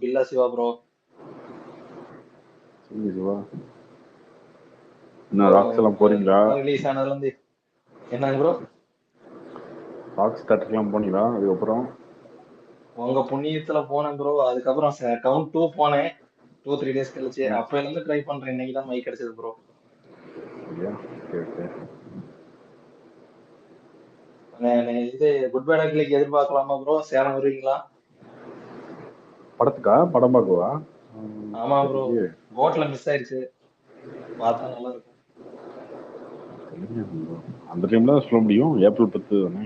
பில்லா Siva bro. சொல்லுங்க சிவா. என்ன rocks எல்லாம் போறீங்களா? ரிலீஸ் ஆனதுல இருந்து என்னங்க ப்ரோ? ராக்ஸ் தேட்டர்லாம் போனீங்களா? அதுக்கப்புறம் உங்க புண்ணியத்துல போனேன் ப்ரோ. அதுக்கப்புறம் கவுண்ட் 2 போனேன் 2-3 டேஸ் கழிச்சு. அப்பையில இருந்து ட்ரை பண்றேன். இன்னைக்கு தான் மைக் கிடைச்சது ப்ரோ. இல்லையா? சரி சரி. இது குட் பேட் அக்லிக்கு எதிர்பார்க்கலாமா ப்ரோ? சேலம் வருவீங்களா? படத்துக்கா? படம் பார்க்கவா? ஆமா ப்ரோ. போட்ல மிஸ் ஆயிடுச்சு. பார்த்தா நல்லா இருக்கும். அந்த டைம்ல தான் சொல்ல முடியும். ஏப்ரல் 10 தானே.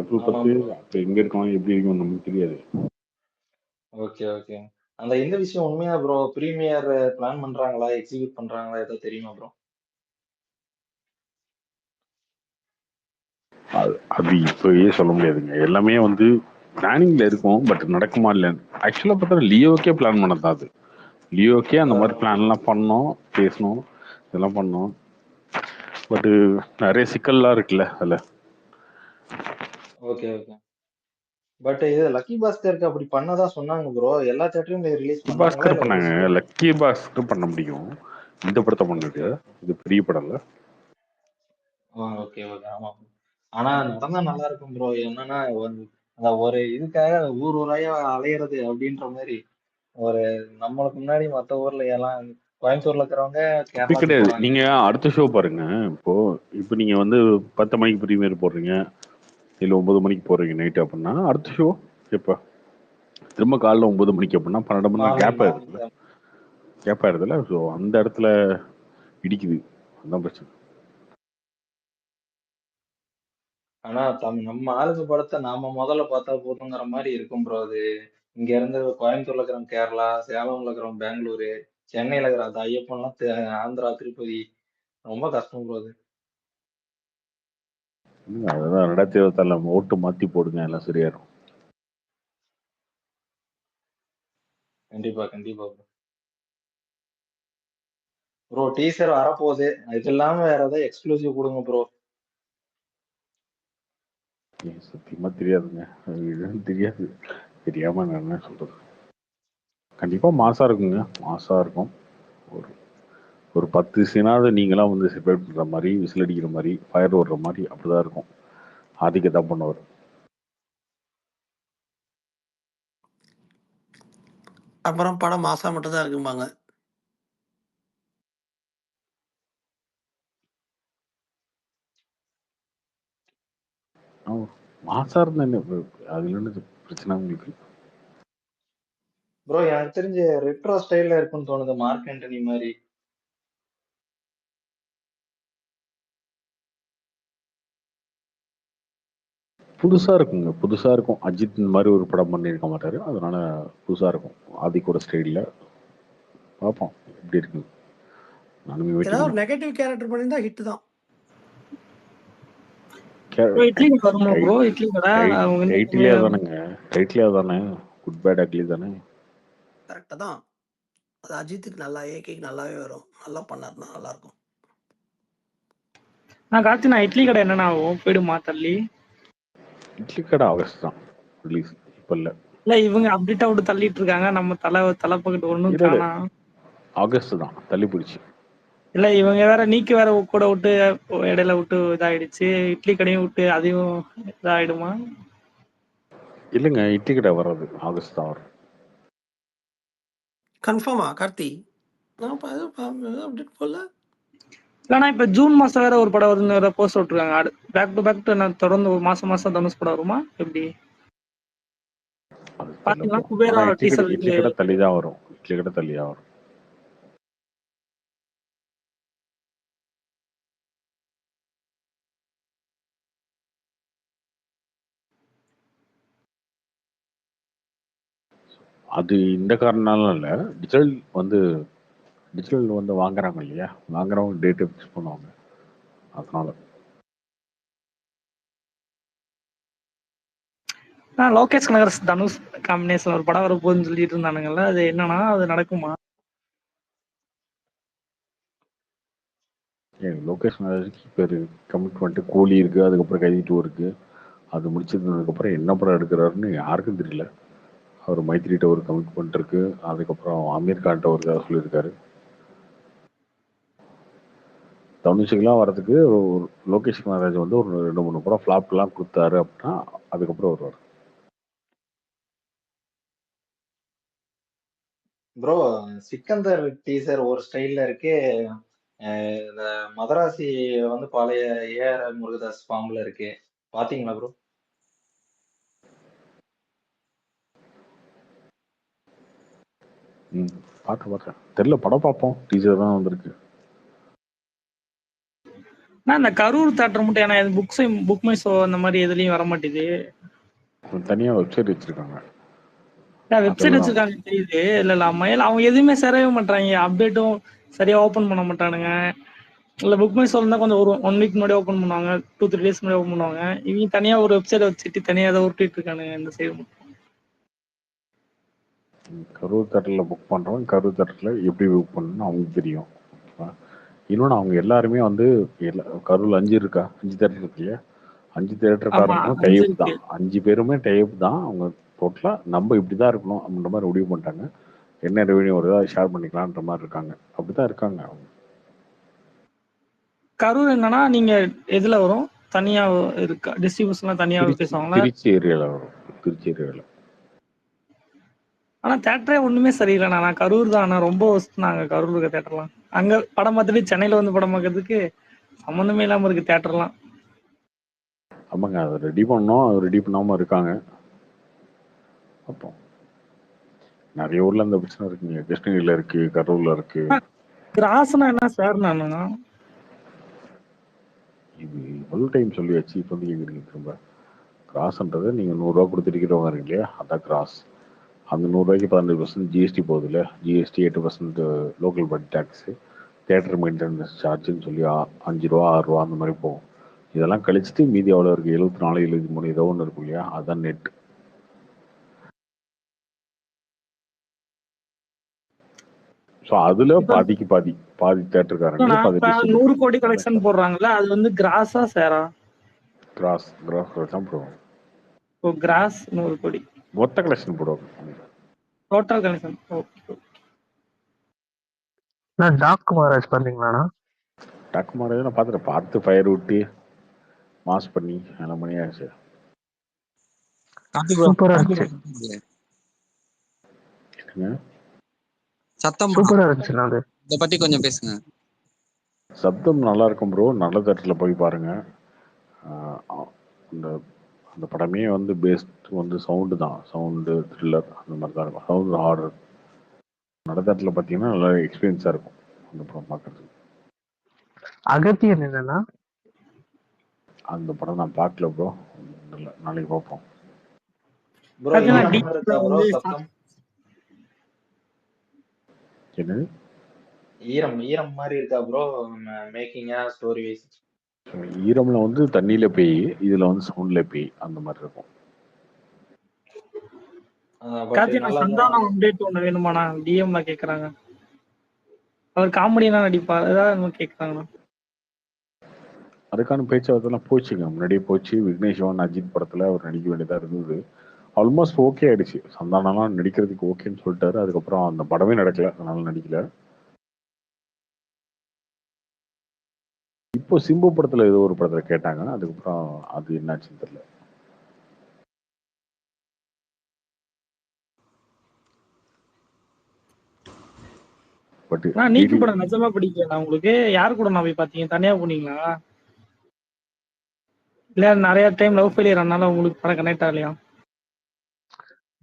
ஏப்ரல் 10 அப்ப எங்க இருக்கோம் எப்படி இருக்கும் நமக்கு தெரியாது. Okay okay. அந்த இந்த விஷயம் உண்மையா ப்ரோ? பிரீமியர் பிளான் பண்றாங்களா? எக்ஸிக்யூட் பண்றாங்களா? ஏதாவது தெரியுமா ப்ரோ? அது இப்பயே சொல்ல முடியாதுங்க. எல்லாமே வந்து பிளானிங்ல இருக்கும். பட் நடக்குமா இல்லைன்னு ஆக்சுவலா பார்த்தா லியோக்கே பிளான் பண்ணதான் அது. லியோக்கே அந்த மாதிரி பிளான் எல்லாம் பண்ணோம், பேசணும், இதெல்லாம் பண்ணோம். பட் நிறைய சிக்கல்லாம் இருக்குல்ல அதுல. Okay okay. பட் இது லக்கி பாஸ்கருக்கு அப்படி பண்ணதா சொன்னாங்க ப்ரோ. எல்லா தேட்டரும் ரிலீஸ் பண்ணாங்களா பாஸ்கர் இல்ல ஒரு பண்ணாங்க. சில? லக்கி பாஸ்கர் பண்ண முடியும். இந்த படத்தை பண்ணது இது பெரிய படம் இல்ல. Okay okay. ஆமா. ஆனா நடந்தா நல்லா இருக்கும் ப்ரோ. என்னன்னா அந்த ஒரு இதுக்காக ஊர் ஊராயா அலையிறது அப்படின்ற மாதிரி ஒரு நம்மளுக்கு முன்னாடி மத்த ஊர்ல எல்லாம் கோயம்புத்தூர்ல இருக்கிறவங்க அப்படி கேரளாக்கு கிடையாது. போறாங்க. நீங்க அடுத்த ஷோ பாருங்க. இப்போ நீங்க வந்து 10 மணிக்கு ப்ரீமியர் போடுறீங்க, இல்ல 9 மணிக்கு போடுறீங்க நைட் அப்படின்னா அடுத்த ஷோ எப்ப? திரும்ப காலைல 9 மணிக்கு அப்படின்னா 12 மணி மார்னிங் கேப் மார்னிங். ஆயிருதுல்ல. கேப் ஆயிருதுல்ல. ஸோ அந்த இடத்துல இடிக்குது. அதுதான் பிரச்சனை. ஆனா நம்ம ஆளுக்கு படத்தை நாம முதல்ல பார்த்தா போதுங்கிற மாதிரி இருக்கும் ப்ரோ. அது இங்க இருந்து கோயம்புத்தூர்ல இருக்கிறவங்க கேரளா, சேலம்ல இருக்கிறவங்க பெங்களூரு, சென்னையில இருக்கிற அந்த ஐயப்பன்லாம் ஆந்திரா, திருப்பதி ரொம்ப கஷ்டம் ப்ரோ அது. அதுதான் 2024 நம்ம ஓட்டு மாத்தி போடுங்க, எல்லாம் சரியாயிரும். கண்டிப்பா கண்டிப்பா ப்ரோ. டீசர் வரப்போகுது. இது இல்லாம வேற ஏதாவது எக்ஸ்க்ளூசிவ் கொடுங்க ப்ரோ. சத்தியமா தெரியாதுங்க. அது தெரியாது. தெரியாம நான் என்ன சொல்றது. கண்டிப்பா மாசா இருக்குங்க. மாசா இருக்கும். ஒரு ஒரு 10 சீனாவது நீங்களாம் வந்து செப்பரேட் பண்ற மாதிரி, விசில் அடிக்கிற மாதிரி, ஃபயர் ஓடுற மாதிரி அப்படிதான் இருக்கும். ஆதிக்க தான் பண்ணுவார். அப்புறம் படம் மாசா மட்டும் தான் இருக்கும்பாங்க. மாசா இருந்தா என்ன அதுல என்ன பிரச்சனை உங்களுக்கு? ப்ரோ எனக்கு தெரிஞ்ச ரெட்ரோ ஸ்டைல்ல இருக்குன்னு தோணுது. மார்க் ஆண்டனி மாதிரி. புதுசா இருக்குங்க. புதுசா இருக்கும். அஜித் இந்த மாதிரி ஒரு படம் பண்ணியிருக்க மாட்டாரு. அதனால புதுசா இருக்கும். ஆதிக்கோட ஸ்டைல்ல பார்ப்போம் எப்படி இருக்கு. நானுமே ஏதாவது வெயிட்டிங் ஒரு நெகட்டிவ் கேரக்டர் பண்ணியிருந்தா ஹிட் தான். இட்லி வருமா ப்ரோ? இட்லி கடை டைட்டிலே தானேங்க. டைட்டிலே தானே. குட் பேட் அக்லி தானே. கரெக்டாக தான். அது அஜித்துக்கு நல்லா, ஏகேக்கு நல்லாவே வரும். நல்லா பண்ணாருன்னா நல்லா இருக்கும். நான் கார்த்தி, நான் இட்லி கடை என்னென்ன ஆகும்? போயிடுமா தள்ளி? இட்லி கடை ஆகஸ்ட் தான் ரிலீஸ். இப்ப இல்ல. இல்ல இவங்க அப்டேட்டா விட்டு தள்ளிட்டு இருக்காங்க. நம்ம தலை பக்கத்து ஒண்ணும் காணா. ஆகஸ்ட் தான் தள்ளி போயிடுச்சு. இல்ல இவங்க வேற நீக்கு வேற கூட விட்டு இடையில விட்டு இதாயிடுச்சு. இட்லி கடையும் விட்டு அதையும் இதாயிடுமா? இல்லைங்க, இட்லி கடை வர்றது ஆகஸ்ட் தான் வரும். கன்ஃபார்மா கார்த்தி? நான் அப்டேட் போடல. இல்லைன்னா இப்ப ஜூன் மாசம் வேற ஒரு படம் வருதுன்னு வேற போஸ்ட் விட்டுருக்காங்க. பேக் டு பேக் தொடர்ந்து ஒரு மாசம் தனுஷ் படம் வருமா எப்படி? பாத்தீங்களா குபேரா டீசர் இட்லி கடை தள்ளி தான் வரும். இட்லி கடை தள்ளி தான் வரும். அது இந்த காரணம்னால இல்ல. டிஜிட்டல் வந்து வாங்குறாங்க இல்லையா, வாங்குறவங்க டேட் ஃபிக்ஸ் பண்ணுவாங்க. அதனால லோகேஷ் கனகரஸ் தனுஷ் காம்பினேஷன் ஒரு படம் வர போகுதுன்னு சொல்லிட்டு இருந்தானுங்கல்ல. அது என்னன்னா அது நடக்குமா? லோகேஷ் பேர் கமிட்மெண்ட் கூலி இருக்கு, அதுக்கப்புறம் கைதி 2 இருக்கு. அது முடிச்சதுக்கு அப்புறம் என்ன படம் எடுக்கிறாருன்னு யாருக்கும் தெரியல. அவர் மைத்ரிட்ட ஒரு கமிட்மெண்ட் இருக்கு. அதுக்கப்புறம் அமீர் கான்ட்ட ஒரு இதாக சொல்லியிருக்காரு. தனுஷுக்கெல்லாம் வரதுக்கு ஒரு லோகேஷ் கனகராஜ் வந்து ஒரு 2-3 படம் ஃப்ளாப்லாம் கொடுத்தாரு அப்படின்னா அதுக்கப்புறம் வருவார். ப்ரோ சிக்கந்தர் டீசர் ஒரு ஸ்டைல்ல இருக்கு. இந்த மதராசி வந்து பழைய ஏஆர் முருகதாஸ் ஃபார்ம்ல இருக்கு. பாத்தீங்களா ப்ரோ? பார்த்தேன் தெரியல, படம் பார்ப்போம். டீசர் தான் வந்திருக்கு. நான் இந்த கரூர் தேட்டர் மட்டும் ஏன்னா புக் மை ஷோ அந்த மாதிரி எதுலயும் வர மாட்டேது. தனியாக வெப்சைட் வச்சிருக்காங்க. வெப்சைட் வச்சிருக்காங்க தெரியுது. இல்ல மயில் அவங்க எதுவுமே சேரவே மாட்டாங்க. அப்டேட்டும் சரியா ஓபன் பண்ண மாட்டானுங்க. இல்ல புக் மை ஷோ இருந்தா கொஞ்சம் ஒரு 1 வீக் முன்னாடி ஓபன் பண்ணுவாங்க, 2-3 டேஸ் முன்னாடி ஓபன் பண்ணுவாங்க. இவங்க தனியா ஒரு வெப்சைட் வச்சுட்டு தனியா ஏதோ உருட்டிட்டு இருக்கானுங்க இந்த சைடு மட்டும். கரூர் தேட்டரில் புக் பண்ணுறவங்க கரூர் தேட்டரில் எப்படி புக் பண்ணணும்னு அவங்களுக்கு தெரியும். இன்னொன்று அவங்க எல்லாருமே வந்து கரூரில் 5 இருக்கா, 5 தேட்டர் இருக்கு இல்லையா, 5 தேட்டருக்காரங்களும் டைப் தான். 5 பேருமே டைப் தான். அவங்க டோட்டலாக நம்ம இப்படி தான் இருக்கணும் அப்படின்ற மாதிரி முடிவு பண்ணிட்டாங்க. என்ன ரெவன்யூ வருதோ அதை ஷேர் பண்ணிக்கலான்ற மாதிரி இருக்காங்க. அப்படிதான் இருக்காங்க அவங்க. கரூர் என்னன்னா நீங்க எதுல வரும், தனியா இருக்கா டிஸ்ட்ரிபியூஷன்லாம் தனியா பேசுவாங்களா? திருச்சி ஏரியாவில் வரும். திருச்சி ஏரியாவில். ஆனா தேட்டரே ஒண்ணுமே சரியில்லைண்ணா. நான் கரூர் தான். ஆனா ரொம்ப நாங்க கரூர் இருக்க தேட்டர்லாம் அங்க படம் பார்த்துட்டு சென்னையில வந்து படம் பார்க்கறதுக்கு சம்மந்தமே இல்லாம இருக்கு தேட்டர்லாம். ஆமாங்க, அதை ரெடி பண்ணோம். அது ரெடி பண்ணாமல் இருக்காங்க. அப்போ நிறைய ஊர்ல அந்த பிரச்சனை இருக்குங்க. கிருஷ்ணகிரியில் இருக்கு, கரூர்ல இருக்கு. கிராஸ்னா என்ன சார்னா? இது எவ்வளோ டைம் சொல்லியாச்சு, இப்போ வந்து கேட்குறீங்க திரும்ப. கிராஸ்ன்றது நீங்கள் 100 ரூபா கொடுத்து டிக்கெட் வாங்குறீங்க இல்லையா, அதான் கிராஸ். அந்த 100 ரூபாய்க்கு 15% ஜிஎஸ்டி போகுது இல்லை. GST 8% local but tax, theatre maintenance சார்ஜுன்னு சொல்லி 5 ரூபா 6 ரூபா அந்த மாதிரி போகும். இதெல்லாம் கழிச்சிட்டு மீதி எவ்வளோ இருக்குது, 74 73 ஏதோ ஒன்று இருக்கும் இல்லையா, அதுதான் நெட். ஸோ அதுல பாதிக்கு பாதி தேட்டருக்காரங்க 100 கோடி கலெக்ஷன் போடுறாங்கல்ல, அது வந்து கிராஸா சேரா? கிராஸ் தான் போடுவோம். ஓ கிராஸ் 100 கோடி மொத்த கலெக்ஷன் போடுவாங்க. Total collection. ஓகே. நான் டாக் மகாராஜ் பண்ணீங்களாண்ணா? டாக் மகாராஜ் நான் பார்த்து ஃபயர் விட்டு மாஸ் பண்ணி எல்லாம் பண்ணியாச்சு. சூப்பரா இருந்துச்சு. சத்தம் சூப்பரா இருந்துச்சுண்ணா. அது இத பத்தி கொஞ்சம் பேசுங்க. சப்தம் நல்லா இருக்கும் ப்ரோ. நல்ல தேட்டரில் போய் பாருங்க. அந்த படமே வந்து பேஸ்ட் வந்து சவுண்டு தான். சவுண்டு த்ரில்லர் அந்த மாதிரி தான் இருக்கும். Sound horror. நல்ல தேட்டரில் பார்த்தீங்கன்னா நல்லா எக்ஸ்பீரியன்ஸாக இருக்கும் அந்த படம் பார்க்கறதுக்கு. அகத்தியன் என்னன்னா அந்த படம் நான் பார்க்கல ப்ரோ. நாளைக்கு பார்ப்போம். ப்ரோ சத்தம் என்னது ஈரம் மாதிரி இருக்கா ப்ரோ மேக்கிங்கா ஸ்டோரி வைஸ்? ஈரம்ல வந்து தண்ணியில பேய், இதுல வந்து சவுண்ட்ல பேய் அந்த மாதிரி இருக்கும். சந்தானம் அப்டேட் ஒண்ணு வேணுமாண்ணா? டிஎம்ல கேக்குறாங்க. அவர் காமெடியா நடிப்பார், ஏதாவது கேக்குறாங்கண்ணா. அதுக்கான பேச்சுவார்த்தைலாம் போச்சுங்க, முன்னாடியே போச்சு. விக்னேஷ்வன் அஜித் படத்துல அவர் நடிக்க வேண்டியதா இருந்தது. ஆல்மோஸ்ட் ஓகே ஆயிடுச்சு. சந்தானம்லாம் நடிக்கிறதுக்கு ஓகேன்னு சொல்லிட்டாரு. அதுக்கப்புறம் அந்த படமே நடக்கல, அதனால நடிக்கல. இப்போ சிம்பு படத்துல ஏதோ ஒரு படத்துல கேட்டாங்க. அதுக்கப்புறம் அது என்னாச்சுன்னு தெரியல. பட் நீக்கு படம் நிஜமா பிடிக்கல உங்களுக்கு? யாரு கூட நான் போய் பாத்தீங்க? தனியா போனீங்களா இல்ல நிறைய டைம் லவ் ஃபெயிலியர் ஆனால உங்களுக்கு படம் கனெக்ட் ஆகலையா?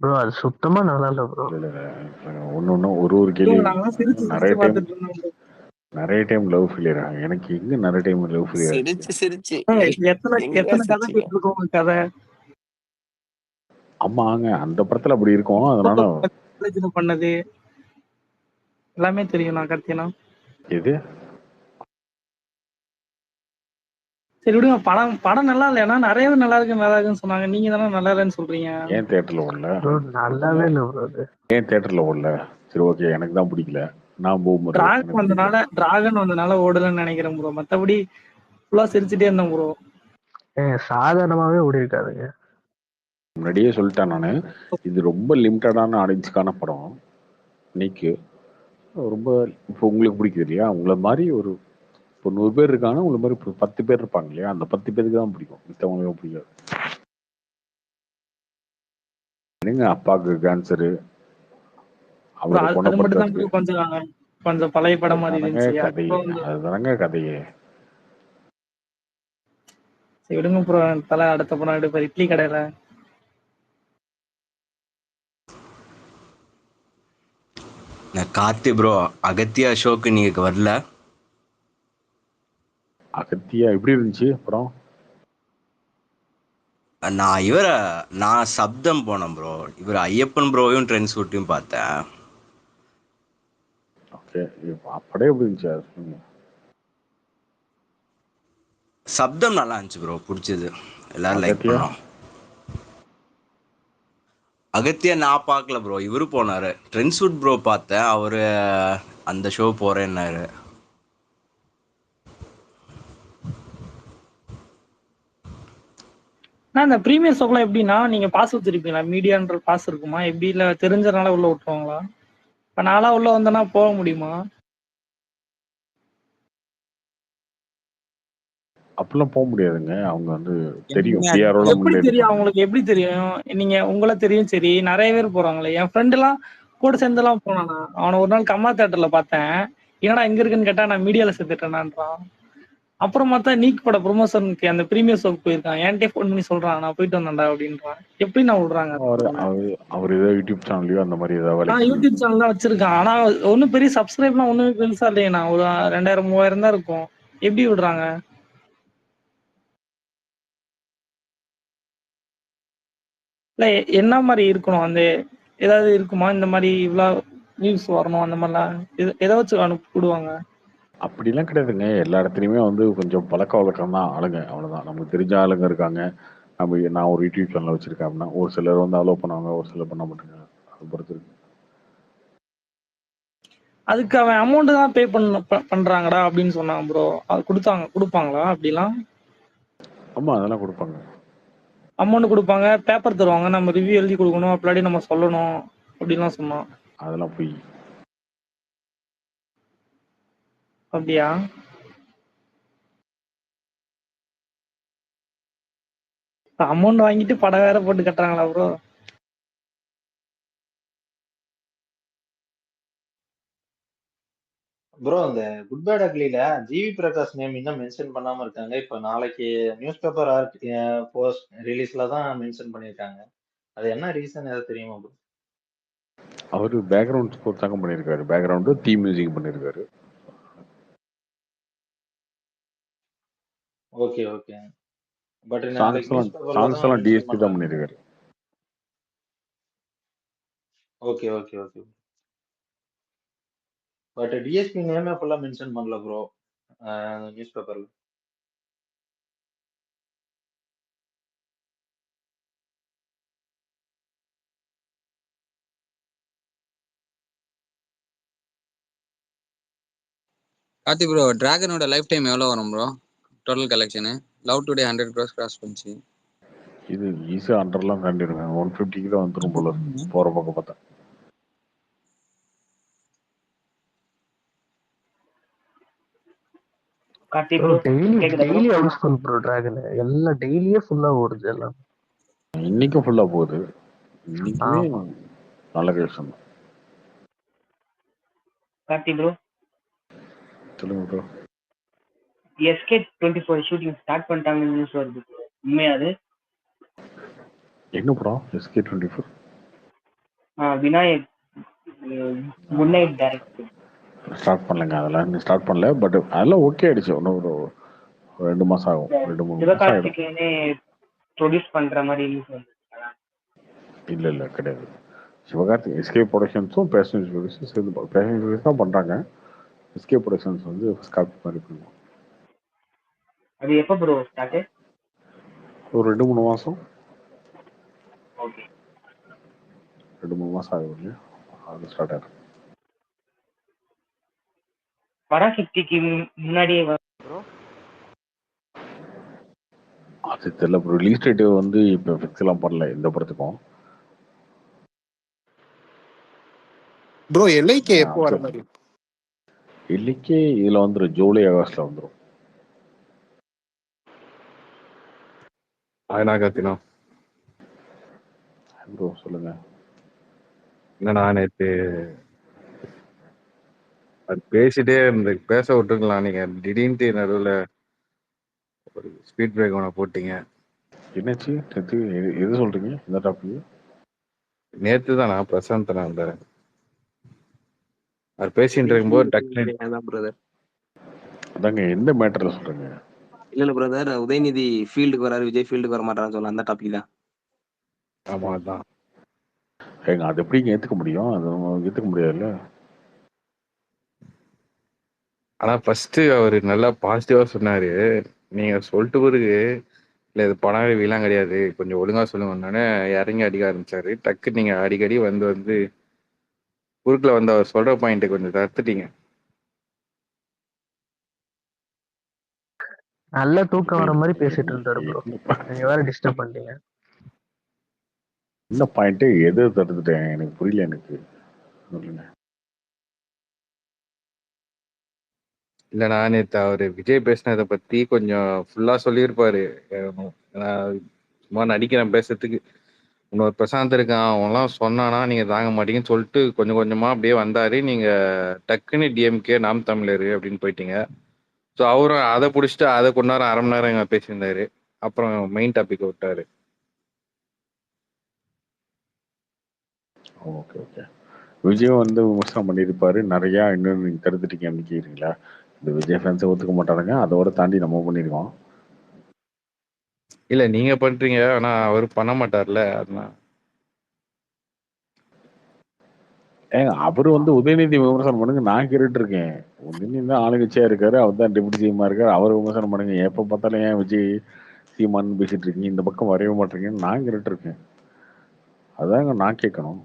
ப்ரோ அது சுத்தமா நல்லா இல்ல ப்ரோ. ஒன்னொன்னு ஒரு கேள்வி. நிறைய டைம் லவ் ஃபெயிலியர் ஆகும். எனக்கு எங்க நிறைய டைம் லவ் ஃபெயிலியர் சிரிச்சு எத்தனை கதை கேட்டிருக்கோம் உங்க கதை? ஆமாங்க, அந்த படத்துல அப்படி இருக்கும். அதனால பண்ணது எல்லாமே தெரியும். நான் கத்தினா எது சரி விடுங்க. படம் நல்லா இல்லையா? நிறைய பேர் நல்லா இருக்குன்னு சொன்னாங்க. நீங்க தானே நல்லா இல்லைன்னு சொல்றீங்க. ஏன் தியேட்டர்ல ஓடல? நல்லாவே இல்ல ப்ரோ. ஏன் தியேட்டர்ல ஓடல? சரி ஓகே, எனக்கு தான் பிடிக்கல. நான் டிராகன் வந்தனால ஓடலன்னு நினைக்கிறேன் ப்ரோ. மத்தபடி ஃபுல்லா சிரிச்சுட்டே இருந்தேன் ப்ரோ. சாதாரணமாவே ஓடி இருக்காதுங்க. முன்னாடியே சொல்லிட்டேன் நான், இது ரொம்ப லிமிட்டடான ஆடியன்ஸ்க்கான படம். இன்னைக்கு ரொம்ப இப்போ உங்களுக்கு பிடிக்குது இல்லையா, உங்களை மாதிரி ஒரு இப்போ 100 பேர் இருக்காங்க, உங்களை மாதிரி இப்போ 10 பேர் இருப்பாங்க இல்லையா, அந்த 10 பேருக்கு தான் பிடிக்கும், மித்தவங்களுக்கு பிடிக்காது. என்னங்க அப்பாவுக்கு கேன்சரு, அவரை அது மட்டும் தான் குணப்படுத்துறதுக்கு, கொஞ்சம் கொஞ்சம் பழைய படம் மாதிரி அதுதானங்க இருந்துச்சு. கதையே, அதுதானங்க கதையே. சரி விடுங்க ப்ரோ, தலை அடுத்த படம் எடுப்பார் இட்லி கடையில. கார்த்தி ப்ரோ, அகத்தியா ஷோக்கு நீங்க வரல? அகத்தியா எப்படி இருந்துச்சு அப்புறம்? நான் சப்தம் போனேன் ப்ரோ. இவர் ஐயப்பன் ப்ரோவையும் ட்ரெண்ட் ஷூட்டையும் பார்த்தேன். ஓகே, படம் எப்படி இருந்துச்சு அது சொல்லுங்க. சப்தம் நல்லா இருந்துச்சு ப்ரோ, பிடிச்சது, எல்லாரும் லைக் அகத்தியா பண்ணோம். அகத்தியா நான் பார்க்கல ப்ரோ, இவரு போனாரு. ட்ரெண்ட் ஷூட் ப்ரோ பார்த்தேன், அவரு அந்த ஷோ போறேன்னாரு. அந்த ப்ரீமியர் ஷோக்கெல்லாம் எப்படின்னா, நீங்க பாஸ் வச்சிருப்பீங்களா? மீடியான்ற பாஸ் இருக்குமா எப்படி? இல்ல தெரிஞ்சனால உள்ள விட்டுருவாங்களா? இப்ப நான்லாம் உள்ள வந்தேன்னா போக முடியுமா? அப்படிலாம் போக முடியாதுங்க, அவங்க வந்து தெரியும், என்னங்க பிஆர்ஓலாம் எப்படி முன்னாடி தெரியும் இருப்பாங்க. அவங்களுக்கு? எப்படி தெரியும்? நீங்க உங்களை தெரியும் சரி, நிறைய பேர் போறாங்களே. என் ஃப்ரெண்ட் எல்லாம் கூட சேர்ந்தெல்லாம் போனானா, அவனை ஒரு நாள் கம்மா தியேட்டர்ல பார்த்தேன். என்னடா எங்க இருக்குன்னு கேட்டா, நான் மீடியால சேர்த்துட்டேனான்றான். அப்புறம் பார்த்தா நீக் பட ப்ரொமோஷனுக்கு அந்த ப்ரீமியர் ஷோக்கு போயிருக்கான். என்கிட்டயே ஃபோன் பண்ணி சொல்றான், நான் போயிட்டு வந்தேன்டா அப்படின்றான். எப்படி நான் விடுறாங்க? அவர் ஏதோ யூடியூப் சேனல்லையோ அந்த மாதிரி ஏதாவது வேலைக்கு யூடியூப் சேனல் தான் வச்சிருக்கான். ஆனா ஒன்னும் பெரிய சப்ஸ்கிரைப்லாம் ஒண்ணுமே பெருசா இல்லையா, ஒரு 2000 3000 தான் இருக்கும். எப்படி விடுறாங்க? இல்ல என்ன மாதிரி இருக்கணும் அந்த? ஏதாவது இருக்குமா இந்த மாதிரி இவ்வளவு நியூஸ் வரணும் அந்த மாதிரிலாம்? எதை வச்சு அனுப்பிவிடுவாங்க? அப்படிலாம் கிடையாதுங்க, எல்லா இடத்துலையுமே வந்து கொஞ்சம் பழக்க வழக்கம் தான் ஆளுங்க, அவ்வளோதான். நமக்கு தெரிஞ்ச ஆளுங்க இருக்காங்க. நான் ஒரு யூடியூப் சேனல் வச்சிருக்கேன் அப்படின்னா ஒரு சிலர் வந்து அலோவ் பண்ணுவாங்க, ஒரு சிலர் பண்ண மாட்டாங்க, அது பொறுத்து இருக்கு. அதுக்கு அவன் அமௌண்ட் தான் பே பண்றாங்கடா அப்படின்னு சொன்னான் ப்ரோ. அது கொடுப்பாங்களா அப்படிலாம்? ஆமா, அதெல்லாம் கொடுப்பாங்க. அமௌண்ட் கொடுப்பாங்க, பேப்பர் தருவாங்க, நம்ம ரிவ்யூ எழுதி கொடுக்கணும், அப்படி நம்ம சொல்லணும் அப்படின்லாம் சொன்னான். அதெல்லாம் போய் அப்படியா? அமௌண்ட் வாங்கிட்டு படம் வேற போட்டு கட்டுறாங்களா ப்ரோ? ப்ரோ அந்த குட் பேட் அக்லில ஜிவி பிரகாஷ் நேம் இன்னும் மென்ஷன் பண்ணாம இருக்காங்க. இப்ப நாளைக்கு நியூஸ் பேப்பர் போஸ்ட் ரிலீஸ்ல தான் மென்ஷன் பண்ணியிருக்காங்க. அது என்ன ரீசன் ஏதாவது தெரியுமா ப்ரோ? அவர் பேக்ரவுண்ட் ஸ்கோர் தாங்க பண்ணியிருக்காரு, பேக்ரவுண்டு தீம் மியூசிக் பண்ணியிருக்காரு. Okay okay. பட் நாளைக்கு நியூஸ் பேப்பர்ல சாங்ஸ் தான் எல்லாம் மென்ஷன் டிஎஸ்பி தான் பண்றாங்க. பண்ணியிருக்காரு. Okay okay okay. But DSP நேமே ஃபுல்லா மென்ஷன் பண்ணல ப்ரோ நியூஸ் பேப்பர்ல. கார்த்தி ப்ரோ, டிராகனோட லைஃப் டைம் எவ்வளோ வரும் ப்ரோ டோட்டல் கலெக்ஷனு? லவ் டுடே 100 crores கிராஸ் பண்ணிச்சு. இது ஈஸியாக அண்டர்லாம் தாண்டிடுங்க, 150 தான் வந்துடும் போல இருக்கு போகிற பக்கம் பார்த்தா. Daily housefull bro Dragon. எல்லாம் டெய்லியே ஃபுல்லா ஓடுது எல்லாம். இன்னைக்கும் ஃபுல்லா போகுது, இன்னைக்குமே ஆமா. நல்ல கலெக்ஷன் தான். கார்த்தி ப்ரோ, சொல்லுங்க ப்ரோ. எஸ்கே 24 ஷூட்டிங் ஸ்டார்ட் பண்ணிட்டாங்கன்னு நியூஸ் வருது. உண்மையா அது? என்ன படம் SK24? Vinayak good night director. Start பண்ணலங்க, அதெல்லாம் இன்னும் ஸ்டார்ட் பண்ணல. பட் அதெல்லாம் ஓகே ஆயிடுச்சு, இன்னும் ஒரு 2 மாசம் ஆகும், 2-3 மாசம் ஆகிடும். சிவகார்த்திகேயனே ப்ரொடியூஸ் பண்ற மாதிரி நியூஸ் வருது. இல்லை கிடையாது. சிவகார்த்திக் எஸ்கே ப்ரொடக்ஷன்ஸும் பேஷன் ப்ரொடியூசர்ஸ் சேர்ந்து பேஷன் ப்ரொடியூஸ் தான் பண்ணுறாங்க. எஸ்கே ப்ரொடக்ஷன்ஸ் வந்து ஃபர்ஸ்ட் காப்பி மாதிரி பண்ணுவோம். அது எப்போ ப்ரோ ஸ்டார்ட்? ஒரு 2-3 மாதம். ஓகே. 2-3 மாதம் ஆகும் இல்லையா, அது ஸ்டார்ட் ஆகும். பராசக்திக்கு முன்னாடியே ப்ரோ சரி தெரியல ப்ரோ. ரிலீஸ் டேட் வந்து இப்போ ஃபிக்ஸ் எல்லாம் பண்ணல எந்த படத்துக்கும். ப்ரோ எல்ஐகே எப்போ வர அது மாதிரி? இல்லைக்கே இதில் வந்துடும், ஜூலை ஆகஸ்ட்ல வந்துடும். ஆயினா கத்தினோம் ப்ரோ சொல்லுங்க. என்னண்ணா நேற்று அது பேசிட்டே இருந்து பேச விட்டுருக்கலாம், நீங்க திடீர்னு நடுவில் ஒரு ஸ்பீட் பிரேக் ஒன்று போட்டீங்க. என்னாச்சு நேற்று? எது சொல்றீங்க இந்த டாபிக்? நேற்று தான் நான் பிரசாந்த் வந்தார், அது பேசிட்டு இருக்கும்போது டக்குனு பிரதர். அதாங்க எந்த மேட்டர்ல சொல்றீங்க? இல்ல பிரதர், உதயநிதி ஃபீல்டுக்கு வராரு, விஜய் ஃபீல்டுக்கு வர மாட்டான்னு சொல்ல அந்த டாபிக் தான். ஆமா அதான். ஏங்க அது எப்படிங்க ஏற்றுக்க முடியும்? அது ஏற்றுக்க முடியாதுல்ல. ஆனா ஃபர்ஸ்ட் அவர் நல்லா பாசிட்டிவா சொன்னாரு. நீங்க சொல்லிட்டு பிறகு இல்லை இது படம் வீலாம் கிடையாது, கொஞ்சம் ஒழுங்கா சொல்லுங்கன்னு இறங்கி அடிக்க ஆரம்பிச்சாரு. டக்கு நீங்க அடிக்கடி வந்து குறுக்கில் வந்து அவர் சொல்ற பாயிண்ட் கொஞ்சம் தடுத்துட்டீங்க. நல்ல தூக்கம் வர மாதிரி பேசிட்டு இருந்தாரு ப்ரோ, நீங்க வேற டிஸ்டர்ப் பண்ணிட்டீங்க. என்ன பாயிண்ட்? எது தடுத்துட்டேன் எனக்கு புரியல எனக்கு, சொல்லுங்க. இல்லைண்ணா நேற்று அவர் விஜய் பேசினதை பத்தி கொஞ்சம் ஃபுல்லா சொல்லியிருப்பாரு. நான் சும்மா நடிக்கிறேன் பேசுறதுக்கு, இன்னொரு பிரசாந்த் இருக்கான் அவன்லாம் சொன்னானா நீங்க தாங்க மாட்டீங்கன்னு சொல்லிட்டு கொஞ்சம் கொஞ்சமா அப்படியே வந்தாரு. நீங்க டக்குன்னு டிஎம்கே நாம் தமிழர் அப்படின்னு போயிட்டீங்க. ஸோ அவரும் அதை பிடிச்சிட்டு அதை கொஞ்ச நேரம் அரை மணி நேரம் இங்க பேசியிருந்தாரு. அப்புறம் மெயின் டாபிக் விட்டாரு. Okay okay. விஜயும் வந்து விமர்சனம் பண்ணியிருப்பாரு நிறையா, இன்னும் நீங்கள் தடுத்துட்டீங்க நினைக்கிறீங்களா? இந்த விஜய் ஃபேன்ஸை ஒத்துக்க மாட்டாருங்க, அதோட தாண்டி நம்ம பண்ணியிருக்கோம். இல்ல நீங்க பண்றீங்க, ஆனா அவர் பண்ண மாட்டார்ல, அதனால. ஏங்க அவர் வந்து உதயநிதி விமர்சனம் பண்ணுங்க, நான் கேட்டுட்டு இருக்கேன். உதயநிதி தான் ஆளுங்கட்சியா இருக்காரு, அவர் தான் டெபுட்டி சிஎம்மா இருக்காரு, அவர் விமர்சனம் பண்ணுங்க. எப்போ பார்த்தாலும் ஏன் விஜய் சீமான் பேசிட்டு இருக்கீங்க, இந்த பக்கம் வரைய மாட்டீங்கன்னு நான் கேட்டுட்டு இருக்கேன். அதாங்க நான் கேட்கணும்.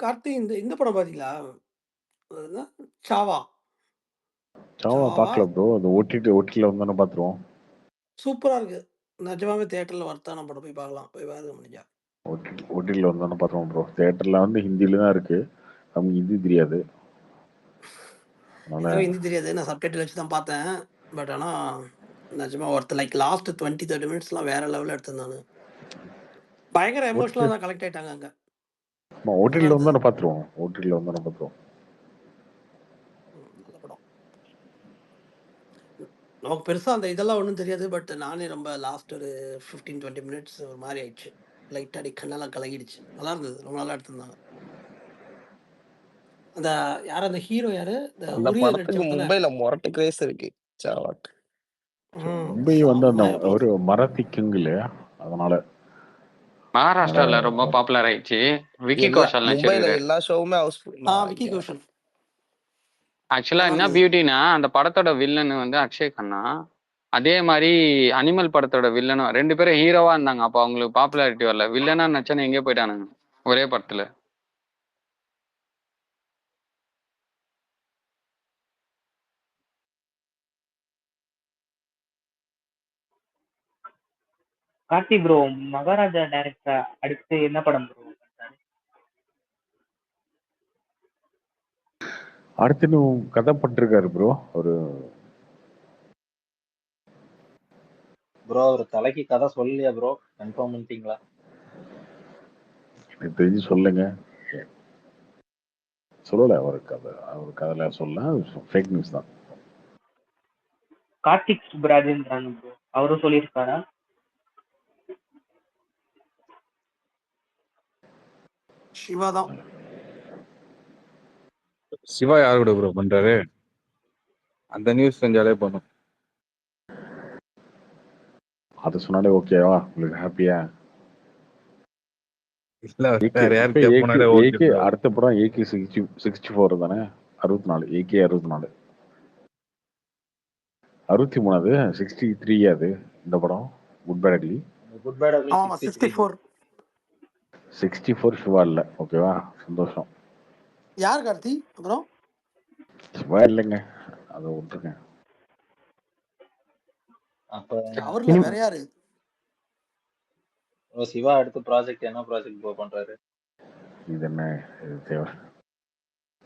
கார்த்தி, இந்த இந்த படம் பாத்தீங்களா? அது என்ன? சாவா. சாவா பார்க்கல ப்ரோ, அது ஓட்டில வந்தானே பார்த்துருவோம். சூப்பரா இருக்கு. நிஜமாவே தியேட்டர்ல வர்த்தான படம், போய் பார்க்கலாம், போய் பாருங்க முடிஞ்சா. ஓட்டில வந்தானே பார்த்துருவோம் ப்ரோ. தியேட்டர்ல வந்து ஹிந்தியில தான் இருக்கு, நமக்கு ஹிந்தி தெரியாது. எனக்கு ஹிந்தி தெரியாது, நான் சப்டைட்டில் வச்சு தான் பார்த்தேன். பட் ஆனால் நிஜமா ஒருத்தர் லைக் லாஸ்ட் 20-30 மினிட்ஸ்லாம் வேற லெவலில் எடுத்திருந்தானு, பயங்கர எமோஷனலாக தான் கலெக்ட் ஆயிட்டாங்க அங்கே. ஓட்டில வந்தானே பார்த்துருவோம், ஓட்டில வந்தானே பார்த்துருவோம். நல்ல படம். நமக்கு பெருசாக அந்த இதெல்லாம் ஒன்றும் தெரியாது, பட் நானே ரொம்ப லாஸ்ட் ஒரு 15-20 மினிட்ஸ் ஒரு மாதிரி ஆயிடுச்சு. லைட்டாக அடி கண்ணெல்லாம் கலகிடுச்சு. நல்லா இருந்தது, ரொம்ப நல்லா எடுத்திருந்தாங்க. அந்த யார் அந்த ஹீரோ யாரு? அந்த படத்துக்கு மும்பைல மொரட்டு கிரேஸ் இருக்கு சாவாக்கு. மும்பை வந்து அந்த ஒரு மராத்தி கிங் இல்லையா, அதனால மகாராஷ்டிரால ரொம்ப பாப்புலர் ஆயிடுச்சு. விக்கி கௌஷல் மும்பைல எல்லா ஷோவுமே ஹவுஸ்ஃபுல். விக்கி கௌஷல். ஆக்சுவலா என்ன பியூட்டினா, அந்த படத்தோட வில்லன் வந்து அக்ஷய் கண்ணா, அதே மாதிரி அனிமல் படத்தோட வில்லனும் 2 பேரும் ஹீரோவா இருந்தாங்க. அப்போ அவங்களுக்கு பாப்புலாரிட்டி வரல, வில்லனா நச்சனை எங்கே போயிட்டானுங்க ஒரே படத்துல. கார்த்தி ப்ரோ, மகாராஜா டைரக்டர் அடுத்து என்ன படம் ப்ரோ? அடுத்து இன்னும் கதை பட்டிருக்காரு ப்ரோ. ஒரு ப்ரோ ஒரு தலைக்கு கதை சொல்லலையா ப்ரோ? கன்ஃபார்ம் பண்ணிட்டீங்களா? எனக்கு தெரிஞ்சு சொல்லுங்க, சொல்லல. அவர் கதையில சொல்ல, ஃபேக் நியூஸ் தான். கார்த்திக் சுப்ராஜ்ன்றாங்க ப்ரோ, அவரும் சொல்லியிருக்காரா? சிவா தான். சிவா யார் கூட ப்ரோ பண்றாரு? அந்த நியூஸ் செஞ்சாலே போதும். அது சொன்னாலே ஓகேவா உங்களுக்கு? ஹாப்பியா? இல்ல வேற யாருக்கு போனாலே ஓகே. அடுத்த படம் AK 64 தானே? 64 AK 64 63 63 அது இந்த படம். குட் பேட் அக்லி. குட் பேட் அக்லி 64 சிவா இல்ல, ஓகேவா? சந்தோஷம். யார் கார்த்தி? அப்புறம் சிவா இல்லைங்க, அதை விட்டுருக்கேன். அப்ப அவர்ல வேற யாரு? சிவா அடுத்த ப்ராஜெக்ட் என்ன ப்ராஜெக்ட் ப்ரோ பண்றாரு? இது என்ன இது தேவை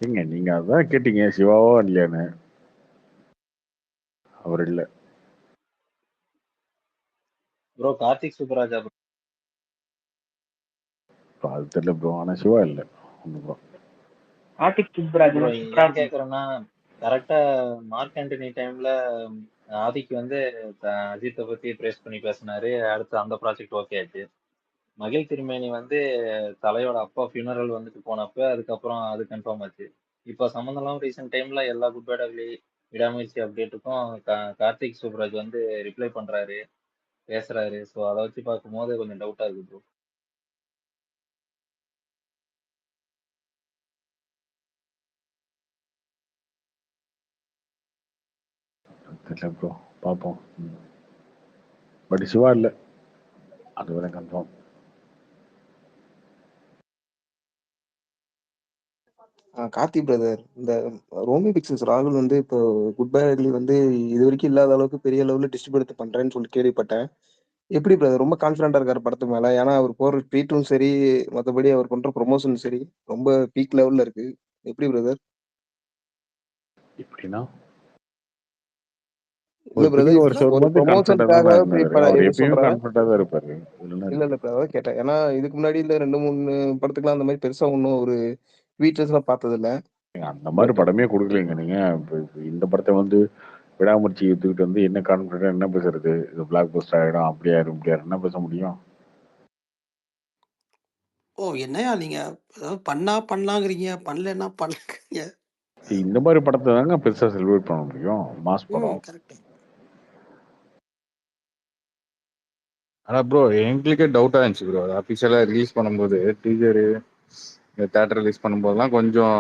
ஏங்க நீங்க அதான் கேட்டீங்க சிவாவோ இல்லையான்னு. அவர் இல்ல ப்ரோ கார்த்திக் சுப்ராஜா bro. அது தெரியல ப்ரோ. ஆனா சிவா இல்ல ஒண்ணு ப்ரோ. கார்த்திக் சுப்ராஜ் ப்ரோ சூப்பரா ஏன் இருக்கும். கேக்குறேன்னா கரெக்டா மார்க் ஆண்டனி டைம்ல ஆதிக்கு வந்து அஜித்தை பத்தி பிரேஸ் பண்ணி பேசினாரு. அடுத்து அந்த ப்ராஜெக்ட் ஓகே ஆச்சு. மகிழ் திருமேனி வந்து தலையோட அப்பா ஃபியூனரல் வந்துட்டு போனப்ப அதுக்கப்புறம் அது கன்ஃபார்ம் ஆச்சு. இப்போ சம்மந்தம் இல்லாம ரீசெண்ட் டைம்ல எல்லா குட் பேட் அக்லி விடாமுயற்சி அப்டேட்டுக்கும் கார்த்திக் சுப்ராஜ் வந்து ரிப்ளை பண்றாரு, பேசுறாரு. ஸோ அதை வச்சு பார்க்கும்போது கொஞ்சம் டவுட்டா இருக்கு ப்ரோ. தெரியல ப்ரோ பார்ப்போம். பட் சிவா இல்ல அது வரை கன்ஃபார்ம். கார்த்தி பிரதர், இந்த ரோமி பிக்சல்ஸ் ராகுல் வந்து இப்போ குட் பை அக்லி வந்து இது வரைக்கும் இல்லாத அளவுக்கு பெரிய லெவலில் டிஸ்ட்ரிபியூட் பண்றேன்னு சொல்லி கேள்விப்பட்டேன். எப்படி பிரதர் ரொம்ப கான்ஃபிடண்டா இருக்காரு படத்து மேல? ஏன்னா அவர் போற ட்வீட்டும் சரி, மற்றபடி அவர் பண்ற ப்ரொமோஷன் சரி ரொம்ப பீக் லெவல்ல இருக்கு. எப்படி பிரதர்? எப்படின்னா இல்ல ஒரு பெரிய பிரதர், வருஷம் ஒரு வரும்போது கான்ஃபிடண்டா ப்ரொமோஷனுக்காக தான் இருந்தாரு. இப்ப நான் அவர் எப்படி எப்பயுமே சொல்றேன், கான்ஃபிடண்டா தான் இருப்பாரு. இதெல்லாம் இல்ல இல்ல பிரதர் கேட்டேன். ஏன்னா இதுக்கு முன்னாடி இந்த 2-3 படத்துக்குலாம் அந்த மாதிரி பெருசா ஒன்றும் ஒரு ட்வீட்டர்ஸ் எல்லாம் பார்த்தது இல்ல. அந்த மாதிரி பட் படமே கொடுக்கலைங்க நீங்க. இப்ப இந்த படத்தை வந்து விடாமுயற்சி எடுத்துக்கிட்டு வந்து என்ன கான்ஃபிடண்டா என்ன பேசுறது? இது பிளாக் பஸ்டர் ஆயிடும், அப்படியா இப்படியா என்ன பேச முடியும்? ஓ என்னையா நீங்க ஏதாவது பண்ணலாங்கிறீங்க, பண்ணலன்னா பண்ணலங்கிறீங்க. இந்த மாதிரி படத்தை தாங்க பெருசா செலிப்ரேட் பண்ண முடியும். மாஸ் படம். கரெக்ட். ஆனா ப்ரோ எங்களுக்கே டவுட்டா இருந்துச்சு ப்ரோ. அது அஃபிஷியலா ரிலீஸ் பண்ணும்போது டீசரு தேட்டர் ரிலீஸ் பண்ணும்போதெல்லாம் கொஞ்சம்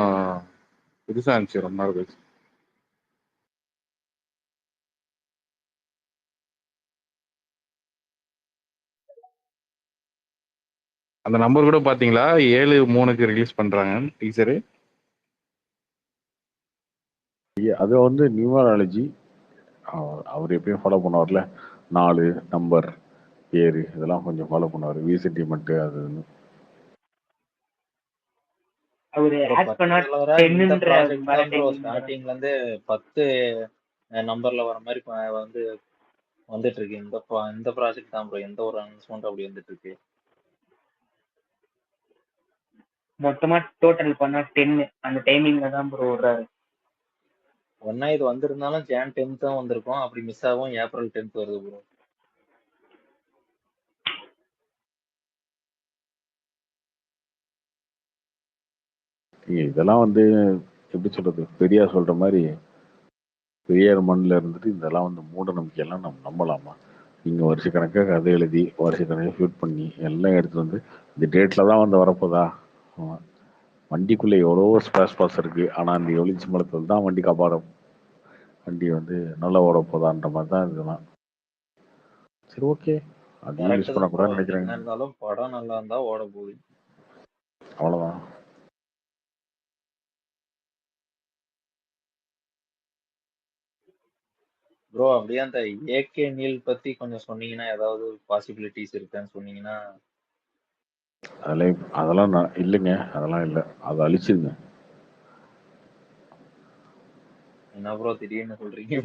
புதுசா இருந்துச்சு ரொம்ப நாள் கழிச்சு. அந்த நம்பர் கூட பாத்தீங்களா? 7/3 ரிலீஸ் பண்றாங்க டீசரு. அது வந்து நியூமராலஜி அவர் எப்பயும் ஃபாலோ பண்ணுவார்ல. 4 நம்பர் பேரு இதெல்லாம் கொஞ்சம் ஃபாலோ பண்ணுவார். வி சென்டிமெண்ட் அது அவரு ப்ரோ ஆட் பண்ணா பர்டிகுலரா இந்த 10ன்ற ப்ராஜெக்ட் வர தான் ப்ரோ டைமிங் ஸ்டார்டிங்ல இருந்து 10 நம்பர்ல வர மாதிரி வந்து வந்துட்டு இருக்கு. இந்த ப்ராஜெக்ட் தான் ப்ரோ எந்த ஒரு அனௌன்ஸ்மெண்ட் அப்படி வந்துட்டு இருக்கு. மொத்தமா டோட்டல் பண்ணா 10 அந்த டைமிங்ல தான் ப்ரோ விடுறாரு. ஒன்னா இது வந்திருந்தாலும் ஜான் 10th தான் வந்திருக்கும். அப்படி மிஸ் ஆகும் ஏப்ரல் 10th வருது ப்ரோ. இதெல்லாம் வந்து எப்படி சொல்றது, பெரியார் சொல்ற மாதிரி பெரியார் மண்ணில் இருந்துட்டு இதெல்லாம் வந்து மூட நம்பிக்கையெல்லாம் நம்ம நம்பலாமா? நீங்கள் வருஷக்கணக்காக கதை எழுதி வருஷக்கணக்காக ஷூட் பண்ணி எல்லாம் எடுத்துட்டு வந்து இந்த டேட்டில் தான் வந்து வரப்போதா? வண்டிக்குள்ளே எவ்வளோ ஸ்பேஸ் பாஸ் இருக்குது. ஆனால் அந்த எவ்வளோ மலத்தில் தான் வண்டி காப்பாடும். வண்டி வந்து நல்லா ஓட போதான்ற மாதிரி தான் இதெல்லாம். சரி ஓகே, அதையும் யூஸ் கரெக்ட் தான் ப்ரோ. பண்ணக்கூடாதுன்னு நினைக்கிறேன். என்ன இருந்தாலும் படம் நல்லா இருந்தா ஓட போகுது. அவ்வளோதான். ப்ரோ அப்படியே அந்த ஏகே நீல் பத்தி கொஞ்சம் சொன்னீங்கன்னா, ஏதாவது பாசிபிலிட்டிஸ் இருக்கான்னு சொன்னீங்கன்னா. அதெல்லாம் இல்லைங்க, அதெல்லாம் இல்லை, அதை அழிச்சிருங்க. என்ன ப்ரோ திடீர்னு சொல்றீங்க?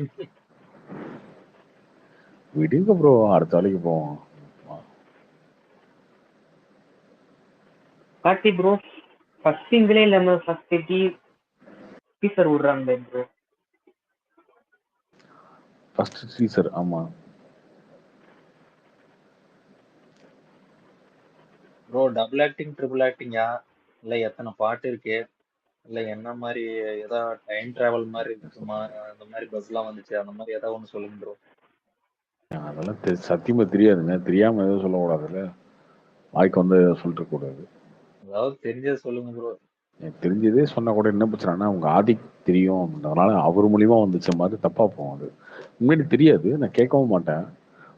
விடுங்க ப்ரோ, அடுத்த வேலைக்கு போவோம். கார்த்தி ப்ரோ ஃபர்ஸ்ட் சிங்கிளே இல்லாம ஃபர்ஸ்ட் டீசர் விடுறாங்க ப்ரோ. ஃபர்ஸ்ட் டீசர் ஆமா ப்ரோ டபுள் ஆக்டிங் ட்ரிபிள் ஆக்டிங்கா இல்ல எத்தனை பாட்டு இருக்கு இல்ல என்ன மாதிரி ஏதாவது டைம் டிராவல் மாதிரி இருக்குமா? அந்த மாதிரி பஸ்லாம் வந்துச்சு, அந்த மாதிரி ஏதாவது ஒன்று சொல்லுங்க ப்ரோ. அதெல்லாம் சத்தியமா தெரியாதுங்க. தெரியாம எதுவும் சொல்லக்கூடாதுல்ல. வாய்க்கு வந்து சொல்லிட்டு கூடாது. அதாவது தெரிஞ்சது சொல்லுங்க ப்ரோ. எனக்கு தெரிஞ்சதே சொன்னா கூட என்ன பிரச்சனைனா உங்க ஆதிக்கு தெரியும் அப்படின்றதுனால அவர் மூலியமா வந்துச்ச மாதிரி தப்பா போகும். அது உண்மையிலே தெரியாது, நான் கேட்கவும் மாட்டேன்.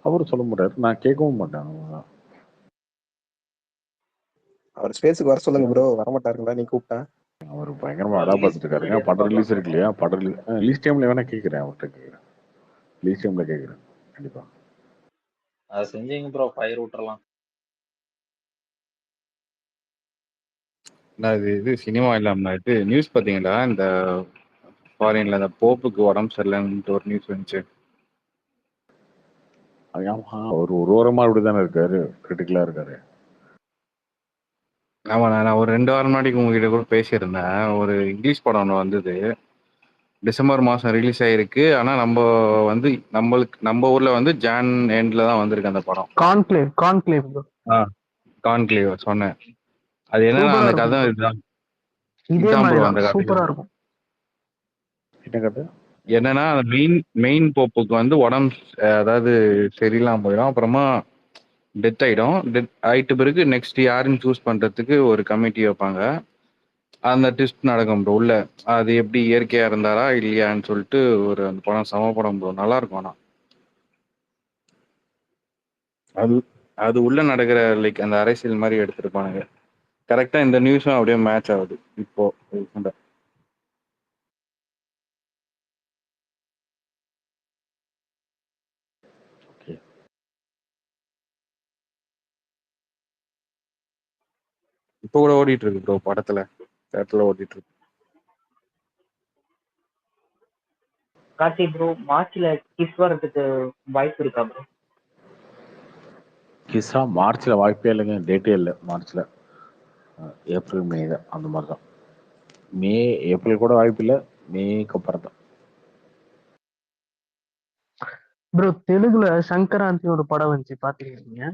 அவரும் சொல்ல மாட்டாரு, நான் கேட்கவும் மாட்டேன். அவர் ஸ்பேஸுக்கு வர சொல்லுங்க ப்ரோ. வரமாட்டாருங்களா நீ கூப்பிட்டா? அவர் பயங்கரமா அடா பார்த்துட்டு இருக்காருங்க. படம் ரிலீஸ் இருக்கு இல்லையா? படம் ரிலீஸ் டைம்ல வேணா கேட்குறேன், அவர்கிட்ட கேட்குறேன். ரிலீஸ் டைம்ல கேட்குறேன். கண்டிப்பா. அதை செஞ்சீங்க ப்ரோ, ஃபயர் விட்டுறலாம். நான் இது சினிமா இல்லாம இது நியூஸ் பாத்தீங்களா? இந்த ஃபாரின்ல அந்த போப்புக்கு உடம்பு சரியில்லைன்னு ஒரு நியூஸ் வந்துச்சு. ஆமா, ஒரு வாரமா அப்படிதானே இருக்காரு, கிரிட்டிக்கலா இருக்காரு. ஆமா, நான் ஒரு 2 வாரம் முன்னாடி உங்ககிட்ட கூட பேசியிருந்தேன். ஒரு இங்கிலீஷ் படம் ஒன்று வந்தது. டிசம்பர் மாசம் ரிலீஸ் ஆயிருக்கு. ஆனா நம்ம ஊர்ல வந்து ஜான் எண்ட்ல தான் வந்திருக்கு அந்த படம். Conclave bro. கான்க்ளேவ் சொன்னேன். அது என்னன்னா சூப்பரா அந்த இருக்கும் கதை bro. இதுதான். இதே இதுதான் மாதிரி ப்ரோ தான் அந்த கதை. சூப்பரா இருக்கும். என்ன கதை? என்னன்னா மெயின் போப்புக்கு வந்து உடம்பு அதாவது சரியில்லாம போயிடும். அப்புறமா டெத் ஆயிடும். டெத் ஆயிட்ட பிறகு நெக்ஸ்ட் யாருன்னு சூஸ் பண்றதுக்கு ஒரு கமிட்டி வைப்பாங்க. அந்த ட்விஸ்ட் நடக்கும் ப்ரோ உள்ள. அது எப்படி இயற்கையா இருந்தாரா இல்லையான்னு சொல்லிட்டு ஒரு அந்த படம் சம படம் ப்ரோ, நல்லா இருக்கும். ஆனா அது அது உள்ள நடக்கிற லைக் அந்த அரசியல் மாதிரி எடுத்திருப்பானுங்க. கரெக்டா இந்த நியூஸும் அப்படியே மேட்ச் ஆகுது இப்போ recent-ஆ. ஓகே. இப்போ கூட ஓடிட்டு இருக்கு ப்ரோ, படத்துல தேட்டர்ல ஓடிட்டு இருக்கு. கார்த்தி ப்ரோ, மார்ச்ல கிஸ் வரதுக்கு வாய்ப்பு இருக்கா ப்ரோ? கிஸ்ஸா மார்ச்ல வாய்ப்பே இல்லைங்க, டேட்டே இல்லை மார்ச்ல. ஏப்ரல் மே தான், அந்த மாதிரி தான். மே ஏப்ரல் கூட வாய்ப்பு இல்லை, மேக்கு அப்புறம் தான். ப்ரோ தெலுங்குல சங்கராந்தி ஒரு படம் வந்துச்சு, பாத்தீங்க?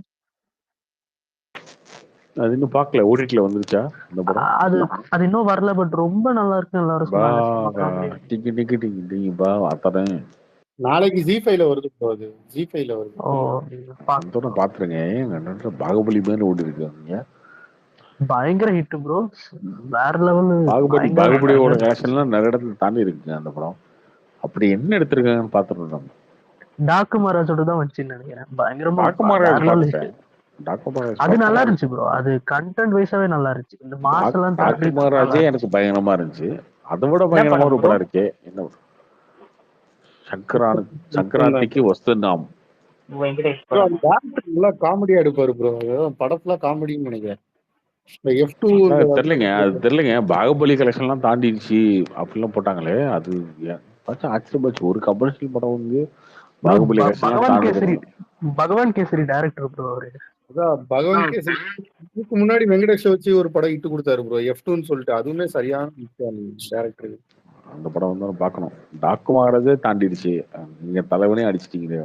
அது இன்னும் பார்க்கல. ஓடிடில வந்துருச்சா இந்த படம்? அது இன்னும் வரல, பட் ரொம்ப நல்லா இருக்கு எல்லாரும் பா சொன்னாங்க. செம்ம காமெடி. டிக்கி டிக்கி டிக்கி டிக்கி பா அத்தனை நாளைக்கு ஜி5ல வருது ப்ரோ. அது ஜி5ல வருது. ஓ, அதோட பாத்துருங்க. ஏங்க பாகுபலி மேல ஓடி இருக்காங்க. பயங்கர ஹிட் ப்ரோ, வேற லெவல். பாகுபலியோட கலெக்ஷன்லாம் நிறைய இடத்துல தாண்டி இருக்குங்க அந்த படம். அப்படி என்ன எடுத்திருக்காங்கன்னு பாத்துருந்தோம் நம்ம. டாக்கு மகாராஜோட தான் வந்துச்சுன்னு நினைக்கிறேன். பயங்கரமா டாக்கு வேற மகாராஜ் லெவல் பார்த்துட்டேன். டாக்கு மகாராஜ் அது நல்லா இருந்துச்சு ப்ரோ. அது கண்டென்ட் வைஸாவே நல்லா இருந்துச்சு. இந்த மாஸ் எல்லாம் டாக்கு தாண்டி மகாராஜே எனக்கு பயங்கரமா இருந்துச்சு. அதை விட பயங்கரமா ஒரு படம் இருக்கே, என்ன சங்கராந்திக்கு வஸ்துநாம். நல்லா காமெடியா எடுப்பாரு ப்ரோ. படத்துல காமெடின்னு நினைக்கிறேன். F2 தெரியலங்க, அது தெரியலங்க. பாகுபலி கலெக்ஷன் எல்லாம் தாண்டிடுச்சு அப்படிலாம் போட்டாங்களே, அது பார்த்தா ஆச்சரியமாச்சு. ஒரு கமர்ஷியல் படம் வந்து பாகுபலி கலெக்ஷன் எல்லாம் தாண்டி. பகவான் கேசரி டைரக்டர் ப்ரோ அவரு. அதான் பகவான் கேசரி. இதுக்கு முன்னாடி வெங்கடேஷ் வச்சு ஒரு படம் இட்டு கொடுத்தாரு ப்ரோ, F2ன்னு சொல்லிட்டு. அதுவுமே சரியான டைரக்டர். அந்த படம் வந்து பார்க்கணும். டாக்கு மகாராஜே தாண்டிடுச்சு, நீங்க தலைவனே அடிச்சிட்டீங்களே.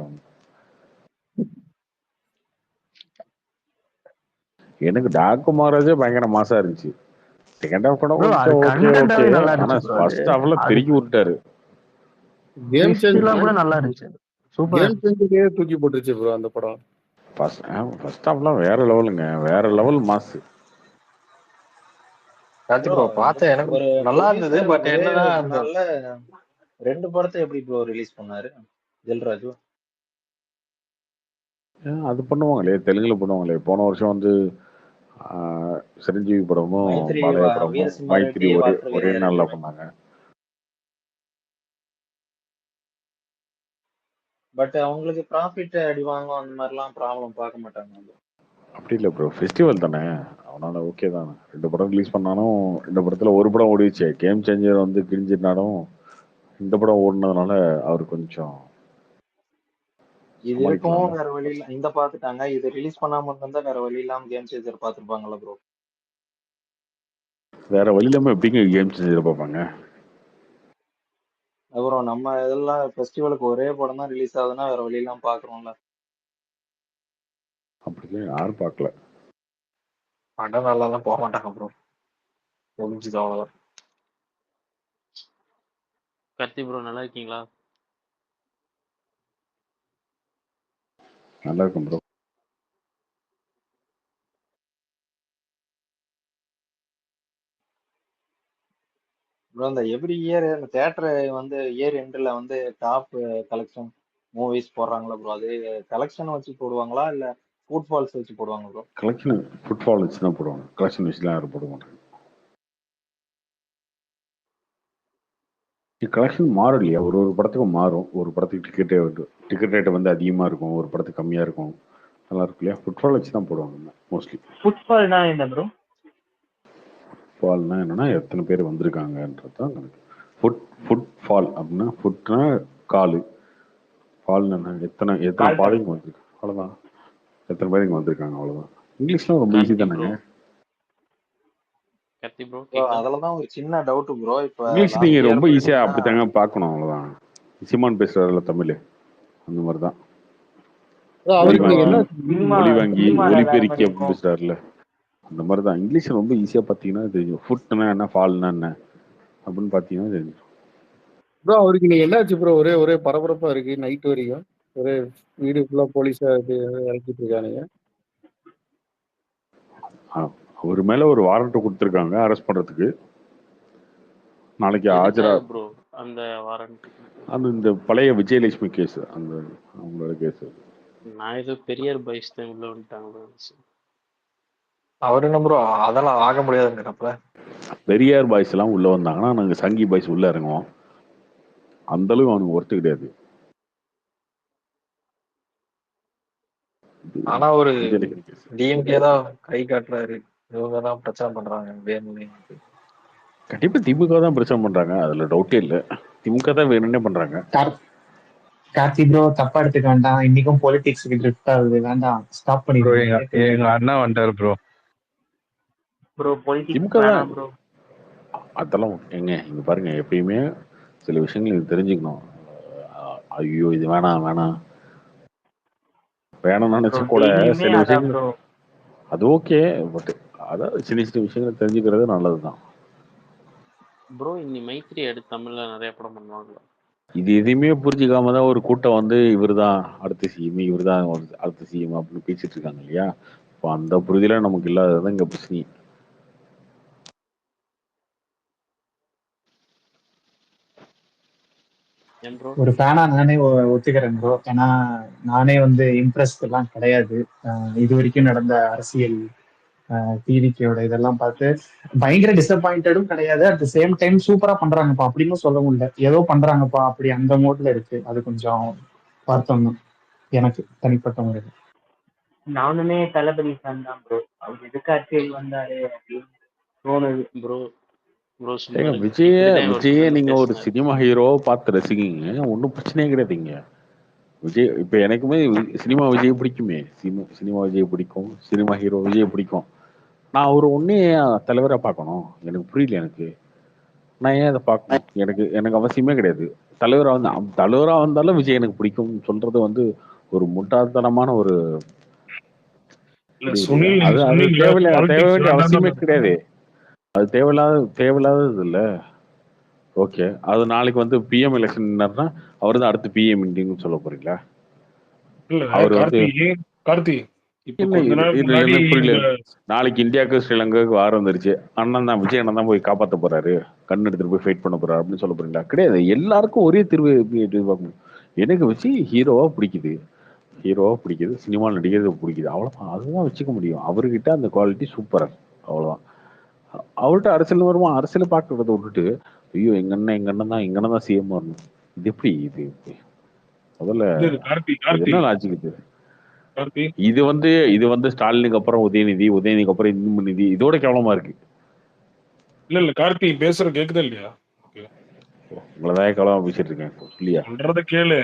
எனக்கு டாக்கு மகாராஜே பயங்கர மாசா இருந்துச்சு. செகண்ட் ஹாஃப் கூட ஓகே ஓகே, ஆனா ஃபர்ஸ்ட் ஹாஃப்ல திருக்கி விட்டாரு. கேம் சேஞ்சர் கூட நல்லா இருந்துச்சு. சூப்பரா. கேம் சேஞ்சரே தூக்கி போட்டுருச்சு ப்ரோ அந்த படம். ஃபர்ஸ்ட் ஹாஃப்லாம் வேற லெவலுங்க, வேற லெவல் மாஸ். ப்ரோ பார்த்தேன், எனக்கு நல்லா இருந்தது. பட் என்னன்னா நல்ல 2 படத்தை எப்படி ப்ரோ ரிலீஸ் பண்ணாரு தில்ராஜு? அது பண்ணுவாங்களே, தெலுங்குல பண்ணுவாங்களே. போன வருஷம் வந்து சிரஞ்சீவி படமும் பாலையா படமும் மைத்திரி ஒரே நாள்ல பண்ணாங்க. பட் அவங்களுக்கு ப்ராஃபிட் அடி வாங்கும், அந்த மாதிரிலாம் ப்ராப்ளம் பார்க்க மாட்டாங்க. அப்படி இல்லை ப்ரோ, ஃபெஸ்டிவல் தானே, அவனால ஓகே தானே. 2 படம் ரிலீஸ் பண்ணாலும் 2 படத்துல ஒரு படம் ஓடிச்சு. கேம் சேஞ்சர் வந்து கிழிஞ்சிருந்தாலும் இந்த படம் ஓடினதுனால அவர் கொஞ்சம் இது இருக்கும் வேற வழி இல்ல. இந்த பாத்துட்டாங்க, இது ரிலீஸ் பண்ணாம இருந்தா வேற வழி இல்லாம கேம் சேஞ்சர் பாத்துருப்பாங்கல்ல ப்ரோ. வேற வழி இல்லாம எப்படிங்க கேம் சேஞ்சர் பார்ப்பாங்க? அப்புறம் நம்ம இதெல்லாம் ஃபெஸ்டிவலுக்கு ஒரே படம் தான் ரிலீஸ் ஆகுதுன்னா வேற வழி இல்லாம பாக்குறோம்ல. அப்படிலாம் யாரும் பார்க்கல. படம் நல்லாலாம் போக மாட்டாங்க ப்ரோ, முடிஞ்சுது அவ்வளவுதான். கார்த்தி ப்ரோ நல்லா இருக்கீங்களா? நல்லா இருக்கும் ப்ரோ. ப்ரோ இந்த எவ்ரி இயர் இந்த தியேட்டர் வந்து இயர் எண்ட்ல வந்து டாப் கலெக்ஷன் மூவிஸ் போடுறாங்களா ப்ரோ? அது கலெக்ஷன் வச்சு போடுவாங்களா இல்ல ஃபுட்ஃபால்ஸ் வச்சு போடுவாங்க ப்ரோ? கலெக்ஷன் ஃபுட்பால் வச்சு தான் போடுவாங்க. கலெக்ஷன் வச்சுலாம் யாரும் போட மாட்டாங்க. கலெக்ஷன் மாறும் இல்லையா, ஒரு படத்துக்கும் மாறும். ஒரு படத்துக்கு டிக்கெட் ரேட் வந்து அதிகமாக இருக்கும், ஒரு படத்துக்கு கம்மியாக இருக்கும், நல்லா இருக்கும் இல்லையா? ஃபுட்ஃபால் வச்சு தான் போடுவாங்க மோஸ்ட்லி. ஃபுட்பால்னா என்ன ப்ரோ? ஃபால்னா என்னன்னா எத்தனை பேர் வந்திருக்காங்கன்றது தான் கணக்கு. ஃபுட்ஃபால் அப்படின்னா ஃபுட்னா காலு, ஃபால்னா என்ன, எத்தனை பால் இங்கே வந்திருக்கு அவ்வளோதான், எத்தனை பேர் இங்கே வந்திருக்காங்க அவ்வளோதான். இங்கிலீஷ்லாம் ரொம்ப ஈஸி தானேங்க. அதில் தான் ஒரு சின்ன டவுட் ப்ரோ. இப்போ இங்கிலீஷ் நீங்கள் ரொம்ப ஈஸியாக அப்படித்தாங்க பார்க்கணும், அவ்வளோதான். சிமான் பேசுகிறாருல தமிழ், அந்த மாதிரி தான். ஒளிவாங்கி ஒளிபெருக்கி அப்படின்னு பேசுறாருல, அந்த மாதிரி தான். இங்கிலீஷ் ரொம்ப ஈஸியாக பார்த்தீங்கன்னா தெரியும். ஃபுட்னா என்ன, ஃபால்னா என்ன அப்படின்னு பார்த்தீங்கன்னா தெரியும். ப்ரோ அவருக்கு நீ என்னாச்சு ப்ரோ? ஒரே பரபரப்பா இருக்கு நைட் வரைக்கும். ஒரே வீடு ஃபுல்லா போலீஸா இறக்கிட்டு இருக்கானுங்க. அவர் மேல ஒரு வாரண்ட் கொடுத்துருக்காங்க அரெஸ்ட் பண்றதுக்கு. நாளைக்கு ஆஜரா ப்ரோ அந்த வாரண்ட் அந்த இந்த பழைய விஜயலட்சுமி கேஸ், அந்த அவங்களோட கேஸ். நான் ஏதோ பெரியார் பாய்ஸ் தான் உள்ள வந்துட்டாங்க. அவர் என்ன ப்ரோ அதெல்லாம் ஆக முடியாதுங்கிறப்ப பெரியார் பாய்ஸ் எல்லாம் உள்ள வந்தாங்கன்னா நாங்க சங்கி பாய்ஸ் உள்ள இறங்குவோம். அந்த அளவுக்கு அவனுக்கு ஒர்த்து கிடையாது. ஆனா ஒரு டிஎம்கே தான் கை காட்டுறாரு, இவங்க தான் பிரச்சனை பண்றாங்க வேணும்னே. கண்டிப்பா திமுக தான் பிரச்சனை பண்றாங்க, அதுல டவுட்டே இல்ல. திமுக தான் வேணும்னே பண்றாங்க. கார்த்தி ப்ரோ தப்பா எடுத்துக்க வேண்டாம், இன்னைக்கும் பொலிட்டிக்ஸ்க்கு ட்ரிஃப்ட் ஆகுது, வேண்டாம் ஸ்டாப் பண்ணிடுங்க. எங்க அண்ணா வந்துட்டாரு ப்ரோ. திமுக தான் ப்ரோ. அதெல்லாம் எங்க இங்க பாருங்க, எப்பயுமே சில விஷயங்கள் இது தெரிஞ்சுக்கணும். ஐயோ இது வேணாம் நினைச்ச கூட சில விஷயங்கள் அது ஓகே, பட் அதாவது சின்ன சின்ன விஷயங்களை தெரிஞ்சுக்கிறது நல்லதுதான் ப்ரோ. இன்னி மைத்ரி எடுத்து தமிழ்ல நிறைய படம் பண்ணுவாங்க. இது எதையுமே புரிஞ்சுக்காம தான் ஒரு கூட்டம் வந்து இவர்தான் அடுத்த சிஎம், இவர்தான் அடுத்த சிஎம் அப்படின்னு பேசிட்டு இருக்காங்க இல்லையா? இப்போ அந்த புரிதல நமக்கு இல்லாததான் இங்க பிரச்சனை. ஒரு ஃபேனா நானே ஒத்துக்கிறேன் ப்ரோ. ஏன்னா நானே வந்து இம்ப்ரெஸ்ட் எல்லாம் கிடையாது. இது வரைக்கும் நடந்த அரசியல் டிவிக்கோட இதெல்லாம் பார்த்து பயங்கர டிசப்பாயிண்டடும் கிடையாது. அட் த சேம் டைம் சூப்பரா பண்றாங்கப்பா அப்படின்னு சொல்ல முடியல, ஏதோ பண்றாங்கப்பா அப்படி அந்த மோட்ல இருக்கு. அது கொஞ்சம் பார்த்தோம் எனக்கு தனிப்பட்ட முறையில். நானுமே தளபதி ஃபேன் தான் ப்ரோ. அவர் எதுக்கு அரசியல் வந்தாரு அப்படின்னு தோணுது ப்ரோ. விஜய நீங்க ஒரு சினிமா ஹீரோவை பார்த்து ரசிக்கிங்க, ஒன்றும் பிரச்சனையே கிடையாதுங்க. விஜய் இப்ப எனக்குமே சினிமா விஜய் பிடிக்குமே, சினிமா விஜய் பிடிக்கும், சினிமா ஹீரோ விஜய் பிடிக்கும். நான் அவர் ஒன்னே தலைவரா பார்க்கணும், எனக்கு புரியல. எனக்கு நான் ஏன் அதை பார்க்கணும்? எனக்கு அவசியமே கிடையாது. தலைவரா வந்தாலும் விஜய் எனக்கு பிடிக்கும் சொல்றது வந்து ஒரு முட்டாள்தனமான ஒரு அது தேவையான அவசியமே கிடையாது. அது தேவையில்லாதது இல்ல. ஓகே, அது நாளைக்கு வந்து பிஎம் எலெக்ஷன் அவர் தான் அடுத்து பிஎம் இண்டின்னு சொல்ல போறீங்களா? அவர் வந்து புரியல. நாளைக்கு இந்தியாவுக்கு ஸ்ரீலங்காவுக்கு வாரம் வந்துருச்சு, அண்ணன் தான் விஜய் அண்ணன் தான் போய் காப்பாற்ற போறாரு, கண் எடுத்துட்டு போய் ஃபைட் பண்ண போறாரு அப்படின்னு சொல்ல போறீங்களா? கிடையாது. எல்லாருக்கும் ஒரே தீர்வு எதிர்பார்க்கணும். எனக்கு விஜய் ஹீரோவா பிடிக்குது, சினிமா நடிக்கிறது பிடிக்குது, அவ்வளவுதான். அதுதான் வச்சுக்க முடியும். அவர்கிட்ட அந்த குவாலிட்டி சூப்பரா, அவ்வளவுதான். அவர்கிட்ட அரசியல் வருமா, அரசியல் பார்க்கறத விட்டுட்டு ஐயோ எங்க அண்ணன் தான் சிஎம் வரணும், இது எப்படி? இது முதல்ல என்ன லாஜிக் இது? இது வந்து ஸ்டாலினுக்கு அப்புறம் உதயநிதிக்கு அப்புறம் இன்னும் நிதி, இதோட கேவலமா இருக்கு. இல்ல கார்த்தி பேசுற கேக்குதா இல்லையா? உங்களதான் கேவலமா பேசிட்டு இருக்கேன் இல்லையா? சொல்றத கேளு,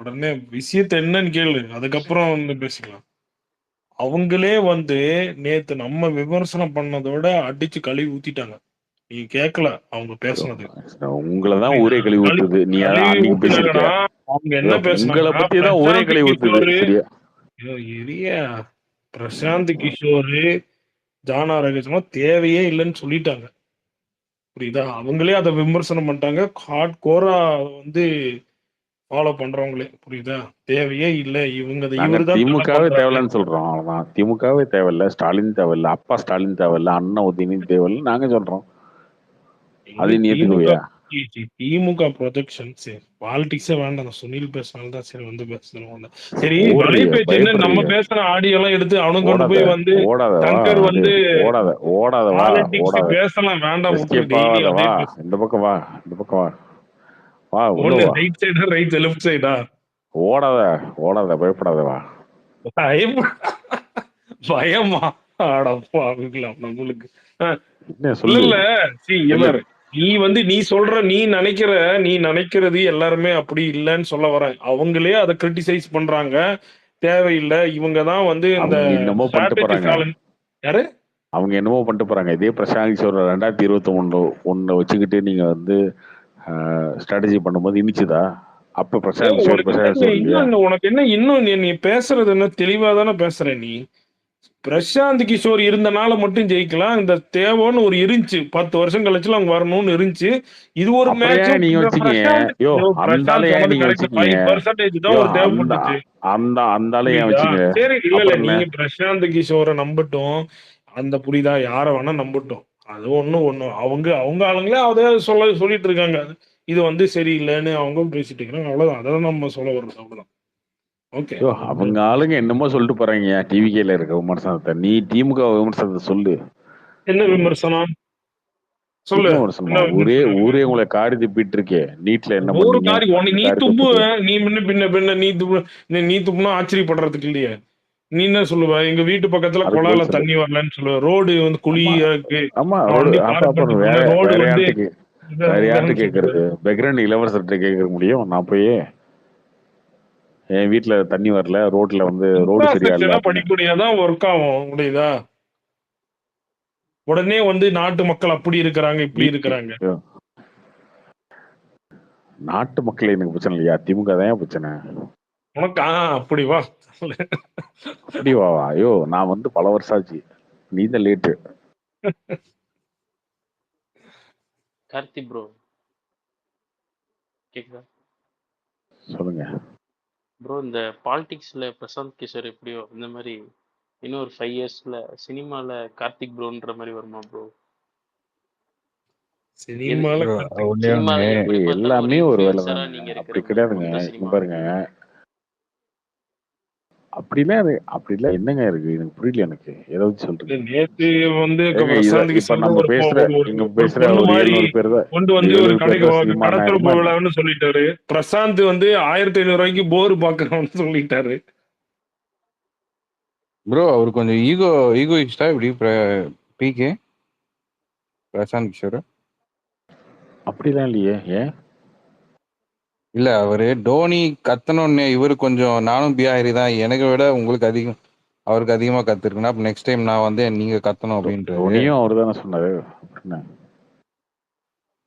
உடனே விஷயத்த என்னன்னு கேளு, அதுக்கப்புறம் வந்து பேசிக்கலாம். அவங்களே வந்து நேத்து நம்ம விமர்சனம் பண்ணதோட அடிச்சு கழுவி ஊத்திட்டாங்க. நீ கேட்கல அவங்க பேசுனது. உங்களதான் ஊரே கழுவி ஊத்துது. நீ அன்னைக்கு பேசிருக்க, அவங்க என்ன பேசுனாங்க? உங்களை பத்தி தான் ஊரே கழுவி ஊத்துது. சரியா? பிரசாந்த் கிஷோர் ஜானா ரகசியமா தேவையே இல்லைன்னு சொல்லிட்டாங்க. புரியுதா? அவங்களே அதை விமர்சனம் பண்ணிட்டாங்க. ஹார்ட் கோரா வந்து ஃபாலோ பண்றவங்களே. புரியுதா? தேவையே இல்லை இவங்க. திமுகவே தேவையில்லைன்னு சொல்றோம். அவ்வளவுதான். திமுகவே தேவையில்லை, ஸ்டாலின் தேவையில்லை, அப்பா ஸ்டாலின் தேவையில்லை, அண்ணன் உதயநிதி தேவையில்லை நாங்க சொல்றோம். அது நீ ஏத்துக்குவியா? திமுக ப்ரொஜெக்ஷன் சரி, பாலிடிக்ஸே வேண்டாம். சுனில் பேசினால தான் சரி வந்து பேசணும். சரி, வலைபேச்சு என்ன நம்ம பேசுற ஆடியோ எல்லாம் எடுத்து அவனுக்கு கொண்டு போய் வந்து சங்கர் வந்து பேசலாம் வேண்டாம். இந்த பக்கம் வா, ரைட் சைடா ரைட் லெஃப்ட் சைடா ஓடாத ஓடாத பயப்படாதவா. பயமா ஆடப்பாங்களா நம்மளுக்கு என்ன இல்ல சொல்லு இல்ல சொல்லு. இவர் நீ சொல்ற நீ நினைக்கிறது எல்லாருமே அப்படி இல்லைன்னு சொல்ல வரேன். அவங்களே அதை கிரிட்டிசைஸ் பண்றாங்க. தேவையில்லை இவங்க தான் வந்து இந்த அவங்க என்னமோ பண்ணிட்டு ஸ்ட்ராட்டஜி போறாங்க. ஃபேலன் யாரு அவங்க என்னமோ பண்ணிட்டு போறாங்க. இதே பிரசாந்த் கிஷோர் 2021 வச்சுக்கிட்டு நீங்க வந்து ஸ்ட்ராட்டஜி பண்ணும்போது இனிச்சுதா? அப்ப பிரசாந்த் கிஷோர் இல்லையா? உனக்கு என்ன இன்னும் நீ பேசுறது என்ன தெளிவா தானே பேசுற நீ. பிரசாந்த் கிஷோர் இருந்தனால மட்டும் ஜெயிக்கலாம். இந்த தேவைன்னு ஒரு இருந்துச்சு 10 வருஷம் கழிச்சுல அவங்க வரணும்னு இருந்துச்சு. இது ஒரு அப்புறம் மேட்ச் ஏன் நீங்க வச்சுக்கீங்க? யோ அந்த ஆளு ஏன் நீங்க வச்சுக்கீங்க? 5% தான் யோ ஒரு தேவைப்பட்டுச்சு. அந்த ஆளு ஏன் புரியுதா? வச்சுங்க? சரி இல்ல அப்புறம் என்ன? நீங்க பிரசாந்த் கிஷோரை நம்பட்டும். அந்த புரியுதா யார வேணா நம்பட்டும். அது ஒண்ணு அவங்க ஆளுங்களே அதே சொல்லிட்டு இருக்காங்க. இது வந்து சரியில்லைன்னு அவங்க பேசிட்டு இருக்காங்க. அவ்வளவுதான். அதான் நம்ம சொல்ல வர்றது அவ்வளவுதான். ஓகே. யோ அவங்க ஆளுங்க என்னமோ சொல்லிட்டு போறாங்க. டிவிகேல இருக்க விமர்சனத்தை நீ திமுக விமர்சனத்தை சொல்லு. என்ன விமர்சனம் சொல்லு. என்ன விமர்சனமா? என்ன ஊரே விமர்சனம்? உங்களை காரி திப்பிட்டு இருக்கே. நீட்ல என்ன ஒரு பண்ணீங்க? காரி அந்த நீ காரி துப்புவ. திப்பிட்டு நீ பின்ன நீ துப்புனா ஆச்சரியப்படுறதுக்கு இல்லையே. நீ என்ன சொல்லுவ? எங்க வீட்டு பக்கத்துல அதுக்கு குழால பதில் சொல்லு. தண்ணி வரலன்னு சொல்லுவ. ரோடு வந்து குழியா இருக்கு. ஆமா நான் ரோடு வண்டி அப்ப பார்க் அப்புறம் பண்ணிட்டு வேற போனேன். ரோடு வேற வந்து யார்கிட்ட கேட்கறது? பெக்ரண்ட் இளவரசர்கிட்ட கேட்க முடியும். நான் போய் என் வீட்டுல தண்ணி வரல, ரோட்ல வந்து ரோடு சரியா இல்ல இன்ஃப்ராஸ்ட்ரக்சர்னா அப்படின்னு. படிப்படியா தான் ஒர்க் ஆகும். முடியுதா? உடனே வந்து நாட்டு மக்கள் அப்படி இருக்கிறாங்க இப்படி இருக்கிறாங்க. நாட்டு மக்கள் எனக்கு பிரச்சனை இல்லையா? திமுக தான் பிரச்சனை. உனக்கு அப்படி வா. அப்படி வா. ஐயோ நான் வந்து பல வருஷம் ஆச்சு. நீ தான் லேட்டு. கார்த்தி ப்ரோ கேக்குதா? சொல்லுங்க ப்ரோ. இந்த பாலிடிக்ஸ்ல பிரசாந்த் கிஷோர் எப்படியோ இந்த மாதிரி இன்னும் ஒரு 5 yearsல சினிமால கார்த்திக் ப்ரோன்ற மாதிரி வருமா ப்ரோ? சினிமால எப்படி பார்த்தாலும் எல்லாமே ஒரு வேலை இன்ஃப்ளூயன்சரா தாங்க. நீங்க அப்படி இருக்கிறீங்க கிடையாதுங்க. மொத்த இங்க சினிமா. பாருங்க, அப்படிலாம் என்னங்க இருக்கு? எனக்கு புரியல. எனக்கு எதை வச்சு சொல்றீங்க? நேத்து வந்து ஏங்க பிரசாந்த் இப்ப கிஷோர் நம்ம ஒரு பேசுற ஒரு பொண்ணு ஒரு மாதிரி 700 பேர் தான். கொண்டு இந்த வந்து ஒரு 70 பேர் கடைக்கு தான் சினிமா கடத்திறப்பு நாயகமா என்ன? விழான்னு சொல்லிட்டாரு. பிரசாந்த் வந்து 1500 போர் பாக்குறோம்னு சொல்லிட்டாரு. ப்ரோ அவர் கொஞ்சம் ஈகோயிஸ்டா இப்படி பிகே பிரசாந்த் கிஷோர் அப்படிலாம் இல்லையே. ஏன் இல்ல அவரு டோனி கத்தனோடனே இவரு கொஞ்சம் நானும் பிஹாரி தான், எனக்கு விட உங்களுக்கு அதிகம் அவருக்கு அதிகமா கத்துருக்குன்னா அப்ப நெக்ஸ்ட் டைம் நான் வந்து நீங்க கத்தணும் அப்படின்றாரு. டோனியும் அவர் தானே சொன்னாரு.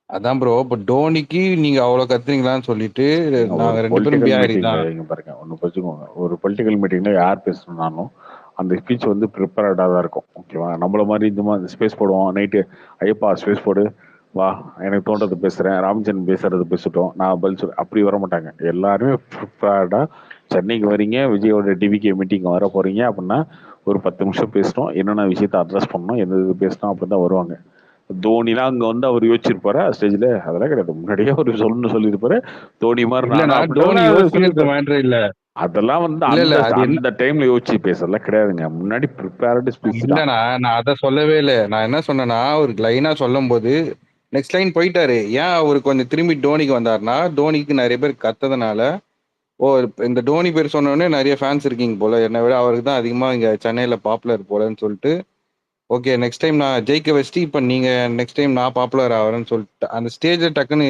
அதான் ப்ரோ. இப்ப டோனிக்கு நீங்க அவ்வளவு கத்துறீங்களான்னு சொல்லிட்டு ஒரு நாங்க 2 பேரும் பொலிட்டிக்கல் பிஹாரி மீட்டிங்ல தான். இங்க பாருங்க, ஒண்ணு புரிஞ்சுக்கோங்க. ஒரு பொலிட்டிக்கல் மீட்டிங்ல யார் பேசணும்னாலும் அந்த ஸ்பீச் வந்து ப்ரிப்பேர்டா தான் இருக்கும். ஓகேவா? நம்மள மாதிரி இந்த மாதிரி ஸ்பேஸ் போடுவோம். நைட்டு ஐயப்பா ஸ்பேஸ் போடு வா, எனக்கு தோன்றது பேசுறேன், ராமச்சந்திரன் பேசுறது பேசிட்டோம், நான் பதில் சொல்றேன், அப்படி வர மாட்டாங்க. எல்லாருமே ப்ரிப்பேர்டா சென்னைக்கு வரீங்க, விஜயோட டிவிகே மீட்டிங் வர போறீங்க அப்படின்னா ஒரு 10 நிமிஷம் பேசணும், என்னென்ன விஷயத்த அட்ரஸ் பண்ணணும், எந்த இது பேசணும், அப்படி தான் வருவாங்க. தோனிலாம் அங்க வந்து அவர் யோசிச்சிருப்பாரு ஸ்டேஜ்ல? அதெல்லாம் கிடையாது. முன்னாடியே ஒரு சொல்லிருப்பாரு. தோனி மாதிரி இல்ல நான் டோனி யோசிக்கிறது மேட்டர் இல்ல. அதெல்லாம் வந்து அந்த டைம்ல யோசிச்சு பேசலாம் கிடையாதுங்க. முன்னாடி ப்ரிப்பேர்டு ஸ்பீச் தான். இல்லண்ணா நான் அதை சொல்லவே இல்லை. நான் என்ன சொன்னேன்னா ஒரு லைனா சொல்லும் போது நெக்ஸ்ட் லைன் போயிட்டாரு. ஏன் அவரு கொஞ்சம் திரும்பி டோனிக்கு வந்தாருன்னா டோனிக்கு நிறைய பேர் கத்ததுனால இந்த டோனி பேர் சொன்னோடனே நிறைய ஃபேன்ஸ் இருக்கீங்க போல, என்னை விட அவருக்கு தான் அதிகமா இங்க சென்னையில பாப்புலர் போலன்னு சொல்லிட்டு ஓகே நெக்ஸ்ட் டைம் நான் ஜெயிக்க வச்சுட்டு இப்ப நீங்க நெக்ஸ்ட் டைம் நான் பாப்புலர் ஆகிறேன்னு சொல்லிட்டு அந்த ஸ்டேஜ் டக்குன்னு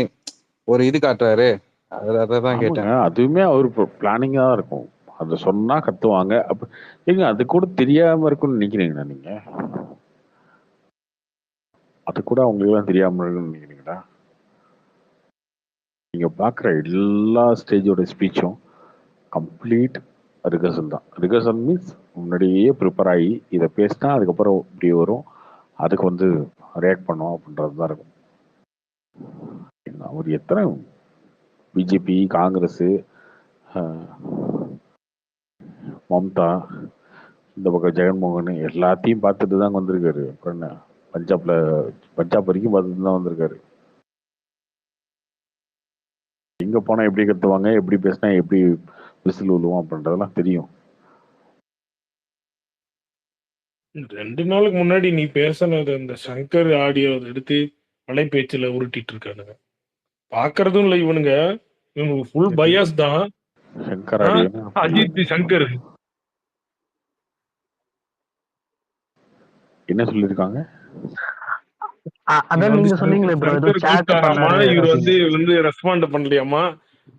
ஒரு இது காட்டுறாரு. அதான் கேட்டேன். அதுவுமே அவரு பிளானிங்கா தான் இருக்கும். அதை சொன்னா கத்துவாங்க. அப்ப ஏங்க அது கூட தெரியாம இருக்கும்னு நினைக்கிறீங்களா நீங்க? அது கூட அவங்களுக்கு எல்லாம் தெரியாம இருக்குன்னு நினைக்கிறீங்களா? நீங்க பாக்குற எல்லா ஸ்டேஜோட ஸ்பீச்சும் கம்ப்ளீட் ரிகர்சல் தான். ரிகர்சல் மீன்ஸ் முன்னாடியே ப்ரிப்பேர் ஆகி இதை பேசினா அதுக்கப்புறம் இப்படி வரும், அதுக்கு வந்து ரியாக்ட் பண்ணுவோம் அப்படின்றது தான் இருக்கும். அவர் எத்தனை பிஜேபி, காங்கிரஸ், மம்தா, இந்த பக்கம் ஜெகன்மோகன் எல்லாத்தையும் பார்த்துட்டு தான் வந்திருக்காரு. அப்புறம் என்ன, பஞ்சாப் வரைக்கும் பார்த்துட்டு தான் வந்திருக்காரு. எங்க போனா எப்படி கத்துவாங்க, எப்படி பேசினா எப்படி விசில் விழுவோம் அப்படின்றதெல்லாம் தெரியும். 2 நாளுக்கு முன்னாடி நீ பேசினது அந்த சங்கர் ஆடியோ எடுத்து வலைபேச்சுல உருட்டிட்டு இருக்கானுங்க. பாக்குறதும் இல்லை இவனுங்க. இவனுக்கு ஃபுல் பயாஸ் தான். சங்கர் ஆ? அடியேன்னு அஜித் சங்கர் என்ன சொல்லியிருக்காங்க? அதான் வந்து நீங்க சொன்னீங்களே ப்ரோ, ஏதோ சங்கர் சேட் கூப்பிட்டாராமா, பண்ணாரு இவர் அப்படின்னு. வந்து ரெஸ்பாண்ட் பண்ணலையாமா,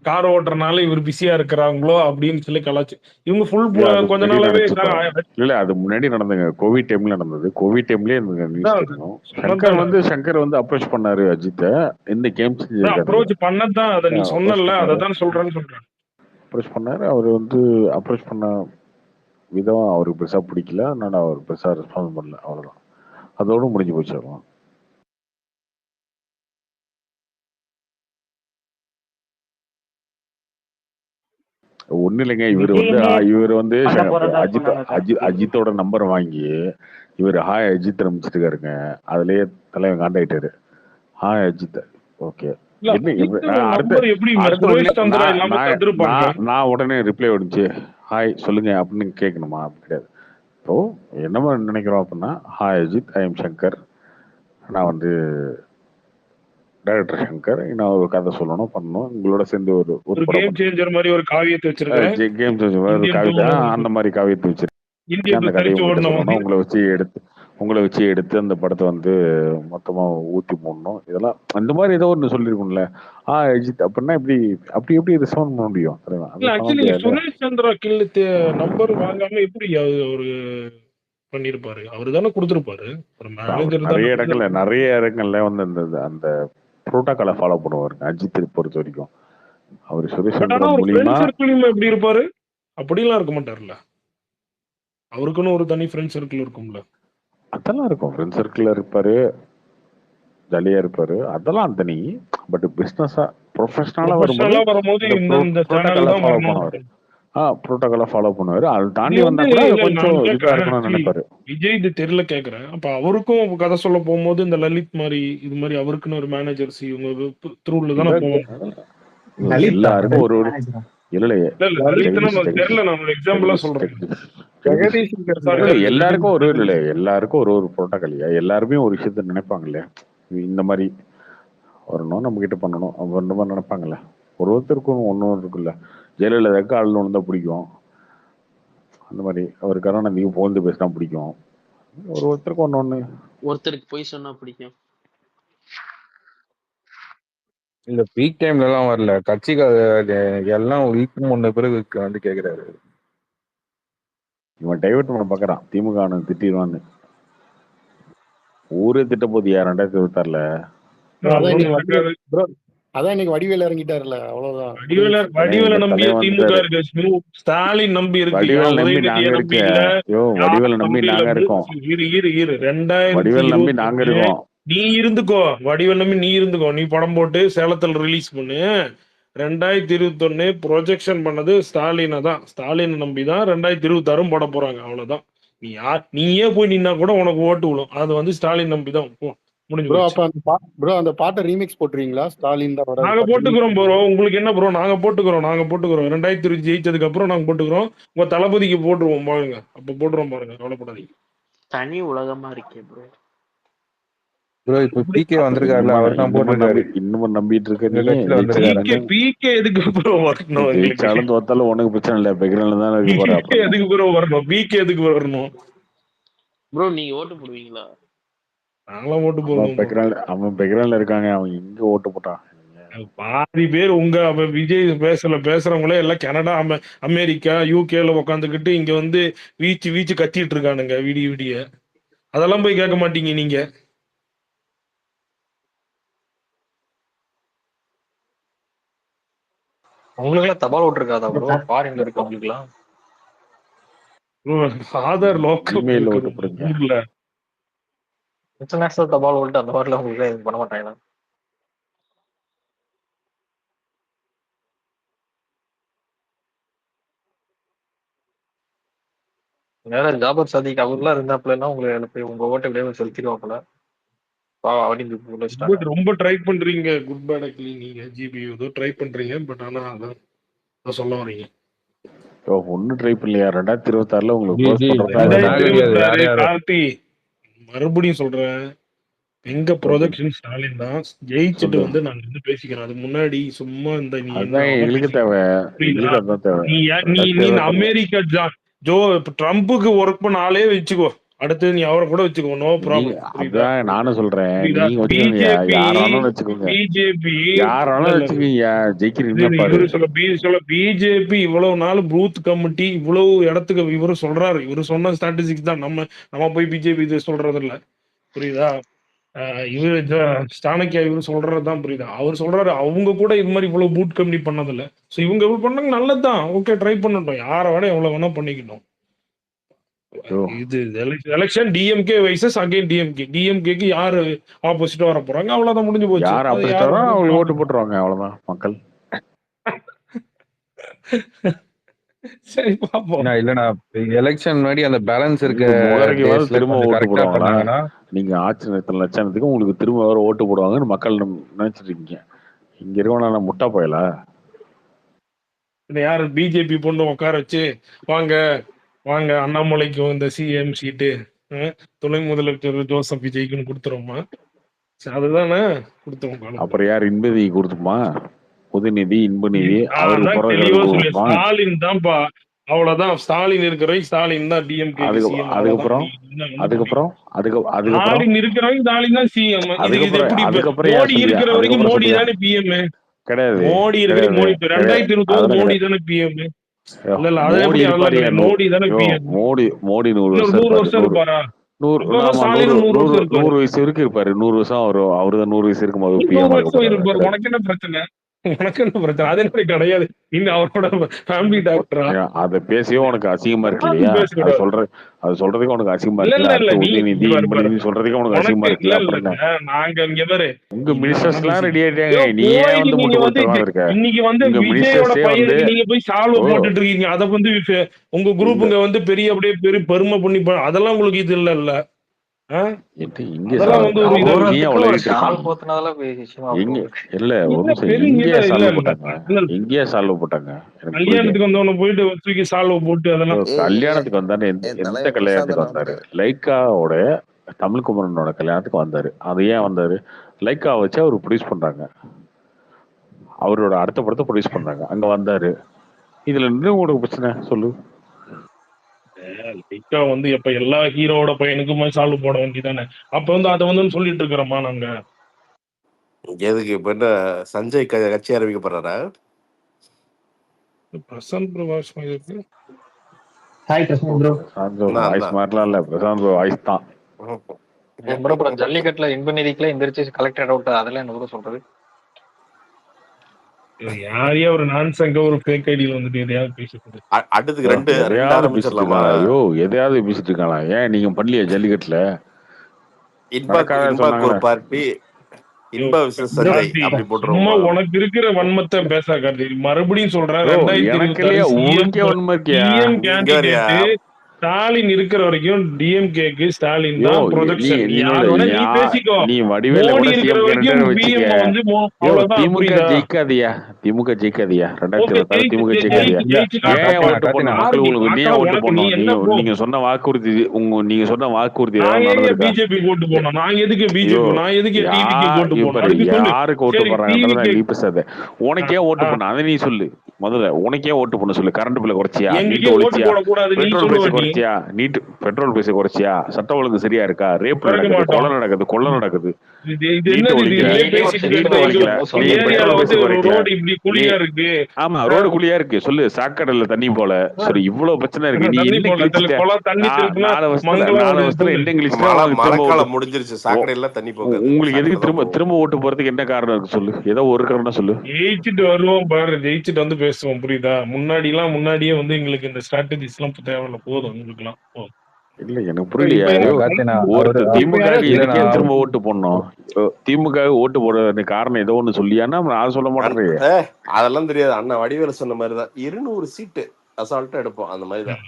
கார் ஓட்டுறனால இவர் பிஸியா இருக்கிறாங்களோ அப்படின்னு சொல்லி கலாச்சு. இவங்க ஃபுல் அது கொஞ்ச முன்னாடி நாளாவே நடந்துச்சுப்பா. இல்ல அது முன்னாடி நடந்துங்க. கோவிட் டைம்ல நடந்தது. கோவிட் டைம்லயே இந்த நியூஸ் தெரியும். சங்கர் வந்து அப்ரோச் பண்ணாரு அஜித்த. இந்த கேம் செஞ்சிருக்காரு. அப்ரோச் பண்ணதான் அதை நீ சொன்னல, அததான் சொல்றேன்னு சொல்றேன். அப்ரோச் பண்ணாரு. அவர் வந்து அப்ரோச் பண்ண விதம் அவருக்கு பெருசா பிடிக்கல. அதனால அவர் பெருசா ரெஸ்பான்ஸ் பண்ணல. அவ்வளவுதான். அதோட முடிஞ்சு போச்சு. அவ்வளவுதான். ஒண்ணு இல்லைங்க. இவர் வந்து அஜித்தோட நம்பர் வாங்கி இவர் ஹாய் அஜித் அனுப்பிச்சிருக்காருங்க. அதுலயே தலைவன் காண்டாயிட்டாரு. ஹாய் அஜித். ஓகே. நான் உடனே ரிப்ளை வந்துச்சு, ஹாய் சொல்லுங்க அப்படின்னு கேட்கணுமா? அப்படி கிடையாது. இப்போ என்ன நினைக்கிறோம் அப்படின்னா, hi Ajith, I am Shankar, நான் வந்து டைரக்டர் சங்கர், நான் ஒரு கதை சொல்லணும் பண்ணணும், உங்களோட சேர்ந்து ஒரு கேம் சேஞ்சர் மாதிரி ஒரு காவியத்தை வச்சிருக்கேன். கேம் சேஞ்சர் மாதிரி ஒரு காவியத்தை, அந்த மாதிரி காவியத்தை வச்சிருக்கேன். அந்த கதையை சொல்லணும், உங்களை வச்சு எடுத்து அந்த படத்தை வந்து மொத்தமா ஊத்தி போடணும். இதெல்லாம் அந்த மாதிரி ஏதோ ஒன்று சொல்லிருக்கும்ல. அஜித் அப்படின்னா எப்படி ரெஸ்பாண்ட் பண்ண முடியும்? சுரேஷ் சந்திரா கில் நம்பர் வாங்காம எப்படி ஒரு பண்ணிருப்பாரு? அவரு தானே கொடுத்திருப்பாரு. நிறைய இடங்கள்ல வந்து அந்த புரோட்டோகாலை ஃபாலோ பண்ணுவாருங்க அஜித் பொறுத்த வரைக்கும். அவர் சுரேஷ் சந்திரா மூலியமா எப்படி இருப்பாரு? அப்படிலாம் இருக்க மாட்டாருல்ல. அவருக்குன்னு ஒரு தனி ஃப்ரெண்ட் சர்க்கிள் இருக்கும்ல. அதெல்லாம் இருக்கும். ஃப்ரெண்ட் சர்க்கிள் இருப்பாரு, ஜாலியா இருப்பாரு, அதெல்லாம் தனி. பட் பிசினஸா ப்ரொஃபஷனலா வரும்போது இந்த புரோட்டோகாலை ஃபாலோ பண்ணுவாரு. புரோட்டோகாலை ஃபாலோ பண்ணுவாரு. அதை தாண்டி வந்தா கூட கொஞ்சம் இதா இருக்கணும்னு நினைப்பாரு. விஜய் இது தெரியல கேக்குறேன். அப்ப அவருக்கும் கதை சொல்ல போகும்போது இந்த லலித் மாதிரி இது மாதிரி அவருக்குன்னு ஒரு மேனேஜர்ஸ் இவங்க த்ரூல தானே போவாங்க. எல்லாருக்கும் ஒரு எல்லாருக்கும் ஒரு புரோட்டோகால். எல்லாருமே ஒரு விஷயத்த நினைப்பாங்கல்ல, இந்த மாதிரி வரணும், நம்ம கிட்ட பண்ணணும் அப்படின்ற மாதிரி நினைப்பாங்கல்ல. ஒருத்தருக்கும் ஒன்னும் இருக்குல்ல. ஜெயலலிதாவுக்கு ஆள் ஒன்று தான் பிடிக்கும். அந்த மாதிரி அவர் கருணாநிதிக்கு புகழ்ந்து பேசினா பிடிக்கும். ஒருத்தருக்கு ஒருத்தருக்கு போய் சொன்னா பிடிக்கும். இல்ல பீக் டைம்ல எல்லாம் வரல, கட்சிக்கு எல்லாம் வீக்கு முன்ன பிறகு வந்து கேக்குறாரு. இவன் டைவர்ட் பண்ண பாக்குறான். திமுக திட்டிடுவான்னு ஊரே திட்ட போது 2026ல. அதான் இன்னைக்கு வடிவேல் இறங்கிட்டாருல, அவ்வளவுதான். வடிவேல நம்பி திமுக இருக்கு, ஸ்டாலின் நம்பி இருக்கு, வடிவேல் நம்பி நாங்க இருக்கோம். 2020 நாங்க இருக்கோம். நீ இருந்துக்கோ, வடிவேல் நம்பி நீ இருந்துக்கோ. நீ படம் போட்டு சேலத்துல ரிலீஸ் பண்ணு. 2021 ப்ரொஜெக்ஷன் பண்ணது ஸ்டாலினை தான். ஸ்டாலினை நம்பி தான் 2026 போட போறாங்க. அவ்வளவுதான். நீயே போய் நின்னா கூட உனக்கு ஓட்டு விடும். அது வந்து ஸ்டாலின் நம்பி தான். அந்த பாட்டை ரீமிக்ஸ் போட்டுறீங்களா? ஸ்டாலின் தான் நாங்க போட்டுக்கிறோம் ப்ரோ. உங்களுக்கு என்ன ப்ரோ? நாங்க போட்டுக்கிறோம் 2020 ஜெயிச்சதுக்கு அப்புறம் நாங்க போட்டுக்கிறோம். உங்க தளபதிக்கு போட்டுருவோம் பாருங்க. அப்ப போட்டுருவோம் பாருங்க, கவலைப்படாதீங்க. தனி உலகமா இருக்கே ப்ரோ. இப்ப பிகே வந்திருக்காருல, அவர் தான் போட்டுருக்காரு. இன்னும் நம்பிட்டு இருக்க. பிகே எதுக்கு ப்ரோ வரணும்? ஜெயிச்சாலும் தோத்தாலும் உனக்கு பிரச்சனை இல்ல. பெக்ரன்ல தான் இருக்கு. எதுக்கு ப்ரோ வரணும்? பிகே எதுக்கு வரணும் ப்ரோ? நீங்க ஓட்டு போடுவீங்களா? நாங்களாம் ஓட்டு போடுவோம். அவன் பெக்ரன்ல இருக்காங்க. அவன் எங்க ஓட்டு போட்டான்? பாதி பேர் உங்க விஜய் பேசுறவங்களே எல்லாம் கனடா, அமெரிக்கா, யூகேல உட்காந்துக்கிட்டு இங்க வந்து வீச்சு கத்திட்டு இருக்கானுங்க விடிய. அதெல்லாம் போய் கேட்க மாட்டீங்க நீங்க. உங்களுக்கு எல்லாம் தபால் ஓட்டு இருக்காதா ப்ரோ? ஃபாரின்ல இருக்கு உங்களுக்கு எல்லாம் ஆதார் லோக்கல் ஓட்டு போடுங்க. இன்டர்நேஷனல் தபால் ஓட்டு அந்த மாதிரிலாம் உங்களுக்கு எதுவும் பண்ண மாட்டாங்களா? வேற ஜாபர் சாதிக் அவர்லாம் இருந்தாப்புலன்னா உங்களுக்கு உங்க ஓட்டை விட செலுத்திடுவாப்புல. ரொம்ப ட்ரை பண்றீங்க. குட் பேட் ஆக்சுவலி நீங்க ஜிபி ஏதோ ட்ரை பண்றீங்க. பட் ஆனா அதான் சொல்ல வரீங்க. ஒன்னும் ட்ரை பண்ணலையா? 2026ல உங்களுக்கு கார்த்தி மறுபடியும் சொல்றேன், எங்க சொல்லுங்க ப்ரொஜெக்ஷன் ஸ்டாலின் தான். ஜெயிச்சுட்டு சொல்லு வந்து நாங்க வந்து பேசிக்கிறோம். அது முன்னாடி சும்மா இந்த நீ என்ன அதுதான் வேணா எங்களுக்கு பேசிக்கோ. தேவை, புரியுதா? எங்களுக்கு அதுதான் தேவை. நீ நீ ரெண்டாயிரத்தி நீ இந்த 26 அமெரிக்கா இப்ப ட்ரம்புக்கு ஒர்க் பண்ண ஆளே வச்சுக்கோ. அடுத்து நீ அவரை கூட வச்சுக்கோ. நோ நீங்க ப்ராப்ளம். புரியுதா? அதான் நானும் சொல்றேன், புரியுதா? நீங்க வச்சுக்கோங்க, பிஜேபி யார் வேணாலும் வச்சுக்கோங்க, பிஜேபி யார் இல்ல வேணாலும் இல்ல வச்சுக்கோங்க, ஜெயிக்கிறீங்கன்னா பாரு. இவரு சொல்ல பிஜேபி இவ்வளவு நாள் பூத் கமிட்டி இவ்வளவு இடத்துக்கு இவரு சொல்றாரு. இவரு சொன்ன ஸ்ட்ராட்டஜிக்கு தான் நம்ம நம்ம போய் பிஜேபி இது சொல்றது இல்ல. புரியுதா? இவரு சாணக்கியா இவரு சொல்றதுதான். புரியுதா? அவர் சொல்றாரு அவங்க கூட இது மாதிரி இவ்வளவு பூத் கமிட்டி பண்ணதில்ல. ஸோ இவங்க இவ்வளவு பண்ணாங்க, நல்லதுதான். ஓகே, ட்ரை பண்ணட்டும். யாரை வேணா எவ்வளவு வேணா பண்ணிக்கணும். ஐயோ, இது election DMK versus again DMK. டிஎம்கேக்கு யாரு ஆப்போசிட்டா வர போறாங்க, அவ்வளவுதான், முடிஞ்சு போச்சு. யார் அது ஆப்போசிட் யாரு வரும் அவங்களுக்கு ஓட்டு போட்டுருவாங்க, அவ்வளவுதான் மக்கள். சரி பாப்போம். இல்லண்ணா எலெக்ஷன் முன்னாடி அந்த பேலன்ஸ் இருக்க உங்க முகரைக்கு டேஸ்ல திரும்ப கொஞ்சம் ஓட்டு கரெக்டா போடுவாங்களா? பண்ணாங்கன்னா நீங்க ஆட்சி நடத்தின லட்சணத்துக்கு உங்களுக்கு திரும்ப வேற ஓட்டு போடுவாங்கன்னு மக்கள் நினைச்சிட்டு இருக்கீங்க. இங்க இருக்கவனா முட்டா போயலா? யாரு பிஜேபி பொண்ணு உட்கார வச்சு வாங்க வாங்க அண்ணாமலைக்கு இந்த சிஎம் சீட்டு துணை முதலமைச்சர் ஜோசப் விஜய்க்குன்னு கொடுத்துருவோமா? அதுதானே கொடுத்துருவோம். அப்புறம் யார் இன்பநிதி கொடுத்துமா? உதயநிதி, இன்பநிதி அவருக்கு அதான் பிறகு தெளிவா சொல்லு. கொடுப்போமா? ஸ்டாலின் தான்ப்பா, அவ்வளவுதான். ஸ்டாலின் இருக்கிற ஸ்டாலின் தான் டிஎம்கே சிஎம். அதுக்கப்புறம் ஸ்டாலின் இருக்கிறவங்க ஸ்டாலின் தான் சிஎம். இதுக்கு இது எப்படி? அதுக்கப்புறம் மோடி இருக்கிற வரைக்கும் மோடி தானே பிஎம். கிடையாது, மோடி இருக்கிற மோடி 2024 மோடி தானே பிஎம். இல்ல இல்ல அது எப்படி? மோடி தானே பிஎம். மோடி 100 வருஷம் இருப்பாரா? 100 வயசு வரைக்கும் இருப்பாரு. 100 வருஷம் அவருதான் 100 வயசு இருக்கும் போது பிஎம் இருப்பாரு. உனக்கு என்ன பிரச்சனை? உனக்கு என்ன பிரச்சனை? அதே மாதிரி கிடையாது. இன்னும் அவரோட ஃபேமிலி டாக்டரா? அதை பேசியோ உனக்கு அசிங்கமா இருக்கு இல்லையா? அது சொல்றதுக்கு உனக்கு அசிங்கமா இல்ல இருக்குல்ல? இல்ல உதயநிதி, இன்பநிதி சொல்றதுக்கு உனக்கு அசிங்கமா இருக்குல்ல? அப்புறம் நாங்க இங்க பாரு, உங்க மினிஸ்டர்ஸ் எல்லாம் ரெடி ஆயிட்டாங்க, நீ ஏன் வந்து முட்டு கொடுத்தலாம் இருக்க? இன்னைக்கு வந்து விஜயோட பையனுக்கு நீங்க போய் சால்வ் போட்டுட்டு இருக்கீங்க. அத வந்து உங்க குரூப்புங்க வந்து பெரிய அப்படியே பெருமை பண்ணி அதெல்லாம் உங்களுக்கு இது இல்ல இல்ல. அதெல்லாம் எங்கேயா சால்வ் போட்டாங்க? கல்யாணத்துக்கு வந்தவன போயிட்டு தூக்கி சால்வ் போட்டு அதெல்லாம் கல்யாணத்துக்கு வந்தாரு. எந்த கல்யாணத்துக்கு வந்தாரு? லைக்காவோட தமிழ்குமரனோட கல்யாணத்துக்கு வந்தாரு. அது ஏன் வந்தாரு? லைக்கா வச்சு அவர் ப்ரொடியூஸ் பண்றாங்க, அவரோட அடுத்த படத்தை ப்ரொடியூஸ் பண்றாங்க, அங்க வந்தாரு. இதுல இருந்து உங்களுக்கு பிரச்சனை சொல்லு? லைக்கா வந்து எப்ப எல்லா ஹீரோட பையனுக்குமே சால்வ் போட வேண்டியதானே? அப்ப வந்து அதை வந்து சொல்லிட்டு இருக்கிறோமா நாங்க? எதுக்கு இப்ப என்ன சஞ்சய் கட்சி ஆரம்பிக்கப்படுறாரா? பிரசாந்த் பிரபாஸ் இருக்கு. Hi Prashanth bro. வாய்ஸ் மாறலாம் இல்ல, பிரசாந்த் ப்ரோ வாய்ஸ் தான். ப்ரோ ஜல்லிக்கட்டுல இன்பநிதிக்குள்ள எந்திரிச்சு கலெக்டர் அவுட், அதெல்லாம் என்ன ப்ரோ சொல்றது? யாரையா ஒரு நான்சங்க ஒரு ஃபேக் ஐடியில வந்துட்டு எதையாவது பேசிட்டு அடுத்துக்கு ரெண்டு ஆரம்பிச்சிடலாமா? ஐயோ எதையாவது பேசிட்டு இருக்கானா? ஏன் நீங்க பண்ணலையா ஜல்லிக்கட்டுல? ஒரு பார்ட்டி சும்மா உனக்கு இருக்கிற வன்மத்தை பேச கார்த்தி. மறுபடியும் சொல்றேன், 2024 ஸ்டாலின் இருக்கிற வரைக்கும் டிஎம்கேக்கு ஸ்டாலின் தான் ப்ரொஜெக்ஷன். நீ பேசிக்கோ. மோடி இருக்கிற வரைக்கும் பிஎம் வந்து அவ்வளவுதான். திமுக ஜெயிக்காதியா, திமுக ஜெயிக்காதியா, 2026 திமுக ஜெயிக்காதியா? ஏன் ஓட்டு போடணும் மக்கள் உங்களுக்கு? நீ ஓட்டு போடணும்? நீங்க சொன்ன வாக்குறுதி, நீங்க சொன்ன வாக்குறுதி பிஜேபி ஓட்டு போடணும். நான் எதுக்கு பிஜேபி? நான் எதுக்கு டிவிக்கு ஓட்டு போடணும்? யாருக்கு ஓட்டு போடுறாங்க நீ பேசாத. உனக்கே ஓட்டு பண்ண அதை நீ சொல்லு. முதல்ல உனக்கே ஓட்டு பண்ண சொல்லு. கரண்ட் பில்ல குறைச்சியா? பெட்ரோல் பைசா குறைச்சியா? சட்ட ஒழுங்கு சரியா இருக்கா? ரேப் நடக்குது, கொலை நடக்குது. ஆமா, ரோடு குழியா இருக்கு. சொல்லு. சாக்கடையில தண்ணி போல. சரி, இவ்வளவு பிரச்சனை இருக்கு. நீ உங்களுக்கு எதுக்கு திரும்ப ஓட்டு போறதுக்கு என்ன காரணம் இருக்கு சொல்லு? ஏதோ ஒரு காரணம் சொல்லு. ஜெயிச்சுட்டு வருவோம் பாரு, ஜெயிச்சுட்டு வந்து பேசுவோம். புரியுதா? முன்னாடியே வந்து எங்களுக்கு இந்த ஸ்ட்ராட்டஜிஸ் எல்லாம் தேவையில்ல. போதும் உங்களுக்கு எல்லாம். இல்ல எனக்கு புரியலையா? திமுக திரும்ப ஓட்டு போடணும். திமுக ஓட்டு போட காரணம் ஏதோ ஒண்ணு சொல்லியானா நான் சொல்ல மாட்டேன். அதெல்லாம் தெரியாது. அண்ணா வடிவேலு சொன்ன மாதிரிதான் 200 சீட்டு அசால்ட்டா எடுப்போம். அந்த மாதிரிதான்.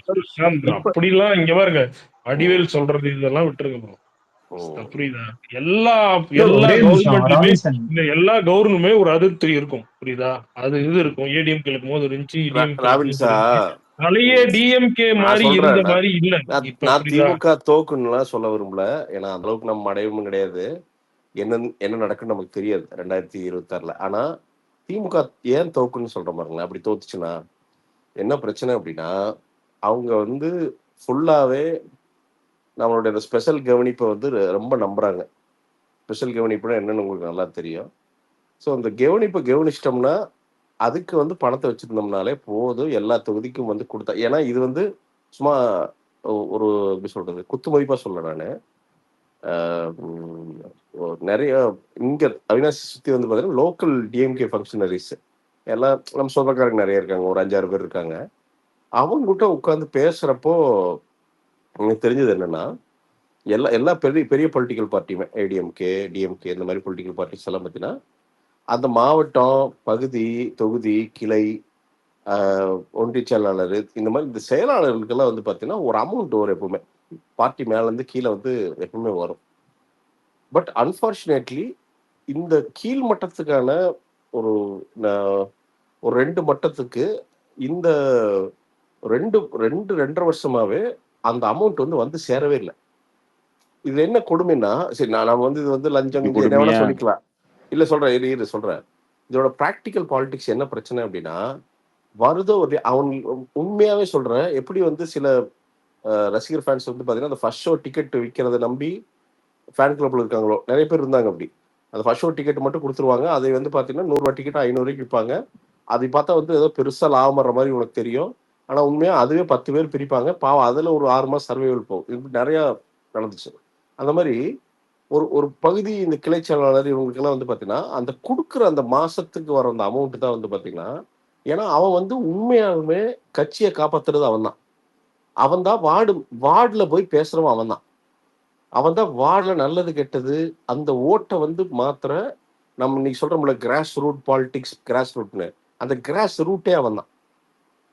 அப்படிலாம் இங்க பாருங்க, வடிவேல் சொல்றது இதெல்லாம் விட்டுருங்க. புரியுதா? எல்லா கவர்மெண்ட்லயுமே எல்லா கவர்மெண்ட்டுமே ஒரு அதிருப்தி இருக்கும். புரியுதா? அது இது இருக்கும். ஏடிஎம்கே இருக்கும் போது இருந்துச்சு. பழைய டிஎம்கே மாதிரி இருந்த மாதிரி இல்ல. நான் திமுக தோக்குன்னு சொல்ல விரும்பல, ஏன்னா அந்த அளவுக்கு நம்ம அடையவும் கிடையாது. என்ன நடக்குன்னு நமக்கு தெரியாது 2026. ஆனா திமுக ஏன் தோக்குன்னு சொல்ற பாருங்களேன். அப்படி தோத்துச்சுன்னா என்ன பிரச்சனை அப்படின்னா, அவங்க வந்து ஃபுல்லாவே நம்மளுடைய இந்த ஸ்பெஷல் கவனிப்பை வந்து ரொம்ப நம்புறாங்க. ஸ்பெஷல் கவனிப்புனா என்னன்னு உங்களுக்கு நல்லா தெரியும். ஸோ அந்த கவனிப்பை கவனிச்சிட்டோம்னா அதுக்கு வந்து பணத்தை வச்சிருந்தோம்னாலே போதும், எல்லா தொகுதிக்கும் வந்து கொடுத்தா. ஏன்னா இது வந்து சும்மா ஒரு எப்படி சொல்றது, குத்து மதிப்பா சொல்ல நான் நிறைய இங்க அவினாசி சுத்தி வந்து பார்த்தீங்கன்னா லோக்கல் டிஎம்கே ஃபங்க்ஷனரிஸ் எல்லாம் நம்ம சொந்தக்காரங்க நிறைய இருக்காங்க, ஒரு 5-6 பேர் இருக்காங்க. அவங்க கிட்ட உட்காந்து பேசுறப்போ எனக்கு தெரிஞ்சது என்னன்னா, எல்லா பெரிய பெரிய பொலிட்டிக்கல் பார்ட்டியுமே ஏடிஎம்கே, டிஎம்கே இந்த மாதிரி பொலிட்டிக்கல் பார்ட்டிஸ் எல்லாம் பார்த்தீங்கன்னா அந்த மாவட்டம், பகுதி, தொகுதி, கிளை, ஒன்றிய செயலாளர் இந்த மாதிரி இந்த செயலாளர்களுக்கெல்லாம் வந்து பார்த்தீங்கன்னா ஒரு அமௌண்ட் வரும் எப்பவுமே. பார்ட்டி மேலேருந்து கீழே வந்து எப்பவுமே வரும். பட் அன்ஃபார்ச்சுனேட்லி இந்த கீழ் மட்டத்துக்கான ஒரு ஒரு 2 மட்டத்துக்கு இந்த 2.5 வருஷமாவே அந்த அமௌண்ட் வந்து சேரவே இல்லை. இது என்ன கொடுமைன்னா, சரி நான் வந்து இது வந்து லஞ்சம் என்ன வேணா சொல்லிக்கலாம். இல்ல சொல்றேன், இரு சொல்றேன். இதோட பிராக்டிக்கல் பாலிடிக்ஸ் என்ன பிரச்சனை அப்படின்னா, வருதோ அவன் உண்மையாவே சொல்றேன். எப்படி வந்து சில ரசிகர் ஃபேன்ஸ் வந்து பாத்தீங்கன்னா அந்த ஃபர்ஸ்ட் ஷோ டிக்கெட் விற்கிறத நம்பி ஃபேன் கிளப்ல இருக்காங்களோ நிறைய பேர் இருந்தாங்க. அப்படி அந்த ஃபர்ஸ்ட் ஷோ டிக்கெட் மட்டும் கொடுத்துருவாங்க. அதை வந்து பாத்தீங்கன்னா 100 ரூபாய் டிக்கெட் 500 ரூபாய்க்கு விற்பாங்க. அதை பார்த்தா வந்து ஏதோ பெருசா லாபம் வர்ற மாதிரி உனக்கு தெரியும். ஆனா உண்மையா அதுவே 10 பேர் பிரிப்பாங்க. பாவம் அதுல ஒரு 6 மாசம் சர்வைவல் போகும். இப்படி நிறைய நடந்துச்சு. அந்த மாதிரி ஒரு பகுதி இந்த கிளை செயலாளர் இவங்களுக்கெல்லாம் வந்து பார்த்தீங்கன்னா அந்த கொடுக்குற அந்த மாசத்துக்கு வர அந்த அமௌண்ட் தான் வந்து பார்த்தீங்கன்னா, ஏன்னா அவன் வந்து உண்மையாலுமே கட்சியை காப்பாத்துறது அவன் தான். அவன் தான் வார்டுல போய் பேசுறவன் அவன் தான். அவன் தான் வார்டுல நல்லது கெட்டது அந்த ஓட்டை வந்து மாத்திர நம்ம இன்னைக்கு சொல்றோம்ல கிராஸ் ரூட் பாலிடிக்ஸ், கிராஸ் ரூட்னு அந்த கிராஸ் ரூட்டே அவன் தான்.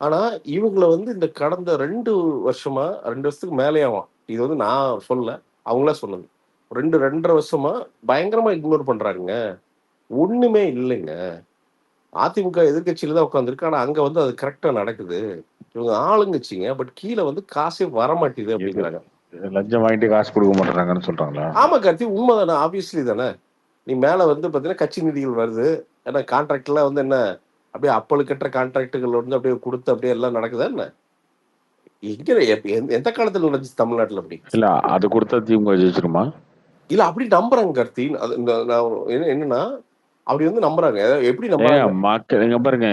ஆனா இவங்களை வந்து இந்த கடந்த 2 வருஷத்துக்கு மேலே ஆகும். இது வந்து நான் சொல்லல, அவங்களா சொன்னது. 2-2.5 வருஷமா பயங்கரமா இக்னோர் பண்றாங்க. ஒண்ணுமே இல்லைங்க. அதிமுக எதிர்கட்சியில தான் உட்காந்துருக்கு. ஆனா அங்க வந்து அது கரெக்டா நடக்குது. இவங்க ஆளுங்கட்சிங்க. பட் கீழே வந்து காசே வர மாட்டேங்குது அப்படிங்கிறாங்க. லஞ்சம் வாங்கிட்டு காசு கொடுக்க மாட்டேறாங்கன்னு சொல்றாங்களா? ஆமா கார்த்தி, உண்மைதானே, ஆப்வியஸ்லி தானே. நீ மேல வந்து பாத்தீங்கன்னா கட்சி நிதிகள் வருது. ஏன்னா கான்ட்ராக்ட்லாம் வந்து என்ன அப்படியே அப்பளு கட்டுற கான்ட்ராக்டுகள் வந்து அப்படியே கொடுத்து அப்படியே எல்லாம் நடக்குதா என்ன? எந்த காலத்துல நடந்துச்சு தமிழ்நாட்டுல அப்படி? இல்ல அது கொடுத்தா திமுக ஜெயிச்சிருமா? இல்ல அப்படி நம்புறாங்க கார்த்தி. என்னன்னா அப்படி வந்து நம்புறாங்க. எப்படி நம்புறாங்க? மக்கள் நீங்க பாருங்க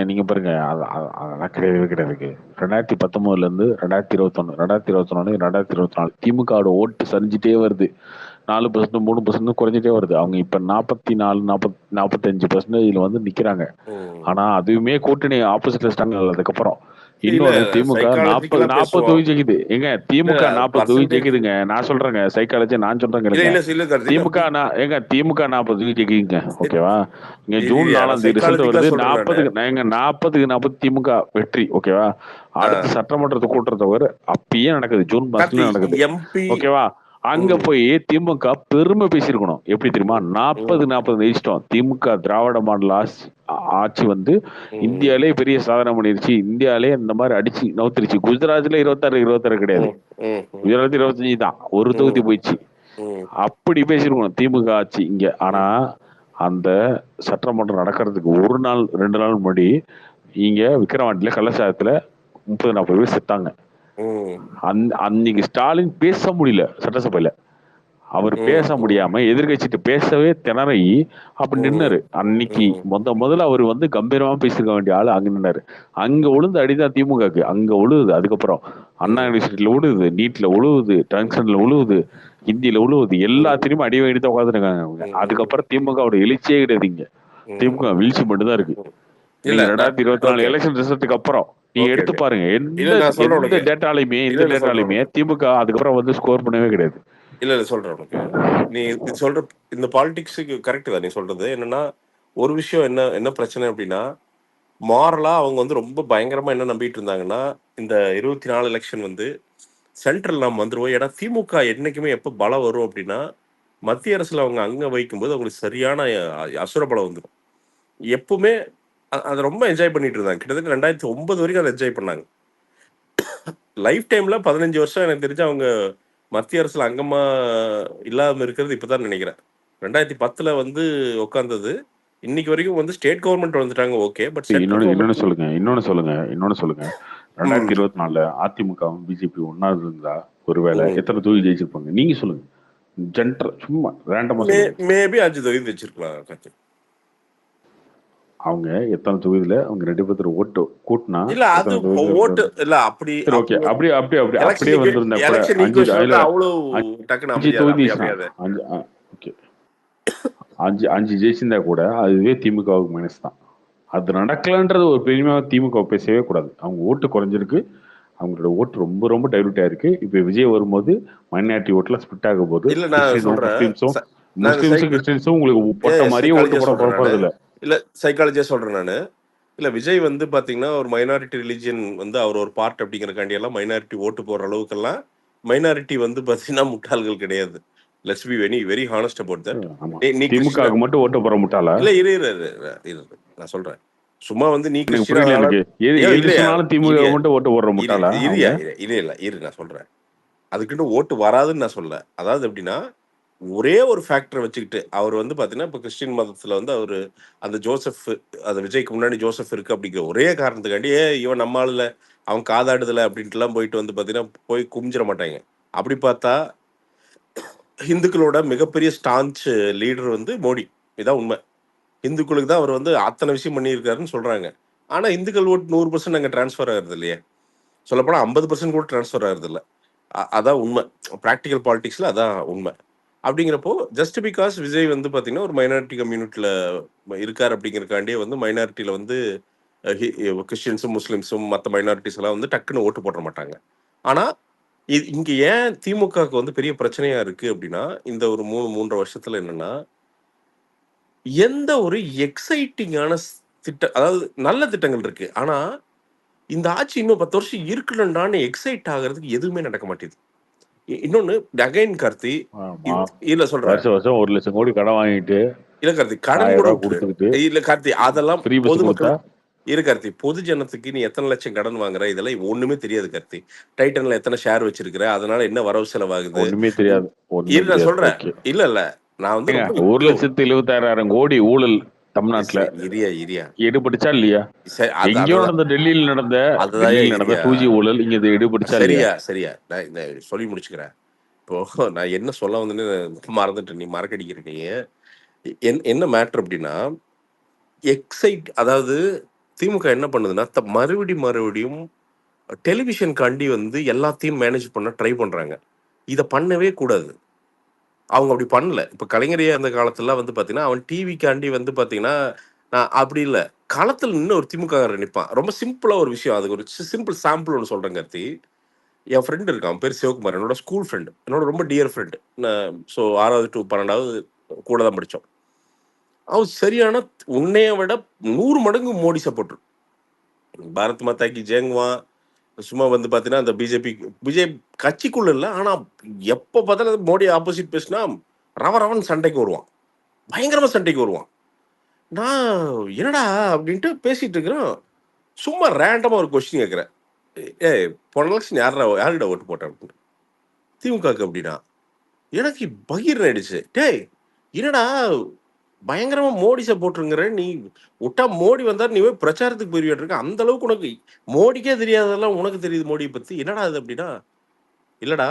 அதெல்லாம் கிடையாது. 2019 இருந்து 2021 2024 திமுக ஓட்டு சரிஞ்சிட்டே வருது. 4% 3% குறைஞ்சிட்டே வருது. அவங்க இப்ப 44-45% வந்து நிக்கிறாங்க. ஆனா அதுவுமே கூட்டணி ஆப்போசிட்ல ஸ்டாண்ட். அதுக்கப்புறம் இன்னொரு திமுக 40 தொகுதி ஜெயிக்குது. எங்க திமுக 40 தொகுதி ஜெயிக்குதுங்க. நான் சொல்றேங்க சைக்காலஜி, நான் சொல்றேங்க. திமுக 40 தொகுதி ஜெயிக்குதுங்க. ஓகேவா? இங்க ஜூன் 4ஆம் தேதி ரிசல்ட் வருது. 40 திமுக வெற்றி. ஓகேவா? அடுத்த சட்டமன்றத்தை கூட்டுறத அப்பயே நடக்குது. ஜூன் மாசத்துல நடக்குது. ஓகேவா? அங்க போய் திமுக பெருமை பேசியிருக்கணும். எப்படி தெரியுமா? 40 ஜெயிச்சிட்டோம். திமுக திராவிட மாடல் ஆட்சி வந்து இந்தியாலே பெரிய சாதனை பண்ணிருச்சு. இந்தியாலே இந்த மாதிரி அடிச்சு நவுத்திருச்சு. குஜராத்ல 26 கிடையாது, குஜராத் 25 தான். ஒரு தொகுதி போயிடுச்சு. அப்படி பேசியிருக்கணும் திமுக ஆட்சி இங்க. ஆனா அந்த சட்டமன்றம் நடக்கிறதுக்கு 1 நாள் 2 நாள் முன்னாடி இங்க விக்கிரவாண்டியில கள்ளச்சாரத்துல 30-40 பேர் செத்தாங்க. அன்னைக்கு ஸ்டாலின் பேச முடியல சட்டசபையில. அவர் பேச முடியாம எதிர்கட்சிட்டு பேசவே திணறி அப்படி நின்னாரு. அன்னைக்கு முதல்ல அவர் வந்து கம்பீரமா பேசிருக்க வேண்டிய ஆளு அங்க நின்னாரு. அங்க உழுந்து அடிதான் திமுகக்கு. அங்க உழுவுது. அதுக்கப்புறம் அண்ணா யூனிவர்சிட்டியில உழுவுது, நீட்ல உழுவுது, டங்ஷன்ல உழுவுது, ஹிந்தியில உழுவுது. எல்லாத்திலையும் அடி வாங்கிட்டு தான் உட்காந்துருக்காங்க அவங்க. அதுக்கப்புறம் திமுக எழுச்சியே கிடையாது. இங்க திமுக வீழ்ச்சி மட்டும்தான் இருக்கு. 2024 எலெக்ஷன் ரிசல்ட்டுக்கு அப்புறம் நீங்க எடுத்து பாருங்க. எந்த டேட்டாலையுமே திமுக அதுக்கப்புறம் வந்து ஸ்கோர் பண்ணவே கிடையாது. இல்ல சொல்றேன் உனக்கு. நீ சொல்ற இந்த பாலிடிக்ஸுக்கு கரெக்ட் தான் நீ சொல்றது. என்னன்னா ஒரு விஷயம் என்ன பிரச்சனை அப்படின்னா, மாரலா அவங்க வந்து ரொம்ப பயங்கரமா என்ன நம்பிட்டு இருந்தாங்கன்னா, இந்த 24 எலெக்ஷன் வந்து சென்ட்ரல் நாம் வந்துருவோம். ஏன்னா திமுக என்னைக்குமே எப்ப பலம் வரும் அப்படின்னா, மத்திய அரசுல அவங்க அங்க வைக்கும்போது அவங்களுக்கு சரியான அசுர பலம் வந்துடும். எப்பவுமே அதை ரொம்ப என்ஜாய் பண்ணிட்டு இருந்தாங்க. கிட்டத்தட்ட 2009 வரைக்கும் அதை என்ஜாய் பண்ணாங்க. லைஃப் டைம்ல 15 வருஷம் எனக்கு தெரிஞ்சு அவங்க மத்திய அரசுல அங்கமா இல்லாம இருக்கிறது இப்பதான் நினைக்கிறேன். 2010 வந்து உட்கார்ந்தது. இன்னைக்கு வரைக்கும் வந்து ஸ்டேட் கவர்மெண்ட் வந்துட்டாங்க. ஓகே. பட் சென்ட்ரல் இன்னொன்னு கவர்மெண்ட் சொல்லுங்க. 2024 அதிமுகவும் பிஜேபி ஒன்னா இருந்தா ஒருவேளை எத்தனை தொகுதி ஜெயிச்சிருப்பாங்க? நீங்க சொல்லுங்க. சும்மா ரேண்டமா சொல்லுங்க. மேபி 5 தொகுதி வச்சிருக்கலாம் கார்த்திக். அவங்க எத்தனை தொகுதியில அவங்க 2 பேர் ஓட்டு கூட்டினா இல்ல அது ஓட்டு இல்ல அப்படி ஓகே அப்படியே வந்திருந்தா கூட எலெக்ஷன் ஈக்குவேஷன் அவ்வளவு டக்குன்னு 5 தொகுதி அமையாது. ஓகே 5 ஜெயிச்சிருந்தா கூட அதுவே திமுகவுக்கு மைனஸ் தான். அது நடக்கலன்றது ஒரு பெருமையா திமுக பேசவே கூடாது. அவங்க ஓட்டு குறைஞ்சிருக்கு, அவங்களோட ஓட்டு ரொம்ப ரொம்ப டைலூட் ஆயிருக்கு. இப்ப விஜய் வரும்போது மைனாரிட்டி ஓட்டுல ஸ்பிட் ஆக போது. இல்ல நான் சொல்றேன், முஸ்லிம்ஸும் கிறிஸ்டியன்ஸும் உங்களுக்கு போட்ட மாதிரியே ஓட்டு போட போறது இல்ல. இல்ல சைக்காலஜியா சொல்றேன் நானு. இல்ல விஜய் வந்து பாத்தீங்கன்னா ஒரு மைனாரிட்டி ரிலிஜியன் வந்து அவர் ஒரு பார்ட் அப்படிங்கறக்காண்டி எல்லாம் மைனாரிட்டி ஓட்டு போற அளவுக்கெல்லாம் மைனாரிட்டி வந்து பாத்தீங்கன்னா முட்டாள்கள் கிடையாது. Let's be very honest about that. திமுகவுக்கு மட்டும் ஓட்டு போற முட்டாளா? இல்ல இரு நான் சொல்றேன். சும்மா வந்து நீ திமுக மட்டும் ஓட்டு போடுற முட்டாளா? இரு நான் சொல்றேன். அதுக்கிட்ட ஓட்டு வராதுன்னு நான் சொல்ல. அதாவது எப்படின்னா ஒரே ஒரு ஃபேக்டரை வச்சுக்கிட்டு அவர் வந்து பாத்தீங்கன்னா இப்ப கிறிஸ்டின் மதத்துல வந்து அவரு அந்த ஜோசப் அந்த விஜய்க்கு முன்னாடி ஜோசப் இருக்கு அப்படிங்கிற ஒரே காரணத்துக்காண்டி இவன் நம்ம ஆளுல அவன் காதாடுதல அப்படின்ட்டு எல்லாம் போயிட்டு வந்து பாத்தீங்கன்னா போய் குமிஞ்சிட மாட்டாங்க. அப்படி பார்த்தா இந்துக்களோட மிகப்பெரிய ஸ்டான்ச் லீடர் வந்து மோடி. இதான் உண்மை. இந்துக்களுக்கு தான் அவர் வந்து அத்தனை விஷயம் பண்ணியிருக்காருன்னு சொல்றாங்க. ஆனா இந்துக்கள் ஓட்டு 100% அங்கே டிரான்ஸ்ஃபர் ஆகுறது இல்லையே. சொல்லப்போனால் 50% கூட டிரான்ஸ்ஃபர் ஆகுறது இல்லை. அதான் உண்மை. ப்ராக்டிக்கல் பாலிடிக்ஸ்ல அதான் உண்மை. அப்படிங்கிறப்போ ஜஸ்ட் பிகாஸ் விஜய் வந்து பார்த்தீங்கன்னா ஒரு மைனாரிட்டி கம்யூனிட்டியில் இருக்கார் அப்படிங்கிறக்காண்டியே வந்து மைனாரிட்டியில் வந்து கிறிஸ்டியன்ஸும் முஸ்லீம்ஸும் மற்ற மைனாரிட்டிஸ் எல்லாம் வந்து டக்குன்னு ஓட்டு போட மாட்டாங்க. ஆனால் இங்கே ஏன் திமுகவுக்கு வந்து பெரிய பிரச்சனையா இருக்கு அப்படின்னா இந்த ஒரு 3.5 வருஷத்துல என்னன்னா எந்த ஒரு எக்ஸைட்டிங்கான திட்டம், அதாவது நல்ல திட்டங்கள் இருக்கு. ஆனா இந்த ஆட்சி இன்னும் 10 வருஷம் இருக்கணும்டான்னு எக்ஸைட் ஆகிறதுக்கு எதுவுமே நடக்க மாட்டேங்குது. இன்னொன்னு அகைன் கார்த்தி இல்ல சொல்றேன், வருஷம் 1 லட்சம் கோடி கடன் வாங்கிட்டு இல்ல கார்த்தி கடன் கூட கொடுத்துட்டு இல்ல கார்த்தி அதெல்லாம் பொதுமக்கள் இரு கார்த்தி பொது ஜனத்துக்கு நீ எத்தனை லட்சம் கடன் வாங்குற இதெல்லாம் ஒண்ணுமே தெரியாது கார்த்தி. டைட்டன்ல எத்தனை ஷேர் வச்சிருக்கிற, அதனால என்ன வரவு செலவாகுது ஒண்ணுமே தெரியாது. நான் சொல்றேன் இல்ல நான் வந்து 1,76,000 கோடி ஊழல் தமிழ்நாட்டுல எடுபட்டுச்சா இல்லையா? எங்கேயோ நடந்த டெல்லியில் நடந்த 2G ஊழல் இங்க எடுபட்டுச்சா இல்லையா? சரியா நான் சொல்லி முடிச்சுக்கிறேன். இப்போ நான் என்ன சொல்ல வந்து மறந்துட்டேன், நீ மறக்கடிக்கிறீங்க. என்ன மேட்டர் அப்படின்னா எக்ஸைட், அதாவது திமுக என்ன பண்ணுதுன்னா மறுபடியும் டெலிவிஷன் காண்டி வந்து எல்லாத்தையும் மேனேஜ் பண்ண ட்ரை பண்றாங்க. இதை பண்ணவே கூடாது. அவங்க அப்படி பண்ணல. இப்ப கலைஞரையே அந்த காலத்துல வந்து பாத்தீங்கன்னா அவன் டிவிக்காண்டி வந்து பாத்தீங்கன்னா நான் அப்படி இல்லை, களத்துல நின்று ஒரு திமுக நிற்பான். ரொம்ப சிம்பிளா ஒரு விஷயம், அதுக்கு ஒரு சிம்பிள் சாம்பிள் ஒன்று சொல்றேன் கார்த்தி. என் ஃப்ரெண்டு இருக்கான், பேர் சிவகுமார், என்னோட ஸ்கூல் ஃப்ரெண்டு, என்னோட ரொம்ப டியர் ஃப்ரெண்டு. ஸோ 6வது to 12வது கூட தான் படித்தோம். அவன் சரியான உன்னைய விட 100 மடங்கு மோடி சப்போர்ட்ரு. பாரத் மாதாக்கு ஜெயங்குவான். சும்மா வந்து பார்த்தீங்கன்னா அந்த விஜய் கட்சிக்குள்ள இல்லை, ஆனால் எப்போ பார்த்தாலும் மோடி ஆப்போசிட் பேசினா ரவன் சண்டைக்கு வருவான், பயங்கரமாக சண்டைக்கு வருவான். நான் என்னடா அப்படின்ட்டு பேசிட்டு இருக்கிறேன். சும்மா ரேண்டமாக ஒரு கொஸ்டின் கேட்குறேன், போன எலெக்ஷன் யாருடா ஓட்டு போட்டேன் அப்படின்னு. திமுகக்கு அப்படின்னா எனக்கு பகீர் ஆயிடுச்சு. டேய் என்னடா பயங்கரமா மோடி சப்போர்ட்டுங்கிற, நீ விட்டா மோடி வந்தார் நீ போய் பிரச்சாரத்துக்கு போயிருவிட்டு இருக்க, அந்த அளவுக்கு உனக்கு மோடிக்கே தெரியாததெல்லாம் உனக்கு தெரியுது மோடியை பத்தி, என்னடா அது அப்படின்னா. இல்லடா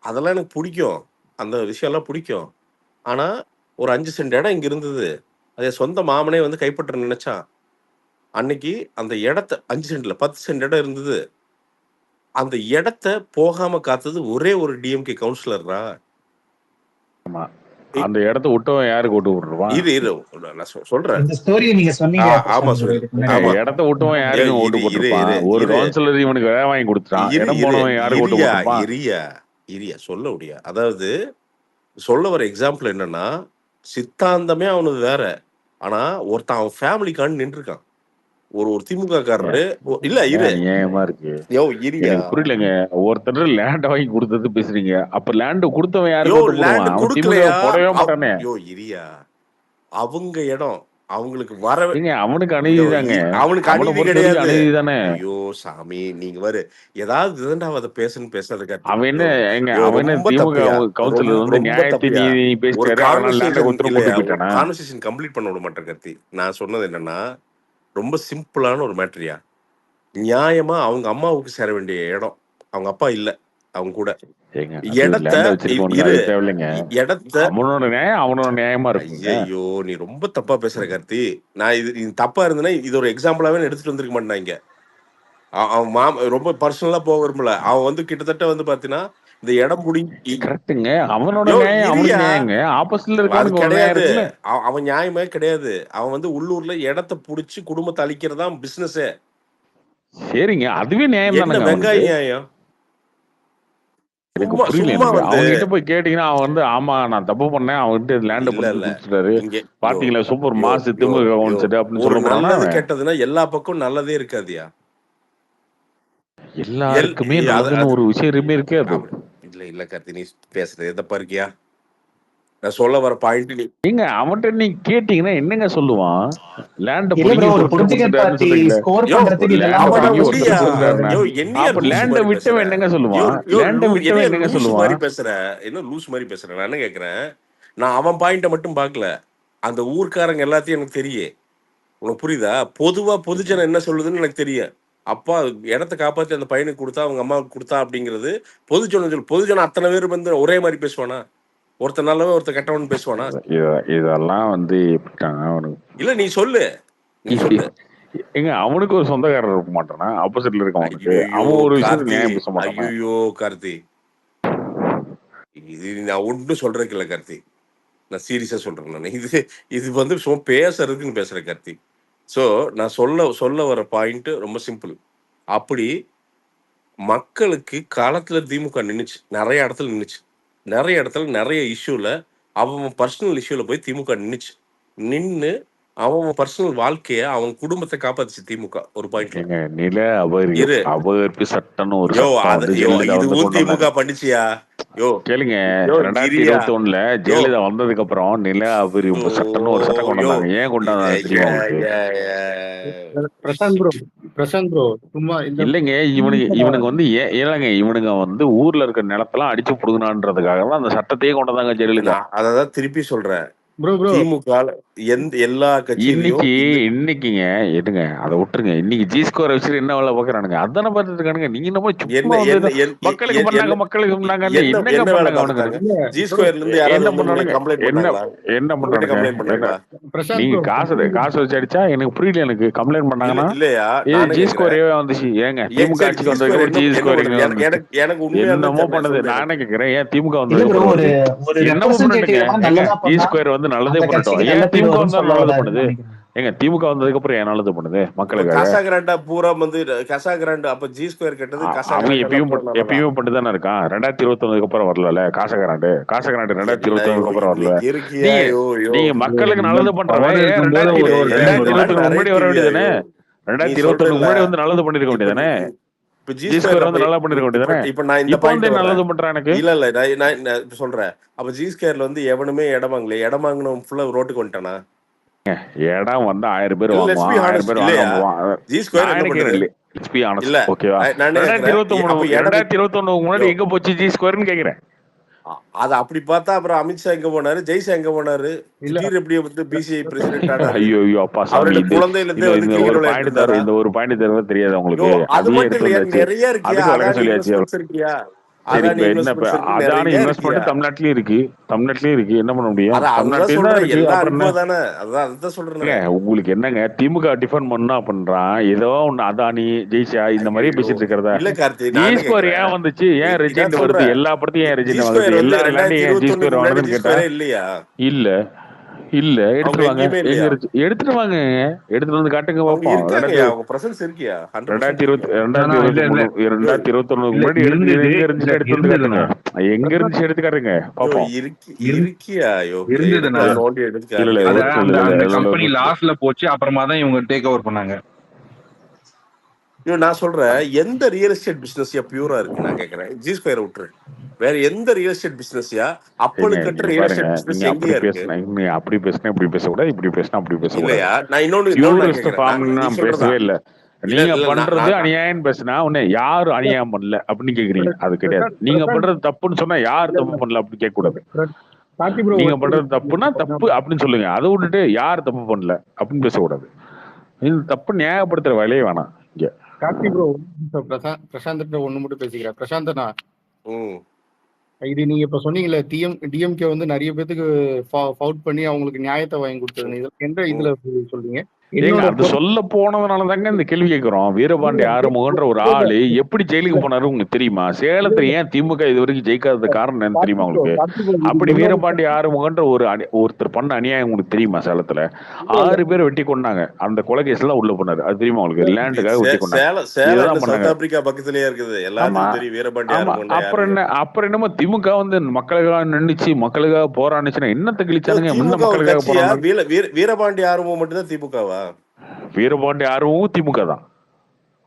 அதெல்லாம் எனக்கு பிடிக்கும், அந்த விஷயம்லாம் பிடிக்கும். ஆனா ஒரு 5 சென்ட் இடம் இங்க இருந்தது, அதை சொந்த மாமனே வந்து கைப்பற்ற நினைச்சான். அன்னைக்கு அந்த இடத்த 5 சென்ட்ல 10 சென்ட் இடம் இருந்தது, அந்த இடத்த போகாம காத்தது ஒரே ஒரு டிஎம்கே கவுன்சிலர்ரா. அந்த இடத்த விட்டவன் யாருக்கு ஓட்டு போடுவான்? இரு நான் சொல்றேன். இந்த ஸ்டோரி நீங்க சொன்னீங்க. ஆமா இடத்த விட்டவன் யாருக்கு ஓட்டு போட்டுருப்பான்? ஒரு கவுன்சிலர் இவனுக்கு வேலை வாங்கி கொடுத்துட்டான், இடம் போனவன் யாருக்கு ஓட்டு போட்டுருப்பான்? இரியா சொல்ல முடியா. அதாவது சொல்ல வர எக்ஸாம்பிள் என்னன்னா, சித்தாந்தமே அவனுக்கு வேற, ஆனா ஒருத்தன் அவன் ஃபேமிலிக்கான்னு நின்று இருக்கான். ஒரு திமுக காரரு இல்ல ஏமா இருக்கு புரியலங்க. ஒருத்தர் லேண்ட் வாங்கி கொடுத்தது பேசுறீங்க, அப்ப லேண்ட் கொடுத்தவன் யாரு? கொடுக்கவே மாட்டானே. இரியா அவங்க இடம் அவங்களுக்கு வர ஏங்க அவனுக்கு அநீதி தாங்க. அவனுக்கு அவனை அநீதி பொறுத்த வரைக்கும் கிடையாது. அநீதி தானே. ஐயோ சாமி நீங்க வேறு ஏதாவது இரண்டாவது பேசுறது கார்த்திக். அவன் என்ன ஐயோ அவன் என்ன ரொம்ப திமுக தப்பியா, கவுன்சிலர் வந்து ரொம்ப நியாயத்தை தப்பியா. நீதி ஒரு பேசிட்டாரு, அதனால லேண்டை கான்வர்சேஷன் ஒருத்தர் இல்லையா, போட்டு ஒரு போயிட்டானா? கான்வர்சேஷன் கம்ப்ளீட் பண்ண விட மாட்டேன் கார்த்தி. நான் சொன்னது என்னன்னா ரொம்ப சிம்பிளான ஒரு மேட்ரியா. நியாயமா அவங்க அம்மாவுக்கு சேர வேண்டிய இடம், அவங்க அப்பா இல்ல அவங்க கூட, ஏங்க அது இடத்த லேண்டை வச்சிருக்கவனுக்கு இரு அது தேவையில்லைங்க. இடத்த அவனோட நியாயம் அவனோட நியாயமா இருக்குங்க. ஐயோ நீ ரொம்ப தப்பா பேசுற கார்த்தி. நான் இது தப்பா இருந்தேன்னா இது ஒரு எக்ஸாம்பிளாவே எடுத்துட்டு வந்திருக்க மாட்டேன் இங்க. அவன் ரொம்ப பர்சனலா போக விரும்பல. அவன் வந்து கிட்டத்தட்ட வந்து பாத்தீங்கன்னா இந்த இடம் கரெக்டுங்க. அவனோட யோ நியாயம் அவனுக்கு இரியா, நியாயங்க. ஆப்போசிட்ல அது இருக்கவனுக்கு ஒரு நியாயம் கிடையாது. இருக்குல்ல. அவன் நியாயமே கிடையாது. அவன் வந்து உள்ளூர்ல இடத்த புடிச்சு குடும்பத்தை அழிக்கிறதா பிசினஸ். சரிங்க, அதுவே நியாயம் என்ன தானங்க வெங்காய அவனுக்கு. நியாயம்? எனக்கு சும்மா புரியல. சும்மா எனக்கு வந்து அவங்க கிட்ட போய் கேட்டீங்கன்னா அவன் வந்து ஆமா நான் தப்பு பண்ணேன், அவன்கிட்ட லேண்டை இல்ல பிடிச்சி இல்ல குடிச்சிட்டாரு, இங்க யோ பாத்தீங்களா சூப்பர் யோ மாசு யோ திமுக யோ கவுன்சிலர் அப்படின்னு ஒரு சொல்ல போறானா நல்லது அவன்? கெட்டதுன்னா எல்லா பக்கம் நல்லதே இருக்காதியா. எல்லாருக்குமே அது நல்லதுன்னு அது ஒரு விஷயமே இருக்கு. அது இல்ல இல்ல கார்த்தி, நீ பேசுறது தப்பா இருக்கியா? நான் சொல்ல வர பாயிண்ட் நீ ஏங்க அவன்கிட்ட நீங்க கேட்டீங்கன்னா என்னங்க சொல்லுவான்? லேண்ட இல்ல புடுங்கி ப்ரோ, ஒரு ஒருத்தர் பொலிட்டிக்கல் கொடுத்துட்டாருன்னு பார்ட்டி சொல்றீங்களே. ஸ்கோர் யோ பண்றதுக்கு இதெல்லாம் லேண்ட ஒரு அவன புடுங்கி ஒருத்தர் விடியா. ஆப்ஷன்ஸ் கொடுத்துட்டாருன்னா யோ கொடுக்குறாங்க. என்னையா அப்ப லூஸ் லேண்ட மாதிரி பேசுற? விட்டவன் என்னங்க யோ சொல்லுவான்? யோ லேண்ட விட்டவன் என்னையா என்னங்க லூஸ் சொல்லுவான்? மாதிரி பேசுற? என்ன லூஸ் மாதிரி பேசுற? நான் என்ன கேக்குறேன், நான் அவன் பாயிண்ட மட்டும் பார்க்கல, அந்த ஊர்க்காரங்க எல்லாத்தையும் எனக்கு தெரியும். உனக்கு புரியுதா? பொதுவா பொதுஜனம் என்ன சொல்லுதுன்னு எனக்கு தெரியும். அப்பா இடத்த காப்பாத்தி அந்த பையனுக்கு கொடுத்தா அவங்க அம்மாவுக்கு கொடுத்தா அப்படிங்கிறது பொதுஜனம் அத்தனை பேர் வந்து ஒரே மாதிரி பேசுவானா? ஒருத்தர் நல்லவன் ஒருத்தர் கெட்டவன் பேசுவானா? இதெல்லாம் வந்து எப்படிட்டாங்க அவனுக்கு. இல்ல நீ சொல்லு, நீ சொல்லு. ஏங்க அவனுக்கு ஒரு சொந்தக்காரர் இருக்க மாட்டானா? ஆப்போசிட்ல இருக்கவனுக்கு ஐயோ அவன் ஒரு விஷயத்துக்கு கார்த்தி, நியாயம் பேச மாட்டானா? ஐயோ கார்த்தி, இது நான் ஒன்றும் சொல்றதுக்கு இல்லை கார்த்தி, நான் சீரியஸா சொல்றேன். நான் இது இது வந்து சும்மா பேசுறதுக்குன்னு பேசுறேன் கார்த்தி. ஸோ நான் சொல்ல வர பாயிண்ட் ரொம்ப சிம்பிள். அப்படி மக்களுக்கு காலத்துல திமுக நின்னுச்சு, நிறைய இடத்துல நின்னுச்சு, நிறைய இடத்துல நிறைய இஷ்யூல அவன் பர்சனல் இஷ்யூல போய் திமுக நின்னு அவன் பர்சனல் வாழ்க்கைய அவன் குடும்பத்தை காப்பாத்துச்சு திமுக ஒரு பாயிண்ட்ல. ஏங்க நில அபகரிப்பு சட்டம்னு ஒரு யோ சட்டம் அது வந்து யோ ஜெயலலிதா வந்து இதுவும் கொண்டு திமுக வந்தாங்க. பண்ணிச்சியா? யோ கேளுங்க, யோ 2021 யோ ஜெயலலிதா வந்ததுக்கு அப்புறம் நில அபகரிப்பு சட்டம்னு ஒரு சட்டம் கொண்டு யோ வந்தாங்க. ஏன் கொண்டு வந்தாங்க தெரியுமா உங்களுக்கு? பிரசாந்த் ப்ரோ சும்மா இந்த இல்லைங்க, இவனுங்க வந்து ஏங்க இவனுங்க வந்து ஊர்ல இருக்க நிலத்தெல்லாம் அடிச்சு புடுங்கினான்றதுக்காக தான் அந்த சட்டத்தையே கொண்டு வந்தாங்க ஜெயலலிதா. நான் அதான் திருப்பி சொல்றேன். ப்ரோ திமுக எல்லா கட்சியிலையும் இன்னைக்குங்க எடுங்க அதை விட்டுருங்க. இன்னைக்கு ஜி ஸ்கோர் வச்சு என்ன வேலை பாக்குறானுங்க? அதானே பார்த்துட்டு இருக்கானுங்க. நீங்க நம்ம சும்மா வந்து மக்களுக்கு பண்ணாங்க என்னங்க என்ன வேலை பண்ணாங்க அவனுங்க? பார்த்துட்டாங்க? ஜி ஸ்கொயர்ல இருந்து யாராவது என்ன வந்து பண்ணானுங்க? கம்ப்ளைண்ட் என்ன பண்ணாங்களா? என்ன உங்ககிட்ட பண்றானுங்க? கம்ப்ளைண்ட் பண்ணாங்களா? நீங்க காசு வச்சு அடிச்சா எனக்கு புரியல. எனக்கு கம்ப்ளைண்ட் பண்ணாங்கன்னா இல்லையா? இது நானே ஜி கேக்குறேன். ஸ்கோரே வந்துச்சு. ஏங்க திமுக சரி, ஆட்சிக்கு ஜி ஸ்கொயர் வந்ததுக்கு ஜி ஸ்கோர் எனக்கு உண்மையா இருந்தா என்னமோ தெரியல, பண்ணது. சொல்லு நானே எனக்கு. கேக்குறேன், ஏன் திமுக இல்ல வந்ததுக்கு ப்ரோ, அப்புறம் ஒரு என்னமோ பண்ணட்டுங்க. ரெப்ரசன்டேட்டிவா ஏங்க நல்லதா ஜி பண்ணா ஸ்கொயர் வந்து நல்லதே அந்த பண்ணட்டும். கட்சிக்கு ஏன் நல்ல பேர் திமுக வரும்னு வந்தா சொல்ல நல்லது வராருன்னு பண்ணுது? நினைக்கிறேன். ஏங்க திமுக வந்ததுக்கு அப்புறம் ஏன் நல்லது பண்ணுது இப்ப மக்களுக்காக? கசா கிராண்டா பூரா வந்து கசா கிராண்ட், அப்ப ஜி ஸ்கொயர் கெட்டது கசா அவங்க கிராண்ட் எல்லாம் பூரா நல்லதா? எப்பயும் பண்ணிட்டு தானே இருக்கான். 2021 அப்புறம் வரல காசகிராண்டு. 2021 அப்புறம் வரல. இன்னைக்கு இருக்கியா? யோ யோ நீங்க மக்களுக்கு நல்லது பண்றவன் பவர் இருக்கும்போது ஒரு ஒரு டைம் வரும். 2021 முன்னாடி வர வேண்டியதானே? நீ 2021 சொல்றல முன்னாடி வந்து நல்லது பண்ணிருக்க இப்ப வேண்டியதானே? இப்ப ஜி ஜி ஸ்கொயர் ஸ்கொயர்ல வந்து நல்லா பண்ணிருக்க வேண்டியதானே? இப்ப நான் இந்த இப்போ வந்து பாயிண்ட் நல்லது வரேன். பண்றான் எனக்கு. இல்ல நான் இப்ப சொல்றேன். அப்ப ஜி ஸ்கொயர்ல வந்து எவனுமே இடம் வாங்கல, இடம் வாங்கினவன் ஃபுல்லா ரோட்டுக்கு வந்துட்டானா? இடம் வந்து 1000 பேர் லெட்ஸ் பி வாங்குவான், 1000 ஹானஸ்ட் பேர் இல்லையா? வாங்க. ஜி ஸ்கொயர் நான் என்ன எனக்கு பண்ணுது? லெட்ஸ் பி ஆனஸ்ட், இல்ல ஓகேவா? நானே கேக்குறேன். அப்ப இடம் 2021 முன்னாடி எங்க போச்சு ஜி ஸ்கொயர்னு கேக்குறேன். அது அப்படி பார்த்தா அப்புறம் அமித்ஷா எங்க போனாரு, ஜெய்ஷா எங்க போனாரு, திடீர் எப்படி வந்து பிசிஐ பிரசிடென்ட் ஆனாரு? ஐயோ அப்பா சாமி, அவரோட குழந்தையில இருந்தே வந்து கிரிக்கெட் விளையாட்டு இருந்தாரா? இந்த ஒரு பாயிண்ட் தவிர தெரியாது யோ உங்களுக்கு. அது அதையே மட்டும் எடுத்து இல்லையா, வந்தாச்சு. நிறைய இருக்கியா? அதுக்கு விளக்க அதானி சொல்லியாச்சு. இன்வெஸ்ட்மெண்ட்ஸ் இருக்கியா? சரி, அதானி இப்ப என்ன இன்வெஸ்ட்மெண்ட்ஸ் இருக்கு, அதானி நிறைய இன்வெஸ்ட்மெண்ட் இருக்கியா? தமிழ்நாட்டிலயும் இருக்கு. என்ன பண்ண முடியும்? அதுதான் தமிழ்நாட்டிலும் தான் சொல்றேன், இருக்கு. எல்லாம் அப்புறம் என்ன? அனுபவம் தானே. அதுதான் சொல்றேன். உங்களுக்கு என்னங்க திமுக டிஃபன் பண்ணா பண்றான், ஏதோ ஒண்ணு அதானி ஜெய்ஷா இந்த மாதிரி ஐயோ பேசிட்டு இருக்கிறதா? இல்ல கார்த்தி, ஜி நானே ஸ்கொயர் கேக்குறேன். ஏன் வந்துச்சு? ஏன் இதான் ரெஜெண்ட் வருது? சொல்றேன். எல்லா படத்தையும் ஏன் ஜி ரெஜெண்ட் ஸ்கொயர் வருது? வந்து எல்லா லேண்டையும் ஏன் ஜி 2021 ஸ்கொயர் முன்னாடி வாங்குதுன்னு ஜி கேட்டா ஸ்கொயரே இல்லையா? இல்ல அவங்க எடுத்துட்டு வாங்க. எங்கேயுமே எங்க இல்லையா? எடுத்துட்டு வாங்க, எடுத்துட்டு வந்து காட்டுங்க அவங்க பாப்போம். இருக்காங்கயா, அவங்க பிரசன்ஸ் இருக்கியா? 100% இருக்கியா? 2021 இல்ல முன்னாடி இருந்தது. எங்க இருந்துச்சு இல்ல எடுத்து வந்து காட்டுங்க. இருந்ததுண்ணா. எங்க இருந்துச்சு எடுத்து காட்டுங்க யோ பாப்போம். இருக்கியா? யோ இருந்ததுண்ணா. எடுத்து நோண்டி எடுத்து இல்ல காட்டு. அத இல்ல, அந்த இல்ல அந்த இல்ல கம்பெனி லாஸ்ல போச்சு. அப்புறமா தான் இவங்க டேக் ஓவர் பண்ணாங்க. நான் சொல்றேன், எந்த ரியல் எஸ்டேட் பிசினஸ்யா பியூரா இருக்கு நான் கேக்குறேன். ஜி ஸ்கொயர் விட்டுரு, வேற எந்த ரியல் எஸ்டேட் பிசினஸ்யா அப்பளுக்கு கட்டுற நீங்க ரியல் பாருங்க, எஸ்டேட் நீங்க பிசினஸ் அப்படி எங்கேயா இருக்கு? பேசுனா நீ அப்படி பேசுனா இப்படி பேசக்கூடாது, இப்படி பேசினா அப்படி பேசக்கூடாது. இல்லையா, நான் இன்னொன்னு நான் பியூரஸ்ட் கேக்குறேன், ஃபார்ம்னு நீ நான் சொல்றதா பேசவே இல்லை. இல்ல நீங்க இல்ல பண்றது அநியாயம் பேசுனா உன்னை யாரும் அநியாயம் பண்ணல அப்படின்னு கேக்குறீங்க. அது கிடையாது. நீங்க பண்றது தப்புன்னு சொன்னா யார் தப்பு பண்ணல அப்படின்னு கேட்க கூடாது. கார்த்தி ப்ரோ நீங்க பண்றது தப்புன்னா தப்பு அப்படின்னு சொல்லுங்க. அதை விட்டுட்டு யார் தப்பு பண்ணல அப்படின்னு பேசக்கூடாது. இது தப்பு நியாயப்படுத்துற வேலையே வேணாம் இங்க. கார்த்தி ப்ரோ பிரசாந்த் ஒண்ணு மட்டும் பேசிக்கிறேன். பிரசாந்தனா, இது நீங்க இப்ப சொன்னீங்கல்ல, டிஎம்கே வந்து நிறைய பேத்துக்கு ஃபவுட் பண்ணி அவங்களுக்கு நியாயத்தை வாங்கி கொடுத்தது, இதுல எந்த இதுல சொல்றீங்க? ஏங்க அது சொல்ல போனதுனால தாங்க இந்த கேள்வி கேட்கிறோம். வீரபாண்டி ஆறுமுகன்ற ஒரு ஆளு எப்படி ஜெயிலுக்கு போனாரு உங்களுக்கு தெரியுமா? சேலத்துல ஏன் திமுக இது வரைக்கும் ஜெயிக்காத காரணம் என்ன தெரியுமா உங்களுக்கு? அப்படி வீரபாண்டி ஆறுமுகன்ற ஒருத்தர் பண்ண அநியாயம் உங்களுக்கு தெரியுமா? சேலத்துல 6 பேர் வெட்டி கொண்டாங்க. அந்த கொலை கேஸ்ல தான் உள்ள போனாரு. அது தெரியுமா உங்களுக்கு? லேண்டுக்காக வெட்டி கொண்டாங்க. இதுதான் பண்ணாங்க. சவுத் ஆப்பிரிக்கா பக்கத்திலேயே இருக்குது, எல்லாருக்கும் தெரியும் வீரபாண்டி ஆறுமுகம். அப்புறம் என்னமோ திமுக வந்து மக்களுக்காக நின்னுச்சு, மக்களுக்காக போராடுச்சுன்னா என்னத்தை கிழிச்சானுங்க? முன்ன மக்களுக்காக போராடு. வீரபாண்டி ஆறுமுகம் மட்டும் தான் திமுகவா? வீரபாண்டி ஆர்வமும் திமுக தான்.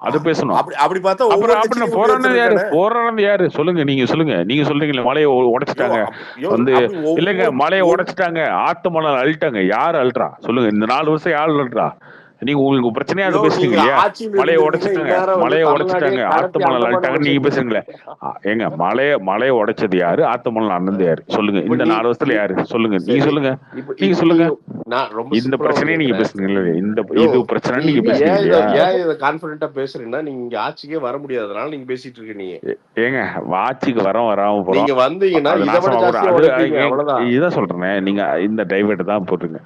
அது பேசணும். அப்படி பார்த்தா அப்புறம் போராடுறது யாரு சொல்லுங்க? நீங்க சொல்லுங்க. நீங்க சொல்றீங்களா மலையை உடைச்சிட்டாங்க வந்து, இல்லைங்க மலையை உடைச்சிட்டாங்க, ஆத்து மணல் அழிட்டாங்க. யாரு அழுறா சொல்லுங்க? இந்த 4 வருஷம் யாரு அழுறா? நீங்க உங்களுக்கு பிரச்சனையா அதை பேசுறீங்க இல்லையா? மலையை உடைச்சிட்டாங்க, ஆத்து மணல் அழிட்டாங்க நீங்க பேசுறீங்களே. ஏங்க மலையை உடைச்சது யாரு? ஆத்து மணல் அண்ணந்து யாரு சொல்லுங்க? இந்த 4 வருஷத்துல யாரு சொல்லுங்க? நீங்க சொல்லுங்க. நீங்க சொல்லுங்க. இந்த பிரச்சனையை நீங்க பேசுறீங்களா? இது பிரச்சனை நீங்க பேசுறீங்க. ஏன் இதை கான்பிடென்ட்டா பேசுறீங்கன்னா, நீங்க இங்க ஆட்சிக்கே வர முடியாதனால நீங்க பேசிட்டு இருக்கீங்க. ஏங்க ஆட்சிக்கு வராம போறோம். நீங்க வந்தீங்கன்னா இதான் சொல்றேன். நீங்க இந்த டைவர்ட் தான் போட்டுருங்க.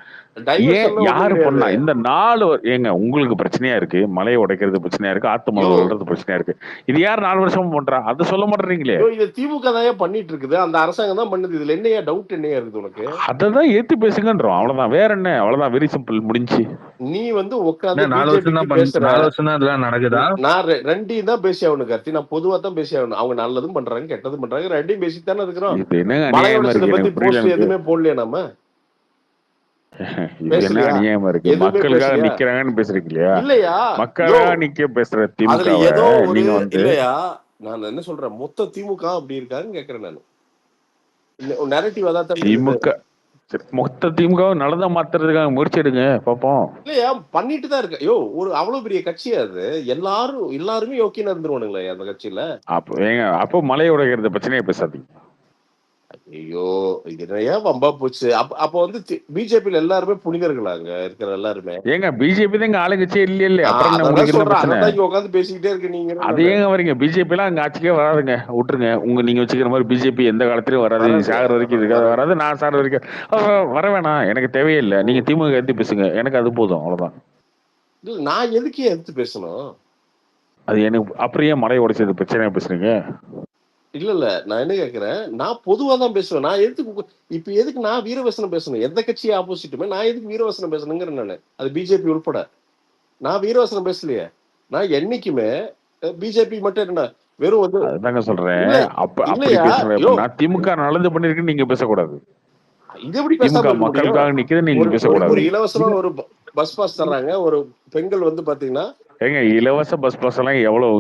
ஏன் யாரு பண்ணா இந்த 4? ஏங்க உங்களுக்கு பிரச்சனையா இருக்கு, மலையை உடைக்கிறது பிரச்சனையா இருக்கு, ஆத்து மணல் வளர்றது பிரச்சனையா இருக்கு. இது யார் 4 வருஷம் பண்றா? அதை சொல்ல மாட்டேறீங்களே. இது திமுக தான் பண்ணிட்டு இருக்குது, அந்த அரசாங்கம் தான் பண்ணுது. இதுல என்னையா டவுட் என்னையா இருக்குது உனக்கு? அததான் ஏத்து பேசுங்கன்றோம், அவ்வளவுதான். வேற என்ன? அவ்வளவுதான், வெரி சிம்பிள், முடிஞ்சு. நீ வந்து உட்காந்து 4 வருஷம் தான் இதெல்லாம் நடக்குதா? நான் ரெண்டையும் தான் பேசி ஆகணும் கார்த்தி. நான் பொதுவா தான் பேசி ஆகணும். அவங்க நல்லதும் பண்றாங்க, கெட்டதும் பண்றாங்க, ரெண்டையும் பேசித்தானே இருக்கிறோம். மலையோட பத்தி போஸ்ட் எதுவுமே போடலையா நம்ம? என்ன அநியாயமா இருக்கு? மக்களுக்காக நிக்கிறாங்கன்னு பேசுறீங்க இல்லையா? மக்களுக்காக நிக்க பேசுற திமுக நீங்க வந்து இல்லையா? நான் என்ன சொல்றேன், மொத்த திமுக அப்படி இருக்காருன்னு கேக்குறேன் நானு. நரேட்டிவ் அதான் திமுக மொத்த திமுக நல்லதா மாத்துறதுக்காக முயற்சி எடுங்க பாப்போம். இல்லையா, பண்ணிட்டு தான் இருக்கு. ஒரு அவ்வளவு பெரிய கட்சி அது. எல்லாருமே ஓகேன்னு இருந்துருவானுங்களே அந்த கட்சியில. அப்போ மலையை உடைக்கிறது பிரச்சனையே பேசாதீங்க. ஐயோ, இது நிறைய வம்பா போச்சு. அப்ப வந்து பிஜேபியில எல்லாருமே புனிதர்களாங்க இருக்கிற எல்லாருமே. ஏங்க பிஜேபி தான் ஆளுங்கட்சியே இல்ல. அப்புறம் உட்காந்து பேசிக்கிட்டே இருக்கு நீங்க. அது ஏங்க வரீங்க? பிஜேபி எல்லாம் அங்க ஆட்சிக்கே வராதுங்க, விட்டுருங்க. நீங்க வச்சுக்கிற மாதிரி பிஜேபி எந்த காலத்திலயும் வராது. சாகர வரைக்கும் இருக்காது, வராது. நான் சாகர வரைக்கும் வர வேணாம், எனக்கு தேவையில்லை. நீங்க திமுக எடுத்து பேசுங்க, எனக்கு அது போதும், அவ்வளவுதான். நான் எதுக்கு எடுத்து பேசணும்? அது எனக்கு அப்புறம் ஏன் மலையை உடைச்சது பிரச்சனையா பேசுறீங்க? இல்ல நான் என்ன கேக்குறேன், நான் பொதுவா தான் பேசுவேன். நான் எதுக்கு நான் வீரவசனம் பேசணும்? எந்த கட்சி ஆப்போசிட்டுமே நான் எதுக்கு வீரவசனம் பேசணுங்கிறேன் நானு. அது பிஜேபி உள்பட. நான் வீரவசனம் பேசலையே. நான் என்னைக்குமே பிஜேபி மட்டும் என்ன வெறும் வந்து அதாங்க சொல்றேன். திமுக நல்லது பண்ணிருக்குன்னு நீங்க பேசக்கூடாது. இது எப்படி பேசாம மக்களுக்காக நிக்கிறது நீங்க பேசக்கூடாது. ஒரு இலவசமா ஒரு பஸ் பாஸ் தர்றாங்க. ஒரு பெண்கள் வந்து பாத்தீங்கன்னா, ஏங்க இலவச பஸ் பாஸ் எல்லாம் எவ்வளவு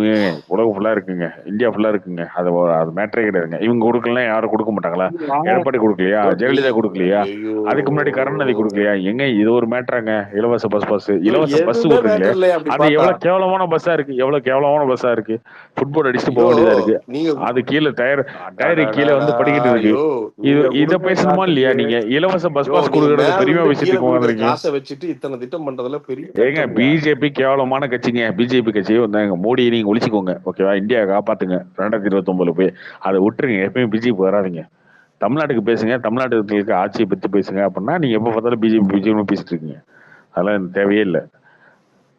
உலகம் ஃபுல்லா இருக்குங்க, இந்தியா ஃபுல்லா இருக்குங்க. அது மேட்டரே கிடையாதுங்க. இவங்க கொடுக்கலாம், யாரும் கொடுக்க மாட்டாங்களா? எடப்பாடி கொடுக்கலையா? ஜெயலலிதா கொடுக்கலையா? அதுக்கு முன்னாடி கருணாநிதி கொடுக்கலையா? எங்க இது ஒரு மேட்டராங்க? இலவச பஸ் இலவச பஸ் கொடுக்குறீங்களே, அது எவ்வளவு கேவலமான பஸ்ஸா இருக்கு, எவ்வளவு கேவலமான பஸ்ஸா இருக்கு. ஃபுட்போர்ட் அடிச்சுட்டு போக வேண்டியதா இருக்கு. அது கீழே டயர் கீழே வந்து படிக்கிட்டு இருக்கு. இதை பேசணுமா இல்லையா? நீங்க இலவச பஸ் கொடுக்கறது பெரியமா வச்சுட்டு போங்க. காசை வச்சுட்டு இத்தனை திட்டம் பண்றதுல பெரிய ஏங்க பிஜேபி கேவலமான கட்சி. பிஜேபி கட்சியை வந்தாங்க, மோடியை நீங்க ஒழிச்சுக்கோங்க, ஓகேவா? இந்தியாவை காப்பாத்துங்க 2029 போய். அதை விட்டுருங்க, எப்பயும் பிஜேபி வராதிங்க. தமிழ்நாட்டுக்கு பேசுங்க, தமிழ்நாட்டுக்கு ஆட்சியை பத்தி பேசுங்க. அப்படின்னா நீங்க எப்ப பார்த்தாலும் பிஜேபி பேசிட்டு இருக்கீங்க. அதெல்லாம் எனக்கு தேவையே இல்லை.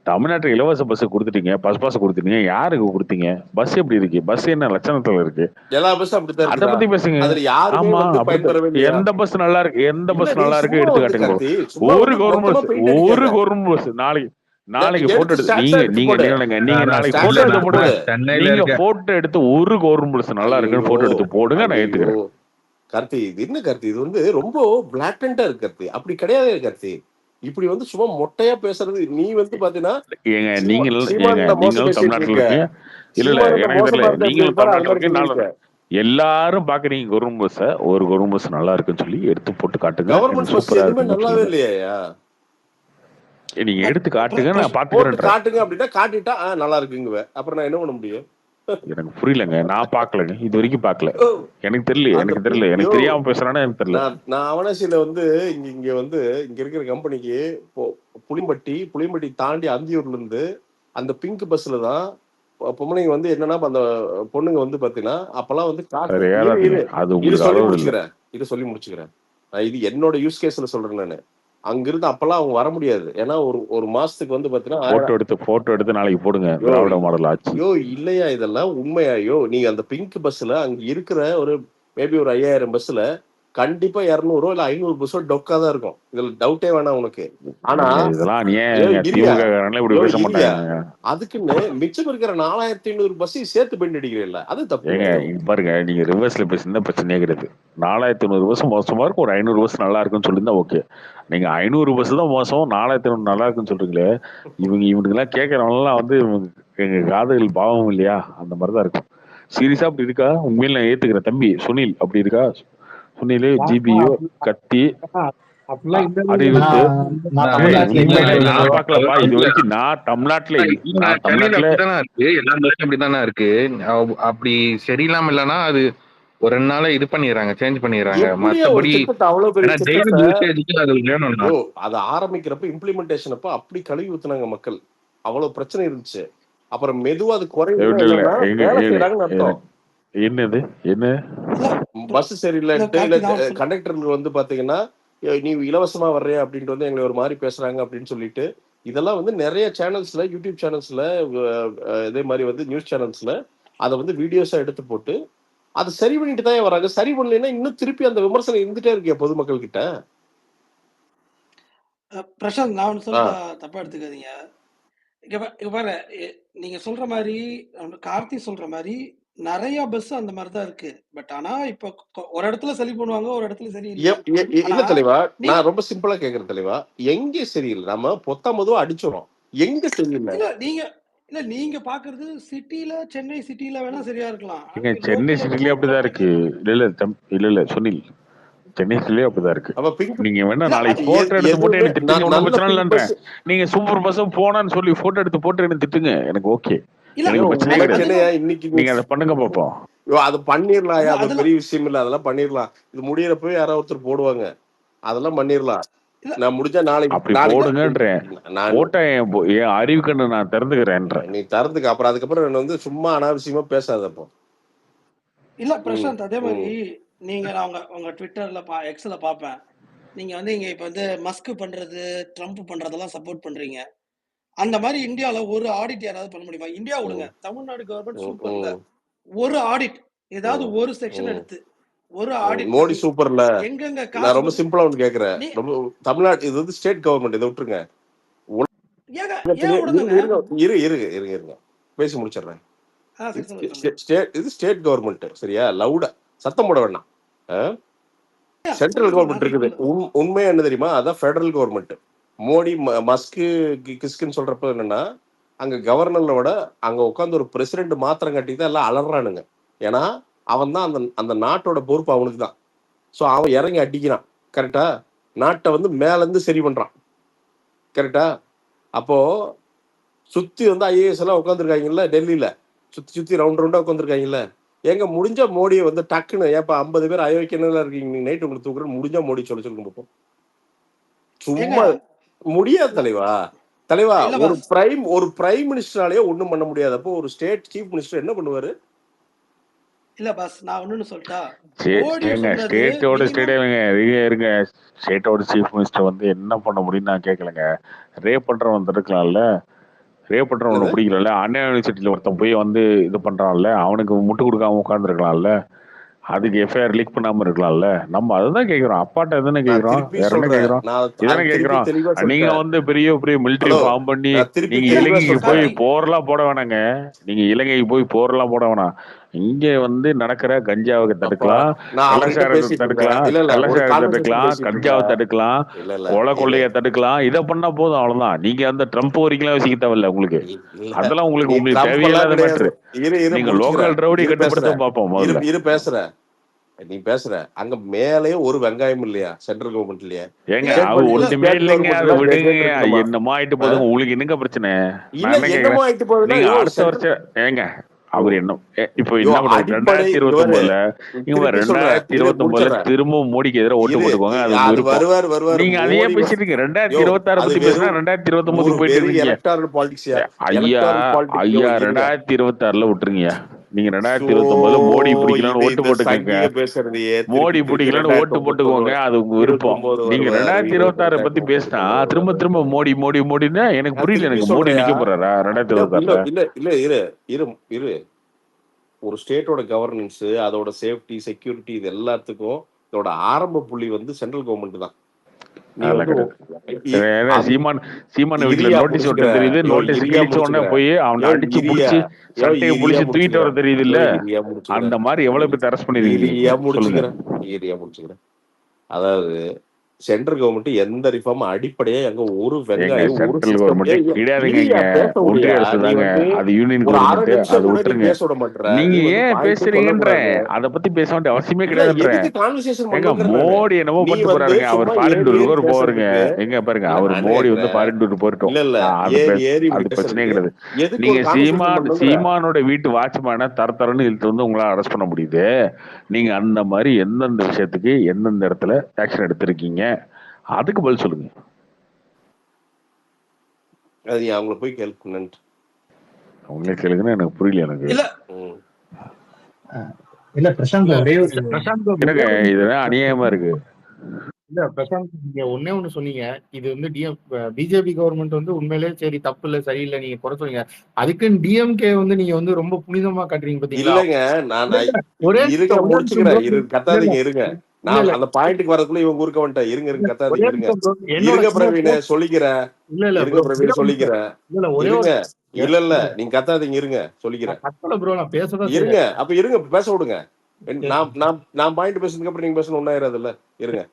தமிழ்நாட்டுக்கு இலவச பஸ் கொடுத்துட்டீங்க, பஸ் பாஸ் கொடுத்துட்டீங்க. யாருக்கு கொடுத்தீங்க? பஸ் எப்படி இருக்கு? பஸ் என்ன லட்சணத்துல இருக்கு? அதை பத்தி பேசுங்க. ஆமா, எந்த பஸ் நல்லா இருக்கு, எந்த பஸ் நல்லா இருக்கு எடுத்து காட்டுங்க. ஒரு கவர்மெண்ட் பஸ் நாளைக்கு போட்டோ எடுத்து நீங்க நாளைக்கு போட்டோ எடுத்து போடுங்க. நீங்க போட்டோ எடுத்து ஒரு கவர்மெண்ட் பஸ் நல்லா இருக்குன்னு போட்டோ எடுத்து போடுங்க, நான் ஏத்துக்கிறேன். கார்த்தி, இது என்ன கார்த்தி? இது வந்து ரொம்ப பிளாட்டண்டா இருக்கு கார்த்தி. அப்படி கிடையாது கார்த்தி. இப்படி வந்து சும்மா மொட்டையா பேசுறது. நீ வந்து பாத்தீங்கன்னா ஏங்க சீமான் நீங்களும் மோசம் பேசிட்டு தமிழ்நாட்டுல இருக்க. இருக்கீங்க. இல்ல சீமான் எனக்கு மோசமா தெரியல. இருந்தா எப்படி நீங்களும் இருப்பாரு, அது தமிழ்நாட்டுல மாதிரி இருக்கீங்க. சொல்லியிருக்க. எல்லாரும் பாக்குறீங்க கவர்மெண்ட் பஸ். ஒரு கவர்மெண்ட் பஸ் நல்லா இருக்குன்னு சொல்லி எடுத்து போட்டு காட்டுங்க. கவர்மெண்ட் எனக்கு பஸ் சூப்பரா எதுவுமே இருக்குன்னு நல்லாவே சொல்லுங்க. இல்லையா? நீங்க எடுத்து காட்டுங்க, நான் போட்டு பாத்துக்கிறேன்றேன். காட்டுங்க அப்படின்னா காட்டிட்டா நல்லா இருக்குங்குவ. அப்புறம் நான் என்ன பண்ண முடியும்? எனக்கு புரியலங்க. நான் பாக்கலங்க, இது வரைக்கும் பாக்கல. எனக்கு தெரியல. அந்த எனக்கு தெரியாம பேசுறானே எனக்கு தெரியல. நான் அவனாசியில வந்து இங்க வந்து இங்க இருக்கிற கம்பெனிக்கு புளியம்பட்டி தாண்டி அந்தியூர்ல இருந்து அந்த பிங்க் பஸ்ல தான் பொம்பளைங்க வந்து என்னன்னா அந்த பொண்ணுங்க வந்து பாத்தீங்கன்னா அப்பெல்லாம் வந்து காசு சொல்லி முடிச்சுக்கிறேன். இது என்னோட யூஸ் கேஸ்ல சொல்றேன் நானு. அங்கிருந்து அப்பெல்லாம் அவங்க வர முடியாது. ஏன்னா ஒரு மாசத்துக்கு வந்து பாத்தீங்கன்னா போட்டோ எடுத்து நாளைக்கு போடுங்க. திராவிட மாடல் ஆச்சு. இல்லையா இதெல்லாம் உண்மையாயோ? நீங்க அந்த பிங்க் பஸ்ல அங்க இருக்கிற ஒரு மேபி ஒரு 5000 பஸ்ல கண்டிப்பா 200 இல்ல 500 பஸ்ஸோ டொக்கா தான் இருக்கும். இதுல டவுட்டே வேணாம் உனக்கு. ஆனா அதுக்குன்னு மிச்சம் இருக்கிற 4500 பஸ்ஸையும் சேர்த்து பெண்ட் அடிக்கிறீங்களா? அது தப்பு. பாருங்க, நீங்க ரிவர்ஸ்ல பேசுனா பிரச்சனையே கிடையாது. 4500 பஸ் மோசமா இருக்கும், ஒரு 500 பஸ் நல்லா இருக்குன்னு சொல்லியிருந்தா ஓகே. நீங்க 500 பஸ் தான் மோசம், 4500 நல்லா இருக்குன்னு சொல்றீங்களே. இவனுக்கு எல்லாம் கேட்கறவங்க எல்லாம் வந்து எங்க காதுகள் பாவம் இல்லையா? அந்த மாதிரிதான் இருக்கும். சீரியஸா அப்படி இருக்கா? உண்மையில நான் ஏத்துக்கிறேன் தம்பி. சுனில் அப்படி இருக்கா? சுனில் ஜிபியோ கத்தி பாக்கலப்பா. இது வரைக்கும் நான் தமிழ்நாட்டுல அப்படித்தானே இருக்கு. அப்படி சரியில்லாம இல்லைன்னா அது ஒரு 2 நாள இது பண்ணிடுறாங்க, சேஞ்ச் பண்ணிடுறாங்க. மத்தபடி அது ஆரம்பிக்கிறப்ப இம்ப்ளிமெண்டேஷன் அப்ப அப்படி கழுவி ஊத்துனாங்க மக்கள். அவ்வளவு பிரச்சனை இருந்துச்சு. அப்புறம் மெதுவா அது குறையுது. வேலை செய்யறாங்கன்னு அர்த்தம். என்னது என்ன பஸ் சரியில்லைன்ட்டு இல்ல கண்டக்டருக்கு வந்து பாத்தீங்கன்னா நீ இலவசமா வர்றியா அப்படின்ட்டு வந்து எங்களை ஒரு மாதிரி பேசுறாங்க அப்படின்னு சொல்லிட்டு இதெல்லாம் வந்து நிறைய சேனல்ஸ்ல, யூடியூப் சேனல்ஸ்ல, இதே மாதிரி வந்து நியூஸ் சேனல்ஸ்ல அதை வந்து வீடியோஸா எடுத்து போட்டு அதை சரி பண்ணிட்டு தான் வராங்க. சரி பண்ணலைன்னா இன்னும் திருப்பி அந்த விமர்சனம் இருந்துட்டே இருக்கியா பொதுமக்கள் கிட்ட? பிரசாந்த், நான் ஒன்று சொல்ல தப்பா எடுத்துக்காதீங்க. இங்க பாரு, நீங்க சொல்ற மாதிரி கார்த்தி சொல்ற மாதிரி நிறைய பஸ் அந்த மாதிரி தான் இருக்கு. பட் ஆனா இப்ப ஒரு இடத்துல சரி பண்ணுவாங்க, ஒரு இடத்துல சரி இல்ல தலைவா. நான் ரொம்ப சிம்பிளா கேக்குறேன் தலைவா. எங்க சரியில்லை? நம்ம பொத்தாமதுவா அடிச்சோம். எங்க சரியில்லை? நீங்க பாக்குறது சிட்டில, சென்னை சிட்டில வேணா சரியா இருக்கலாம். சென்னை சிட்டிலே அப்படிதான் இருக்கு. இல்ல சுனில், சென்னை சிட்டிலே அப்படிதான் இருக்கு. நீங்க வேணா நாளைக்கு போட்டோ எடுத்து போட்டு எனக்கு திட்டுங்க, ஒன்றும் பிரச்சனை இல்லைன்றேன். நீங்க சூப்பர் பஸ் போனான்னு சொல்லி போட்டோ எடுத்து போட்டு எனக்கு திட்டுங்க, எனக்கு ஓகே. எனக்கு பிரச்சனையே கிடையாது. நீங்க அதை பண்ணுங்க பாப்போம். அது பண்ணிடலாம். அது பெரிய விஷயம் இல்ல. அதெல்லாம் பண்ணிடலாம். இது முடியறப்ப யாராவது ஒருத்தர் போடுவாங்க. அதெல்லாம் பண்ணிடலாம். நான் முடிஞ்சா நாளைக்கு அப்படி போடுங்கன்றேன். போட்டோ என் அறிவுக்கண்ணு நான் திறந்துக்கிறேன்றேன். நீ திறந்துக்க. அப்புறம் அதுக்கப்புறம் வந்து சும்மா அனாவசியமா பேசாதப்போ. இல்ல பிரசாந்த், அதே மாதிரி நீங்க உங்க ட்விட்டர்ல எக்ஸ்ல பாப்பேன். நீங்க வந்து இங்க இப்ப வந்து மஸ்க் பண்றது, ட்ரம்ப் பண்றதெல்லாம் சப்போர்ட் பண்றீங்க. அந்த மாதிரி இந்தியால ஒரு ஆடிட் யாராவது பண்ண முடியுமா? இந்தியா விடுங்க, தமிழ்நாடு கவர்மெண்ட் சூப்பர்ல ஒரு ஆடிட், ஏதாவது ஒரு செக்ஷன் எடுத்து ஒரு ஆடிட். மோடி சூப்பர்ல. நான் ரொம்ப சிம்பிளா ஒன்று கேட்கிறேன். ரொம்ப தமிழ்நாடு இது வந்து ஸ்டேட் கவர்மெண்ட். இதை விட்டுருங்க. இருங்க பேசி முடிச்சிடுறேன். இது ஸ்டேட் கவர்மெண்ட். சரியா? லவுடா சத்தம் போட வேண்டாம். சென்ட்ரல் கவர்மெண்ட் இருக்குது. உண்மையா என்ன தெரியுமா? அதான் ஃபெடரல் கவர்மெண்ட். மோடி மஸ்கு கிஸ்குன்னு சொல்றப்ப என்னன்னா அங்க கவர்னர்ல விட அங்க உட்காந்து ஒரு பிரசிடென்ட் மாத்திரம் கட்டி தான் எல்லாம் அலறானுங்க. ஏன்னா அவன் தான் அந்த நாட்டோட பொறுப்பு அவனுக்கு தான். ஸோ அவன் இறங்கி அடிக்கிறான். கரெக்டா? நாட்டை வந்து மேல இருந்து சரி பண்றான். கரெக்டா? அப்போ சுத்தி வந்து ஐஏஎஸ் எல்லாம் உட்காந்துருக்காங்கல்ல டெல்லியில, சுத்தி ரவுண்டா உட்காந்துருக்காங்கல்ல. எங்க முடிஞ்சா மோடியை வந்து டக்குன்னு ஏப்பா 50 பேர் அயோக்கியனா இருக்கீங்க, நீங்க நைட் உங்களுக்கு தூக்குறேன், முடிஞ்சா மோடி சொல்லுங்க பார்ப்போம். சும்மா முடியாது தலைவா. ஒரு பிரைம் மினிஸ்டராலேயே ஒண்ணும் பண்ண முடியாது. அப்போ ஒரு ஸ்டேட் சீஃப் மினிஸ்டர் என்ன பண்ணுவாரு? இல்ல பாஸ், நான் ஒண்ணு சொல்லட்டா? ஸ்டேட்டோட சீஃப் மினிஸ்டர் வந்து என்ன பண்ண முடியும்னு நான் கேட்கலங்க. ரேப் பண்றவன் வந்துருக்கலாம்ல, ரேப் பண்றவனை பிடிக்கல. அண்ணா யூனிவர்சிட்டியில ஒருத்தன் போய் வந்து இது பண்றான்ல, அவனுக்கு முட்டு கொடுக்காம உட்கார்ந்து இருக்கலாம்ல, அதுக்கு எஃப்ஐஆர் லீக் பண்ணாம இருக்கலாம்ல. நம்ம அதுதான் கேக்குறோம். அப்பாட்ட எதுன்னு கேக்குறோம், வேற என்ன கேக்குறோம்? இதானே கேக்குறோம். நீங்க வந்து பெரிய பெரிய மிலிட்டரி ஃபார்ம் பண்ணி நீங்க இலங்கைக்கு போய் போர்லாம் போட வேணாங்க. நீங்க இலங்கைக்கு போய் போர்லாம் போட வேணாம். இங்க வந்து நடக்கிற கஞ்சாவை அப்பா தடுக்கலாம், நான் அவர்கிட்ட கள்ளச்சாரத்தை பேசிட்டு இருந்தேன். தடுக்கலாம், இல்ல இல்ல ஒரு கள்ளச்சாரத்தை கான்வர்சேஷன் தடுக்கலாம், பேசிட்டு கஞ்சாவை இருந்தேன். தடுக்கலாம், இல்ல இல்ல கொலை இல்ல கொள்ளையை தடுக்கலாம். இதை பண்ணா போதும், அவ்வளவுதான். நீங்க அந்த ட்ரம்ப் வரைக்கும் யோசிக்க தேவையில்ல உங்களுக்கு. இல்ல அதெல்லாம் நீ உங்களுக்கு உங்களுக்கு ட்ரம்ப் எல்லாம் தேவையில்லாத கிடையாது. மேட்ரு. இரு நீங்க முடிச்சுக்கிறேன். லோக்கல் ரவுடி இரு கட்டுப்படுத்த பேசுறேன். பார்ப்போம் இரு முதல்ல. இரு பேசுறேன். நீ பேசுற அங்க மேலேயே ஒரு வெங்காயம் இல்லையா சென்ட்ரல் கவர்மெண்ட்லயே? ஏங்க ஸ்டேட் அது பட்ஜெட்ல ஒண்ணுமே ஸ்டேட் இல்லைங்க. அது கவர்மெண்ட்ல விடுங்க. இருக்கணுமா? என்னமோ ஆயிட்டு போதுங்க. உங்களுக்கு என்னங்க பிரச்சனை? இல்ல நான் என்ன என்னமோ கேக்குறேன், ஆயிட்டு போகுதுன்னா நீங்க யோ அடுத்த சென்ட்ரல் வருஷம் ஏங்க அவர் என்ன இப்போ யோ என்ன பண்ணுறது? அடிப்படை இவரு 2029ல இவங்க திருப்பி சொல்றேன். இரு 2029ல முடிச்சிடறேன். திரும்பவும் மோடிக்கு எதிராக ஓட்டு இரு போட்டுக்கோங்க. அது உங்க அது விருப்பம். வருவார் நீங்க அதையே மோடி பேசிட்டு யோ 2026 அது பத்தி பேசினா வெறும் 2029க்கு போயிட்டு வெறும் இருக்கீங்க. எலக்டாரல் பாலிடிக்ஸ்யா ஐயா எலக்டாரல் பாலிடிக்ஸ் ஐயா இருங்க 2026ல விட்டுருங்கய்யா. நீங்க ஸோ 2029ல மோடி பிடிக்கலாம்னு இது ஓட்டு இந்த போட்டுக்கோங்க. சங்கிய பேசுறதையே மோடி திருப்பி பிடிக்கலன்னு ஓட்டு 2029 போட்டுக்கோங்க. அது உங்க விருப்பம். 29 நீங்க வருவாரு 2026 பத்தி 28 பேசினா 29 திரும்ப வருவாரு. திரும்ப மோடி மோடி மோடின்னா எனக்கு நான் புரியல. திருப்பி எனக்கு மோடி சொல்றேயா நிக்க போறாரா இல்ல 2026ல? இல்ல இல்ல இரு இரு இரு ஒரு ஸ்டேட்டோட கவர்னன்ஸ் அதோட சேஃப்டி செக்யூரிட்டி இது எல்லாத்துக்கும் இதோட ஆரம்ப புள்ளி வந்து சென்ட்ரல் கவர்மெண்ட் தான். நீ அதெல்லாம் வந்து கிடையாது. ஏன்னா சீமான வீட்டுல இரியா நோட்டீஸ் முடிச்சுக்கிற ஒட்ட தெரியுது. யோ நோட்டீஸ் இரியா கிழிச்ச உடனே முடிச்சுக்கிற போய் அவனை யோ அடிச்சு இரியா புடிச்சு யோ சட்டையை இரியா புடிச்சு தூக்கிட்டு முடிச்சுக்கிற வர தெரியுது யோ இல்ல? இரியா முடிச்சுக்கிற அந்த மாதிரி எவ்வளவு பேர் அரெஸ்ட் பண்ணிருக்கீங்க இரியா நீங்க சொல்லுங்க. முடிச்சுக்கிற இரியா முடிச்சுக்கிற அதாவது சென்ட்ரல் கவர்மெண்ட் எந்த ரிஃபார்ம் அடிப்படையா எங்க ஒரு ஏங்க வெங்காயம் ஒரு சென்ட்ரல் சிஸ்டம் கவர்மெண்ட்டே கிடையாதுங்க. இரியா இங்க பேச ஒன்றிய விடியா அரசு நீ தாங்க. வந்து அது யூனியன் ஒரு அரை கவர்மெண்ட். நிமிஷம் அது கூட நீ விட்டுருங்க. பேச விட மாட்டேற. நீங்க நீ வந்து ஏன் பாயிண்டே பேசுறீங்கன்றேன். சொல்லக்கூடாது. அதை பத்தி பேச வேண்டிய அவசியமே இல்ல கிடையாதுன்றேன். எதுக்கு கான்வர்சேஷன் ஏங்க பண்ணுங்கிறேன் நானு. மோடி என்னமோ நீ பண்ணிட்டு வந்து போறாருங்க. அவர் சும்மா ஃபாரின் ஏறி டூர் ஏறி போவாருங்க. பேசுறதுக்கு எங்க பாருங்க, இல்ல அவர் நான் என்ன மோடி வந்து கேக்குறேன் ஃபாரின் டூர் போயிட்டோம். இல்ல அது ஏறி ஏறி அது இப்படி பிரச்சனையே பேசுறதுக்கு கிடையாது. எதுக்கு நீங்க ஒரு கான்வர்சேஷன் பண்ணுங்கிற சீமானோட வீட்டு வாட்ச்மேனை தரன்னு இழுத்து வந்து உங்களால அரெஸ்ட் பண்ண முடியுது. நீங்க அந்த மாதிரி எந்தெந்த விஷயத்துக்கு எந்தெந்த இடத்துல ஆக்ஷன் எடுத்திருக்கீங்க, அதுக்கு பதில் சொல்லுங்க. அது நீ அவங்கள போய் கேள்வி அவங்களே கேளுங்கன்னு எனக்கு புரியல. எனக்கு இல்ல இல்ல பிரசாந்த் இல்ல ஒரே ஒரு பிரசாந்த் என்னங்க இதெல்லாம் அநியாயமா இருக்கு. இல்ல பிரசாந்த் நீங்க ஒண்ணே ஒண்ணு சொன்னீங்க. இது வந்து பிஜேபி கவர்மெண்ட் வந்து உண்மையிலேயே சரி தப்பு இல்ல சரியில்லை நீங்க குறை சொன்னீங்க. அதுக்குன்னு டிஎம்கே வந்து நீங்க வந்து ரொம்ப புனிதமா காட்டுறீங்க பாத்தீங்களா? இல்லைங்க நான் ஒரே இருங்க நிமிஷம் முடிச்சுக்கிறேன். bro. இரு இல்ல கத்தாதீங்க இருங்க. இல்ல நான் இல்ல அந்த பாயிண்ட்டுக்கு வரதுக்குள்ள இவங்க ஊருக்க வந்துட்டேன். இருங்க கத்தாதீங்க ஒரே இருங்க நிமிஷம் bro. என்னோட இருங்க சும்மா பிரவீன சொல்லிக்கிறேன். இல்ல இருங்க bro. ஒரே பிரவீன ஒரு நிமிஷம். சொல்லிக்கிறேன். இல்ல ஒரே ஒரு இருங்க இல்ல நீங்க கத்தாதீங்க இருங்க சொல்லிக்கிறேன். கத்தல ப்ரோ, நான் பேசதான் இருங்க செய்யறேன். அப்ப இருங்க பேச விடுங்க. நான் நான் நான் பாயிண்ட் பேசுறதுக்கு அப்புறம் நீங்க பேசணும் ஒன்னாயிராது இல்ல. இருங்க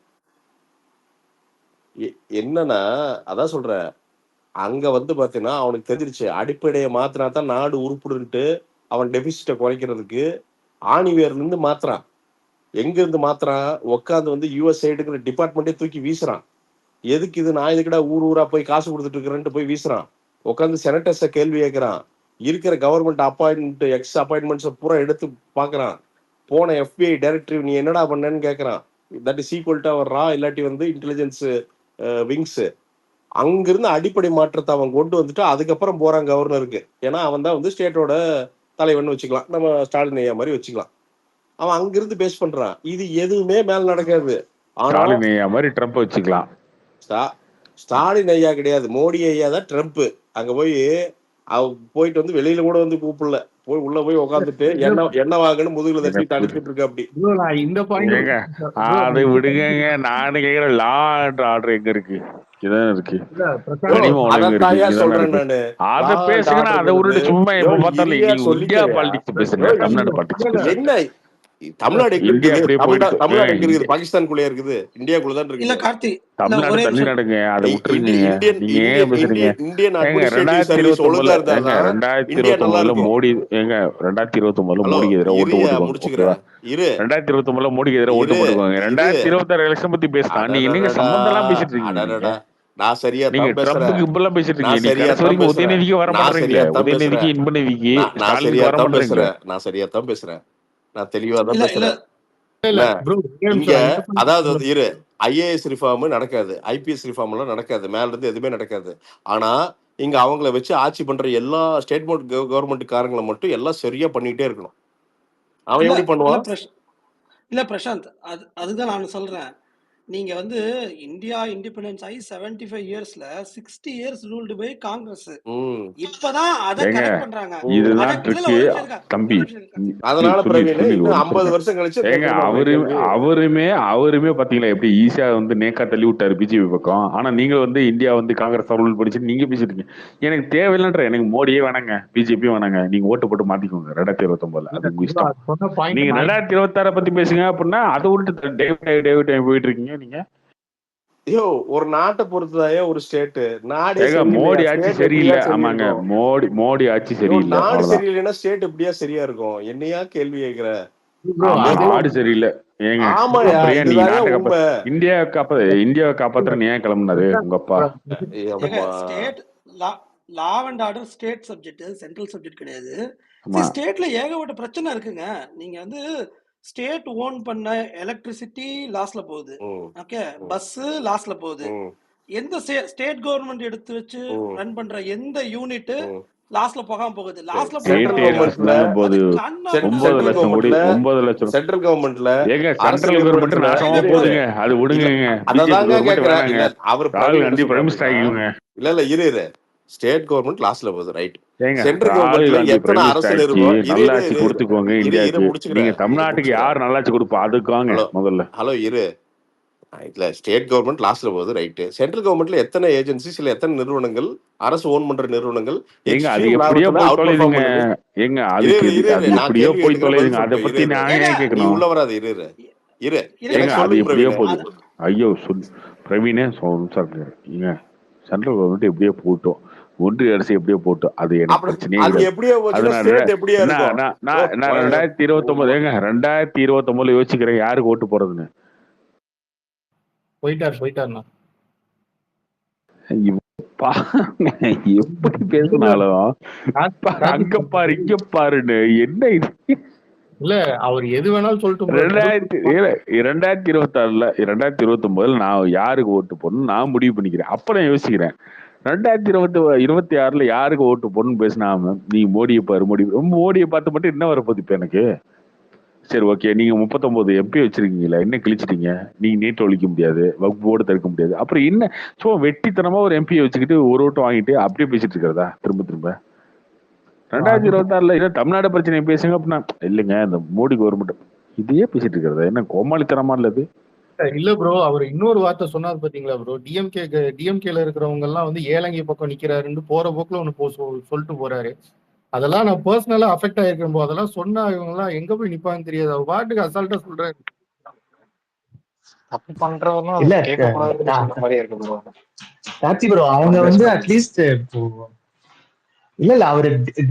என்னன்னா அதான் சொல்றேன். அங்க வந்து பாத்தீங்கன்னா அவனுக்கு தெரிஞ்சிருச்சு அடிப்படையை மாத்தினா தான் நாடு உருப்புடுன்ட்டு அவன் டெபிசிட்டை குறைக்கிறதுக்கு ஆணிவேர்ல இருந்து மாத்துறான். எங்க இருந்து மாத்துறான்? உட்காந்து வந்து யூஎஸ்ஐடுங்கிற டிபார்ட்மெண்ட்டே தூக்கி வீசுறான். எதுக்கு இது? நான் எதுக்குடா ஊர் ஊரா போய் காசு கொடுத்துட்டு இருக்கிறேன்ட்டு போய் வீசுறான். உட்காந்து செனட்டர்ஸ கேள்வி கேட்கிறான். இருக்கிற கவர்மெண்ட் அப்பாயின்மெண்ட் எக்ஸ் அப்பாயின்மெண்ட்ஸை பூரா எடுத்து பாக்குறான். போன FBI டைரக்டர் நீ என்னடா பண்ணேன்னு கேட்கறான். That is equal to our ரா இல்லாட்டி வந்து இன்டெலிஜென்ஸ் விங்ஸ். அங்கிருந்து அடிப்படை மாற்றத்தை அவன் கொண்டு வந்துட்டு அதுக்கப்புறம் போறான் கவர்னருக்கு. ஏன்னா அவன் தான் வந்து ஸ்டேட்டோட தலைவன் வச்சுக்கலாம், நம்ம ஸ்டாலின் ஐயா மாதிரி வச்சுக்கலாம். அவன் அங்கிருந்து பேஸ் பண்றான். இது எதுவுமே மேல நடக்காது. ஆனா ஸ்டாலின் ஐயா மாதிரி ட்ரம்ப் வச்சுக்கலாம். ஸ்டாலின் ஐயா கிடையாது, மோடி ஐயா தான் ட்ரம்ப். அங்க போய் போயிட்டு வந்து வெளியில கூட வந்து கூப்பிடல, போய் உள்ள போய் உட்காந்துட்டு என்ன வாங்கன்னு முதுகுல தட்டிட்டு அடிச்சுட்டு இருக்க. அப்படி இந்த பாயிண்ட் ஏங்க அது விடுங்க. நானு கேக்குறேன், லா அண்ட் ஆர்டர் எங்க இருக்கு? இதான் இருக்கு. கனிமம் எங்க இருக்கு? சொல்றேன் நானு. அத பேசுங்க. அதை விட்டுட்டு சும்மா எப்ப பார்த்தாலும் இந்தியா பாலிடிக்ஸ் பேசுங்க, தமிழ்நாடு பாலிடிக்ஸ் பேசுங்க. என்ன தமிழ்நாடு எங்க இந்தியா இருக்குது? அப்படியே போயிட்டு தமிழ்நாடு எங்க இருக்குது? பாகிஸ்தானுக்குள்ளே இருக்குது? இந்தியாக்குள்ள தான் இல்ல இருக்குது. கார்த்தி, தமிழ்நாடு தள்ளி நடங்க. அதை விட்டுருங்க. நீங்க ஏன் பேசுறீங்க? இந்தியன் ஏங்க அட்மினிஸ்ட்ரேட்டிவ் சர்வீஸ் ஒழுங்கா இருந்தா தான் இந்தியா நல்லா 2029 இருக்கும். மோடி ஏங்க 2029 மோடிக்கு எதிராக ஓட்டு போட்டுக்கோங்க. முடிச்சுக்கிறேன். இரு 2029 மோடிக்கு எதிராக ஓட்டு போட்டுக்கோங்க. 2026 எலெக்ஷன் பத்தி பேசினா நீங்க என்னங்க சம்பந்தம் எல்லாம் பேசிட்டு இருக்கீங்க? நான் சரியா நீங்க தான் பேசுறேன். ட்ரம்புக்கு இப்பெல்லாம் பேசிட்டு நான் இருக்கீங்க. சரியா கடைசி தான் வரைக்கும் பேசுறேன். உதயநிதிக்கு வர நான் மாட்டேறீங்களே. சரியா தான் உதயநிதிக்கு பேசுறேன். இன்ப நிதிக்கு நான் ஸ்டாலினுக்கு சரியா வர தான் மாட்டேறீங்களே. பேசுறேன். நான் சரியா தான் பேசுறேன். நான் தெளிவா தான் இல்ல இல்ல பேசுறேன். இல்ல ப்ரோ, இங்க அதாவது இரு ஐஏஎஸ் ரிஃபார்ம் நடக்காது, ஐபிஎஸ் ரிஃபார்ம் எல்லாம் நடக்காது, மேல இருந்து எதுவுமே நடக்காது. ஆனா இங்க அவங்கள வச்சு ஆட்சி பண்ற எல்லா ஸ்டேட் போர்ட் கவர்மெண்ட் காரங்களை மட்டும் எல்லாம் சரியா பண்ணிட்டே இருக்கணும். அவன் இல்ல எப்படி இல்ல பண்ணுவான்? இல்ல பிரசாந்த், அதுதான் நான் சொல்றேன். நீங்க வந்து இந்தியா இண்டிபெண்டன்ஸ் ஆகி 75 இயர்ஸ்ல 60 இயர்ஸ் ரூல்டு பை காங்கிரஸ். ம் இப்பதான் அத ஏங்க கரெக்ட் பண்றாங்க. அத இதெல்லாம் இல்ல ட்ரிக்கு ஒரு நிமிஷம் இருக்கா, தம்பி. ஒரு நிமிஷம் இருக்கா. அதனால சுனில் பிரவீன் சுனில் இன்னும் ஒரு 50 நிமிஷம் வருஷம் கழிச்சு ஏங்க தெரியுமா ப்ரோ கேள்வி? அவருமே பாத்தீங்களா எப்படி ஈஸியா வந்து நேக்கா தள்ளி விட்டாரு பிஜேபி பக்கம். ஆனா நீங்க வந்து இந்தியா வந்து காங்கிரஸ் ரூல் படிச்சு நீங்க பேசிட்டு இருக்கீங்க. எனக்கு தேவையில்லைன்ற எனக்கு மோடியே வேணாங்க, பிஜேபி வேணாங்க, நீங்க ஓட்டு போட்டு மாத்திக்கோங்க 2029. அது உங்க இஷ்டம். சொன்ன பாயிண்ட் நீங்க 2026 பத்தி பேசுங்க அப்படின்னா அதை விட்டு டேவிட் போயிட்டு இருக்கீங்க நீங்க. ஐயோ ஒரு நாட்டை பொறுத்ததாயே ஒரு ஸ்டேட். நாடே ஏங்க சரியில்லையா மோடி ஆட்சி ஸ்டேட் எப்படியா சரியில்லை. சரி ஆமாங்க, இருக்கும்? மோடி ஆட்சி ஐயோ சரியில்லை, நாடு அவ்வளவுதான். சரியில்லைன்னா ஸ்டேட் எப்படியா சரியா இருக்கும்? என்னையா கேள்வி கேட்கிற? ஆமா, ஏதோ நாடு சரியில்லை. ஏங்க ஆமாயா அப்புறம் ஏன் நீங்க இதுதாயா நாட்டை உண்மை. இந்தியாவை காப்பாத்துற நீ ஏன் கிளம்புனாரு உங்க அப்பா? ஏங்க ஏம்மா state law and order state subject, central subject கிடையாது. ஆமா ஸ்டேட்ல ஏகப்பட்ட பிரச்சனை இருக்குங்க. நீங்க வந்து ஸ்டேட் ஓன் பண்ண எலக்ட்ரிசிட்டி லாஸ்ல போகுது, ம் ஓகே, ம் பஸ் லாஸ்ல போகுது. ம் எந்த ஸ்டேட் கவர்மெண்ட் எடுத்து வச்சு ம் ரன் பண்ற எந்த யூனிட் ம் லாஸ்ட்ல போகாம போகுது? சரி லாஸ்ட்ல சென்ட்ரல் நேத்தே போகும்போது கவர்மெண்ட்ல லாஸ்ட் போது அது கண்ணா 9 சென்ட்ரல் லட்சம் கோடி, கவர்மெண்ட்ல 9 லட்சம். சென்ட்ரல் கவர்மெண்ட்ல ஏங்க அரசு சென்ட்ரல் கவர்மெண்ட் நிறுவனத்துல நாசமா இரு போகுதுங்க, அது இல்ல விடுங்க. பிஜேபி அததாங்க கவர்மெண்ட் கேக்குறேன். வேணாங்க, இல்ல அவர் ராகுல் பிரவீன் என்ன காந்தி பிரைம் சொல்றாரு மினிஸ்டர் அப்படின்னா, ஆகிக்குங்க. இல்ல இரு ஸ்டேட் கவர்மெண்ட் லாஸ்ட்ல போகுது ரைட். ஏங்க சென்ட்ரல் ராகுல் கவர்மெண்ட்ல காந்தி எத்தனை பிரைம் அரசு மினிஸ்டர் ஆச்சு, நிறுவனம் நல்லாட்சி கொடுத்துக்கோங்க இந்தியாவுக்கு. நீங்க முடிச்சுக்கிறேன் தமிழ்நாட்டுக்கு யார் நல்லாட்சி கொடுப்பா அதுக்கு வாங்க ஹலோ முதல்ல. ஹலோ இரு இல்ல ஸ்டேட் கவர்மெண்ட் லாஸ்ட்ல போகுது ரைட்டு. சென்ட்ரல் கவர்மெண்ட்ல எத்தனை ஏஜென்சிஸ் இல்ல எத்தனை நிறுவனங்கள், அரசு ஓன் பண்ற நிறுவனங்கள் ஏங்க அது எக்ஸ்ட்ரீம் எப்படியோ லாபத்துல போய் அவுட் பெர்ஃபார்ம் தொலைதுங்க. பண்ணுது. ஏங்க இரு அதுக்கு இரு அது இரு நான் எப்படியோ கேள்வி போய் கேட்கிற பதில் தொலைதுங்க. அதை சொல்லிட்டு பத்தி இரு நான் ஏங்க ஏன் நீ கேட்கணும்? உள்ள வராது இரு இரு இருங்க ஏங்க எனக்கு அது சொல்லு எப்படியோ பிரவீன். போகுது. ஐயோ பிரவீனே ஏங்க சென்ட்ரல் கவர்மெண்ட் எப்படியோ போட்டோம், ஒன்றிய அரசு எப்படியோ போட்டோம், அது எனக்கு அப்படி பிரச்சனையே அது கிடையாது. எப்படியோ அது போச்சுன்னா நான் ஸ்டேட் எப்படியா இருக்கும்? நான் 2029 ஏங்க 2029 யோசிக்கிறேன் யாருக்கு ஓட்டு போறதுன்னு. போயிட்டாருண்ணா. எப்படி பேசினாலும் அங்க பாரு இங்க பாருன்னு என்ன இது? இல்ல அவர் எது வேணாலும் சொல்லிட்டு 2026ல 2029 நான் யாருக்கு ஓட்டு போடணும் நான் முடிவு பண்ணிக்கிறேன். அப்ப நான் யோசிக்கிறேன் 2026ல யாருக்கு ஓட்டு போடணும்னு பேசினாம நீ மோடியை பாரு மோடியை பார்த்து மட்டும் என்ன வரப்போகுது இப்ப எனக்கு? சரி ஓகே, நீங்க 39 எம்பி வச்சிருக்கீங்களா, என்ன கிழிச்சிட்டீங்க? நீங்க நீட் ஒழிக்க முடியாது, வகுப்பு போர்டு தடுக்க முடியாது, அப்புறம் என்ன சும்மா வெட்டித்தனமா ஒரு எம்பியை வச்சுக்கிட்டு ஒரு ஓட்டு வாங்கிட்டு அப்படியே பேசிட்டு இருக்கிறதா திரும்ப 2026ல ஏன்னா தமிழ்நாடு பிரச்சனை பேசுங்க அப்படின்னா இல்லைங்க இந்த மோடி கவர்மெண்ட் இதையே பேசிட்டு இருக்கிறதா? என்ன கோமாளித்தனமா இல்லது? இல்ல ப்ரோ, அவர் இன்னொரு வார்த்தை சொன்னார் பாத்தீங்களா ப்ரோ, டிஎம்கேல இருக்கிறவங்க எல்லாம் வந்து ஏலங்கி பக்கம் நிக்கிறாருன்னு போற போக்குல ஒண்ணு சொல்லிட்டு போறாரு. அதெல்லாம் நான் பர்சனலா அஃபெக்ட் ஆயிருக்கும் போது அதெல்லாம் சொன்னா இவங்க எல்லாம் எங்க போய் நிப்பான்னு தெரியாது. அவர் பாட்டுக்கு அசால்ட்டா சொல்றாரு. தப்பு பண்றவங்களும் இல்ல அது கேட்கக்கூடாதுன்னு சொல்ற மாதிரி இருக்கு ப்ரோ. கார்த்தி ப்ரோ அவங்க வந்து அட்லீஸ்ட் இல்ல அவரு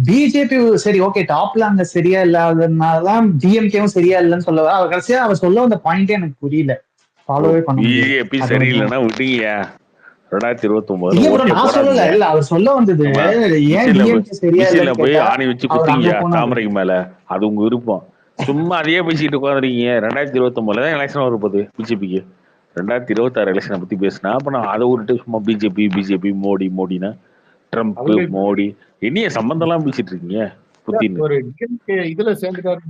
பிஜேபி சரி ஓகே டாப்ல அங்க சரியா இல்லாததுனாலதான் டிஎம்கேவும் சரியா இல்லைன்னு சொல்ல அவர் கடைசியா அவர் சொல்ல வந்த பாயிண்டே எனக்கு புரியல, ஃபாலோவே பண்ண முடியல. பிஜேபி சரியில்லைன்னா விட்டீங்க 2029 இல்ல ப்ரோ நான் சொல்லல, இல்ல அவர் சொல்ல வந்தது ஏன் டிஎம்கே சரியா இல்லைன்னு போய் கேட்டா ஆணி வச்சு அவர் குத்திங்க அங்க போனாரு. தாமரைக்கு மேல, அது உங்க விருப்பம். சும்மா அதையே பேசிட்டு உட்காந்துருக்கீங்க. 2029 தான் எலெக்ஷன் வரப்போகுது பிஜேபிக்கு. 2026 எலெக்ஷனை பத்தி பேசினா அப்ப நான் அதை விட்டுட்டு சும்மா பிஜேபி மோடினா ட்ரம்ப் மோடி என்னைய சம்பந்தம் எல்லாம் பேசிட்டு இருக்கீங்க புத்தின்னு. ஒரு டிஎம்கே இதுல சேர்ந்துட்டாரு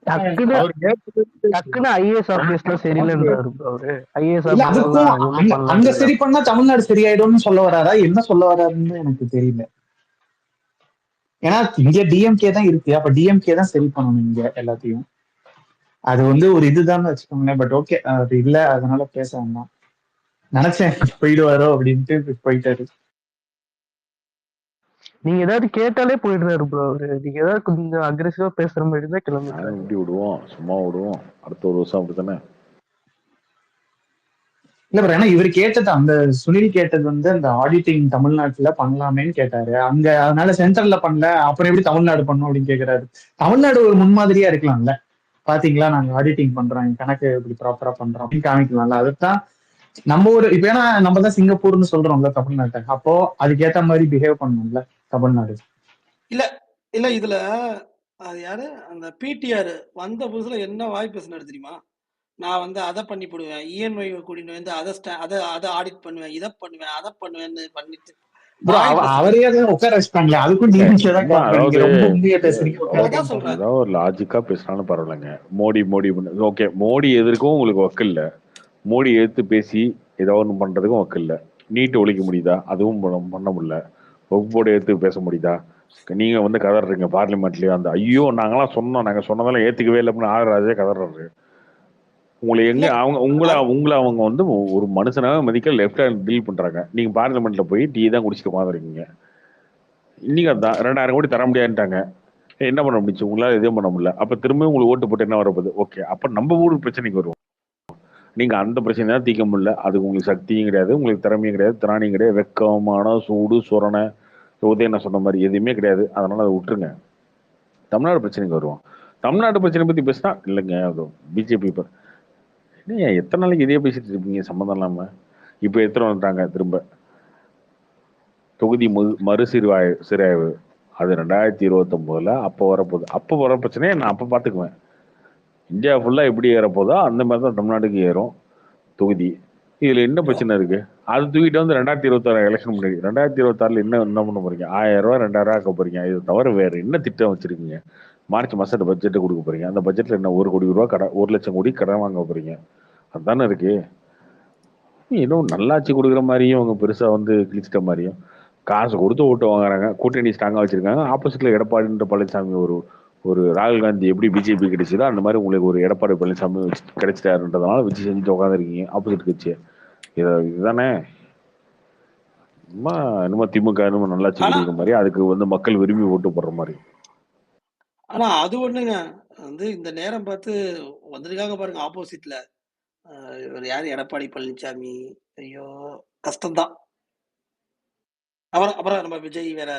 டக்குன்னு ஐஏஎஸ் ஆபீஸ்ல சரியில்லைன்றாரு அவரு. ஐஏஎஸ் இல்ல அதுக்கும் அங்க சரி பண்ணா தமிழ்நாடு சரியாயிடும்னு சொல்ல வராரா, என்ன சொல்ல வராருன்னு எனக்கு தெரியல. ஏன்னா இங்க டிஎம்கே தான் இருக்கு, அப்ப டிஎம்கே தான் சரி பண்ணணும் இங்க எல்லாத்தையும். அது வந்து ஒரு இதுதான் வச்சுக்கோங்களேன். பட் ஓகே அது இல்ல, அதனால பேச வேண்டாம். நினைச்சேன் போயிடுவாரோ அப்படின்ட்டு போயிட்டாரு. நீங்க ஏதாவது கேட்டாலே போயிடுறாரு ப்ரோ அவரு. நீங்க ஏதாவது கொஞ்சம் அக்ரெசிவா பேசுற மாதிரி தான் கிளம்பிட்டாரு. இப்படி விடுவோம், சும்மா விடுவோம், அடுத்த ஒரு வருஷம் அப்படித்தானே. இல்ல ப்ரோ, ஏன்னா இவர் கேட்டது அந்த சுனில் கேட்டது வந்து அந்த ஆடிட்டிங் தமிழ்நாட்டுல பண்ணலாமேன்னு கேட்டாரு. அங்க அதனால சென்ட்ரல்ல பண்ணல, அப்புறம் எப்படி தமிழ்நாடு பண்ணும் அப்படின்னு கேக்குறாரு. தமிழ்நாடு ஒரு முன்மாதிரியா இருக்கலாம்ல, பாத்தீங்களா நாங்க ஆடிட்டிங் பண்றோம், கணக்கு இப்படி ப்ராப்பரா பண்றோம் அப்படின்னு காமிக்கலாம்ல. அதுதான் நம்ம ஒரு இப்ப ஏன்னா நம்ம தான் சிங்கப்பூர்னு சொல்றோம்ல தமிழ்நாட்டை, அப்போ அதுக்கேத்த மாதிரி பிஹேவ் பண்ணணும்ல தமிழ்நாடு. இல்ல இல்ல இதுல அது யாரு அந்த பிடிஆர் வந்த புதுசுல என்ன வாய் பேசினாரு தெரியுமா? நான் வந்து அதை பண்ணி போடுவேன், இஎன்ஒய் கூட்டிட்டு வந்து அதை ஆடிட் பண்ணுவேன், இதை பண்ணுவேன், அதை பண்ணுவேன்னு பண்ணிட்டு அவரே உட்கார வச்சுட்டாங்களே, அதுக்கும் டிஎம்கே தான் காரணம். ரொம்ப உண்மையா பேசுறீங்க. ஏதாவது ஒரு லாஜிக்கா பேசினாலும் பரவாயில்லைங்க. மோடி ஓகே, மோடி எதிர்க்கும் உங்களுக்கு வக்கு இல்ல, மோடி எடுத்து பேசி ஏதோ ஒன்று பண்றதுக்கும் வக்கு இல்லை. நீட் ஒழிக்க முடியுதா? அதுவும் பண்ண முடியல. வகுப்பு போர்டு எடுத்து பேச முடியுதா? நீங்க வந்து கதறீங்க பார்லிமெண்ட்லயே அந்த ஐயோ நாங்களாம் சொன்னோம், நாங்க சொன்னதெல்லாம் ஏத்துக்கவே இல்லை அப்படின்னு ஆதராஜே கதறாரு. உங்களை எங்க அவங்க உங்களை அவங்க வந்து ஒரு மனுஷனாவே மதிக்க லெஃப்ட் ஹேண்ட் டீல் பண்றாங்க. நீங்க பார்லிமெண்ட்ல போய் டீ தான் குடிச்சிட்டு உட்காந்துருக்கீங்க. இன்னைக்கு அதான் 2000 கோடி தர முடியாதுட்டாங்க. என்ன பண்ண முடிச்சு? உங்களால எதுவும் பண்ண முடியல. அப்ப திரும்ப உங்களுக்கு ஓட்டு போட்டு என்ன வரப்போகுது? ஓகே, அப்ப நம்ம ஊருக்கு பிரச்சனைக்கு வருவோம். நீங்க அந்த பிரச்சனை தான் தீர்க்க முடியல. அதுக்கு உங்களுக்கு சக்தியும் கிடையாது, உங்களுக்கு திறமையும் கிடையாது, திராணியும் கிடையாது, வெக்கமான சூடு சொரணை உதயன சொன்ன மாதிரி எதுவுமே கிடையாது. அதனால அதை விட்டுருங்க. தமிழ்நாடு பிரச்சனைக்கு வருவோம். தமிழ்நாட்டு பிரச்சனை பத்தி பேசினா இல்லைங்க அது பிஜேபி எத்தனை நாளைக்கு இதே பேசிட்டு இருப்பீங்க சம்மந்தம் இல்லாம? இப்ப எத்தனை வந்துட்டாங்க திரும்ப தொகுதி மறுசீராய்வு. அது 2029 அப்போ வரப்போகுது. அப்போ வர பிரச்சனையை நான் அப்போ பார்த்துக்குவேன். இந்தியா ஃபுல்லா எப்படி ஏறப்போதோ அந்த மாதிரி தான் தமிழ்நாட்டுக்கு ஏறும் தொகுதி. இதுல என்ன பிரச்சனை இருக்கு? அது தூக்கிட்டு வந்து 2026 எலெக்ஷன் முன்னாடி 2026 என்ன பண்ண போறீங்க? 1000 ரூபாய் 2000 ரூபாய் ஆக்க போறீங்க. இது தவிர வேற என்ன திட்டம் வச்சிருக்கீங்க? மார்ச் மாசம் பட்ஜெட்டை கொடுக்க போறீங்க. அந்த பட்ஜெட்ல என்ன 1 கோடி ரூபாய் கடன், 1 லட்சம் கோடி கடன் வாங்க போறீங்க. அதுதானே இருக்கு. இன்னும் நல்லாட்சி கொடுக்குற மாதிரியும் அவங்க பெருசா வந்து கிழிச்சிட்ட மாதிரியும் காசு கொடுத்து ஓட்டு வாங்குறாங்க. கூட்டணி ஸ்ட்ராங்கா வச்சிருக்காங்க. ஆப்போசிட்ல எடப்பாடின்ற பழனிசாமி ஒரு ராகுல் காந்தி எப்படி பிஜேபி கிடைச்சதோ அந்த மாதிரி உங்களுக்கு ஒரு எடப்பாடி பழனிசாமி கிடைச்சிட்டாருன்றதுனால வச்சு செஞ்சுட்டு உட்காந்துருக்கீங்க ஆப்போசிட் கட்சி. இதுதானே என்னமோ திமுக என்னமோ நல்லாட்சி கொடுக்குற மாதிரி அதுக்கு வந்து மக்கள் விரும்பி ஓட்டு போடுற மாதிரி. ஆனா அது ஒண்ணுங்க வந்து இந்த நேரம் பார்த்து வந்திருக்காங்க பாருங்க ஆப்போசிட்ல. இவர் யாரு? எடப்பாடி பழனிசாமி. ஐயோ கஷ்டம்தான். அப்புறம் நம்ம விஜய் வேற.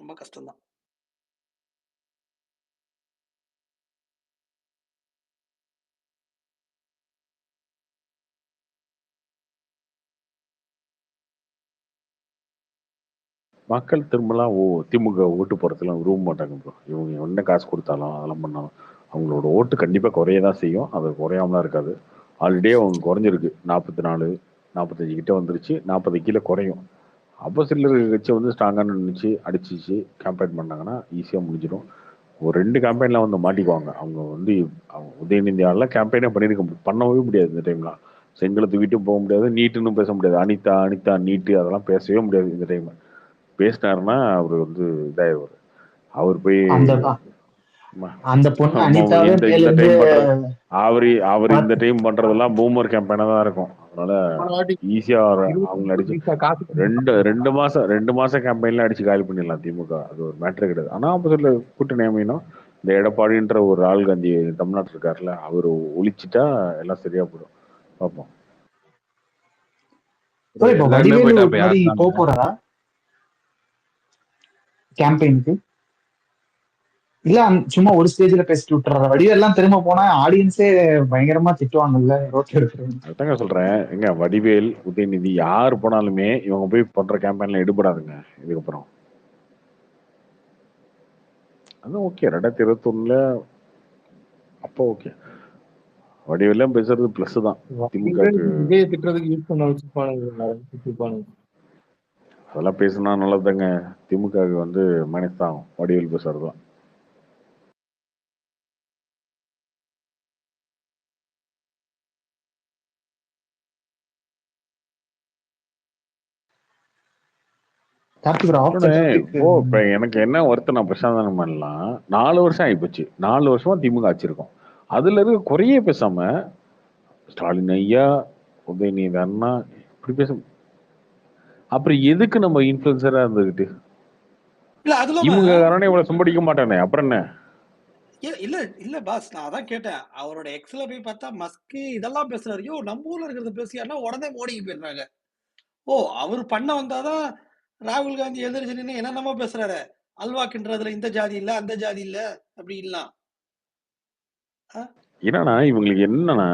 ரொம்ப கஷ்டம்தான். மக்கள் திரும்பலாம் திமுக ஓட்டு போறதுலாம் விரும்ப மாட்டாங்க ப்ரோ. இவங்க என்ன காசு கொடுத்தாலும் அதெல்லாம் பண்ணாலும் அவங்களோட ஓட்டு கண்டிப்பா குறையதான் செய்யும். அது குறையாமலாம் இருக்காது. ஆல்ரெடியே அவங்க குறைஞ்சிருக்கு. 44 45 கிட்ட வந்துருச்சு. 40 கீழே குறையும். ஆப்போசிட்ல இருக்க கட்சி வந்து ஸ்ட்ராங்கா நின்றுச்சு அடிச்சிச்சு கேம்பெயின் பண்ணாங்கன்னா ஈஸியா முடிஞ்சிடும். ஒரு 2 கேம்பெயின்ல வந்து மாட்டிக்குவாங்க. அவங்க வந்து உதயநிதியால கேம்பெயினே பண்ணவே முடியாது இந்த டைம்லாம். செங்கலை தூக்கிட்டும் போக முடியாது, நீட்டுன்னு பேச முடியாது. அனிதா நீட்டு அதெல்லாம் பேசவே முடியாது இந்த டைம். பேசினாருன்னா அவர் வந்து இதாயிருவாரு. அவர் போய் அந்த பொண்ணு அனிதாவே இந்த டைம் பண்றது அவர் இந்த டைம் பண்றதெல்லாம் பூமர் கேம்பெயினா தான் இருக்கும். அதனால ஈஸியா அவங்க அடிச்சு 2 மாசம் கேம்பெயின்ல அடிச்சு காலி பண்ணிடலாம் திமுக. அது ஒரு மேட்டர் கிடையாது. ஆனா ஆப்போசிட்ல கூட்டணி அமையணும். இந்த எடப்பாடின்ற ஒரு ராகுல் காந்தி தமிழ்நாட்டில் இருக்காருல்ல, அவர் ஒழிச்சிட்டா எல்லாம் சரியா போயிடும். பார்ப்போம். போறா கேம்பெயினுக்கு இல்ல சும்மா ஒரு ஸ்டேஜ்ல பேசிட்டு விட்டுறாரு. வடிவேல்லாம் திரும்ப போனா ஆடியன்ஸே பயங்கரமா திட்டுவாங்கல்ல ரோட்ல எடுக்கிறேன். அதுதாங்க சொல்றேன். எங்க வடிவேல் உதயநிதி யாரு போனாலுமே இவங்க போய் பண்ற கேம்பெயின்ல ஈடுபடாதுங்க இதுக்கப்புறம். அதான் ஓகே 2021 அப்போ ஓகே வடிவெல்லாம் பேசுறது பிளஸ் தான். விஜய் திட்டுறதுக்கு யூஸ் பண்ண வச்சிருப்பானுங்க. அதெல்லாம் பேசுனா நல்லதாங்க. திமுக வந்து மைனஸ் தான் வடிவேல் பேசுறது தான். எனக்கு என்ன வருத்தம், நான் பிரசாந்தன் பண்ணலாம் 4 வருஷம் ஆகிப்போச்சு. 4 வருஷமா திமுக ஆச்சிருக்கோம். அதுல இருக்க குறைய பேசாம ஸ்டாலின் ஐயா உதயநிதி அண்ணா இப்படி பேச அப்புறம் எதுக்கு நம்ம இன்ஃபுளுசரா இருந்துகிட்டு திமுக காரனே இவ்வளவு சம்படிக்க மாட்டானே அப்புறம் என்ன? இல்ல பாஸ், நான் அதான் கேட்டேன். அவரோட எக்ஸ்ல போய் பார்த்தா மஸ்கி இதெல்லாம் பேசுறாரு. யோ நம்ம ஊர்ல இருக்கிறத பேசியாருன்னா உடனே மோடிக்கு போயிடுறாங்க. ஓ அவர் பண்ண வந்தாதான் ராகுல் காந்தி எதிர்த்து நின்று என்னென்னமோ பேசுறாரு. அல்வாக்குன்றதுல இந்த ஜாதி இல்ல அந்த ஜாதி இல்ல அப்படி இல்ல. என்னன்னா இவங்களுக்கு என்னன்னா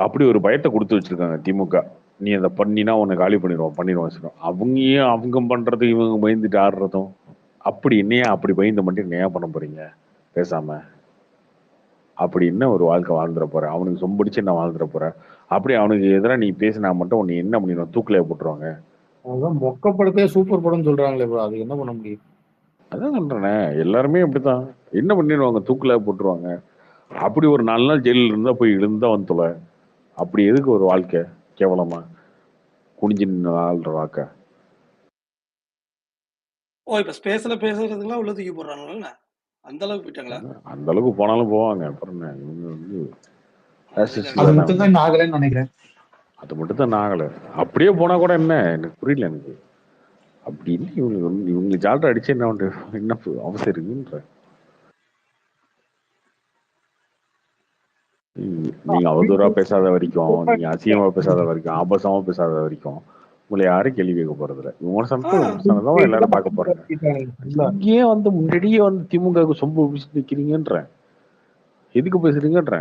அப்படி ஒரு பயத்தை கொடுத்து வச்சிருக்காங்க திமுக. நீ அதை பண்ணினா உன்னை காலி பண்ணிடுவோம். அவங்க பண்றது இவங்க பயந்துட்டு ஆடுறதும் அப்படி என்னையா அப்படி பயந்து மட்டும் ஏன் பண்ண போறீங்க பேசாம? அப்படி என்ன ஒரு வாழ்க்கை வாழ்ந்துட போற? அவனுக்கு சொம்படிச்சு என்ன வாழ்ந்துட போற? அப்படி அவனுக்கு எதிராக நீ பேசினா மட்டும் உன்னை என்ன பண்ணிடுவோம்? தூக்கில போட்டுருவாங்க. அதான் மொக்க படத்தே சூப்பர் படம் சொல்றாங்களே ப்ரோ, அது என்ன பண்ண முடியும்? அதான் சொல்றேனே எல்லாருமே அப்படித்தான். என்ன பண்ணிடுவாங்க? தூக்கில போட்டுருவாங்க. அப்படி ஒரு 4 நாள் ஜெயிலில் இருந்தா போய் இருந்தா வந்து தொலை. அப்படி எதுக்கு ஒரு வாழ்க்கை கேவலமா குனிஞ்சு ஆள்ற வாக்க? ஓ இப்ப ஸ்பேஸ்ல பேசுறதுக்குலாம் உள்ள தூக்கி போடுறாங்களா? அந்த அளவுக்கு போயிட்டாங்களா? அந்த அளவுக்கு போனாலும் போவாங்க. அப்புறம் என்ன இவங்க வந்து fascist அது தானே மட்டும் அவங்க. தான் ஆகலைன்னு நினைக்கிறேன். அது மட்டும் தான் ஆகல. அப்படியே போனா கூட என்ன எனக்கு புரியல எனக்கு. அப்படி இல்லை இவங்க ஜால்ரா அடிச்சு என்ன என்ன அவசியம் இருக்குன்ற. நீங்க அவதூறா பேசாத வரைக்கும், நீங்க அசிங்கமா பேசாத வரைக்கும், ஆபாசமா பேசாத வரைக்கும் உங்களை யாரும் கேள்வி கேட்க போறதில்ல. விமர்சனத்தை விமர்சனம் எல்லாரும் பார்க்க போறாங்க. இங்கேயே வந்து முன்னாடியே வந்து திமுகவுக்கு சொம்பு பிடிச்சு நிக்கிறீங்கன்ற. எதுக்கு பேசுறீங்கன்ற?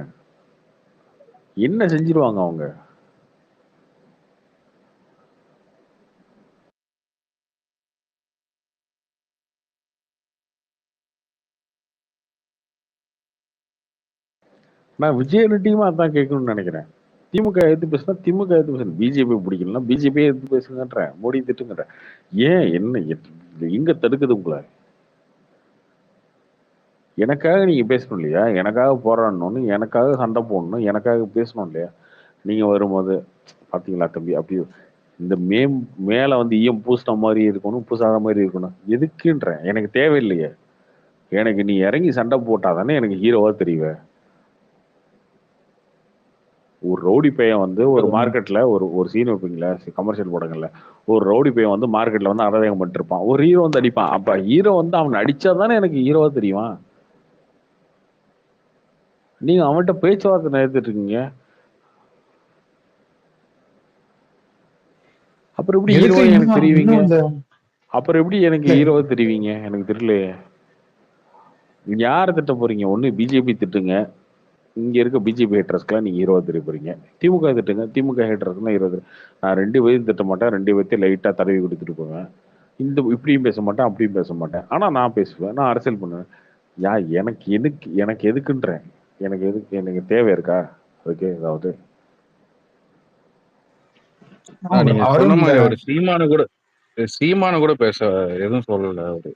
என்ன செஞ்சிருவாங்க அவங்க? நான் விஜய் ரெட்டியுமா அதான் கேட்கணும்னு நினைக்கிறேன். திமுக எதிர்த்து பேசினா திமுக எதிர்த்து பேசணும், பிஜேபி பிடிக்கலன்னா பிஜேபியே எதிர்த்து பேசுங்கன்றேன், மோடி திட்டுங்கன்றேன். ஏன் என்ன எங்க தடுக்குது உங்களை? எனக்காக நீங்க பேசணும் இல்லையா? எனக்காக போராடணும்னு, எனக்காக சண்டை போடணும், எனக்காக பேசணும் இல்லையா? நீங்க வரும்போது பாத்தீங்களா தம்பி அப்படி இந்த மேல வந்து ஈயம் பூசின மாதிரி இருக்கணும், பூசாத மாதிரி இருக்கணும். எதுக்குன்றேன்? எனக்கு தேவையில்லையே. எனக்கு நீ இறங்கி சண்டை போட்டாதானே எனக்கு ஹீரோவா தெரியுவ. ஒரு ரவுடி பையன் வந்து ஒரு மார்க்கெட்ல ஒரு சீன் வைப்பீங்களா கமர்ஷியல் படங்கள்ல, ஒரு ரவுடி பையன் வந்து மார்க்கெட்ல வந்து அராதகம் பண்ணிட்டு இருப்பான், ஒரு ஹீரோ வந்து அடிப்பான். அப்ப ஹீரோ வந்து அவன் அடிச்சாதானே எனக்கு ஹீரோவா தெரியுமா? நீங்க அவன்கிட்ட பேச்சுவார்த்தை நடத்திட்டு இருக்கீங்க. அப்புறம் எப்படி ஹீரோவா எனக்கு தெரிவிங்க? அப்புறம் எப்படி எனக்கு ஹீரோவா தெரிவிங்க? எனக்கு தெரியலையே. நீங்க யாரை திட்ட போறீங்க? ஒண்ணு பிஜேபி திட்டுங்க, இங்க இருக்க பிஜேபி ஹேட்டர்ஸ்க்குலாம் நீங்க ஹீரோவா தெரிய போறீங்க. திமுக திட்டுங்க, திமுக ஹேட்டர்ஸ்க்குலாம் ஹீரோ. நான் 2 பேரும் திட்ட மாட்டேன், 2 பேர்த்தையும் லைட்டா தடவி கொடுத்துட்டு போவேன். இப்படியும் பேச மாட்டேன், அப்படியும் பேச மாட்டேன். ஆனா நான் பேசுவேன், நான் அரசியல் பண்ணுவேன். எனக்கு எதுக்குன்றேன்? எனக்கு தேவை இருக்கா அதுக்கு ஏதாவது? நீங்க சொன்ன மாதிரி ஒரு சீமான கூட பேச எதுவும் சொல்லல அவரு.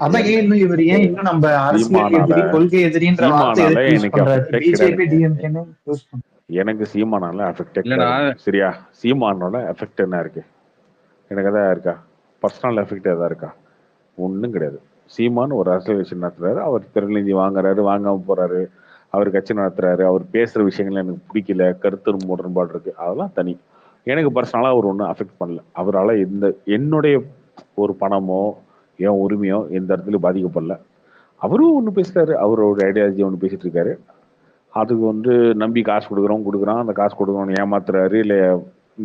அதான் ஏன் இன்னும் இவர் ஏன் இன்னும் நம்ம அரசியல் எதிரி, கொள்கை எதிரின்ற வார்த்தை எதுக்கு யூஸ் பண்றாரு? பிஜேபி டிஎம்கேன்னு யூஸ் பண்றாரு. எனக்கு சீமானால அஃபெக்ட் சரியா? சீமானோட எஃபெக்ட் என்ன இருக்கு? எனக்கு எதாவது இருக்கா? பர்சனல் எஃபெக்ட் எதாவது இருக்கா? ஒன்றும் கிடையாது. சீமான் ஒரு அரசியல் கட்சி நடத்துறாரு, அவர் திறநிதி வாங்குறாரு, வாங்காம போறாரு, அவர் கட்சி நடத்துறாரு, அவர் பேசுற விஷயங்கள் எனக்கு பிடிக்கல, கருத்து முரண்பாடு இருக்கு, அதெல்லாம் தனி. எனக்கு பர்சனலா அவர் ஒன்றும் அஃபெக்ட் பண்ணல. அவரால் என்னுடைய ஒரு பணமோ என் உரிமையோ எந்த இடத்துலயும் பாதிக்கப்படல. அவரும் ஒன்று பேசுறாரு, அவரோட ஐடியாலஜி ஒன்று பேசிட்டு இருக்காரு. அதுக்கு வந்து நம்பி காசு கொடுக்குறான், அந்த காசு கொடுக்குறோன்னு ஏமாத்துறாரு, இல்லை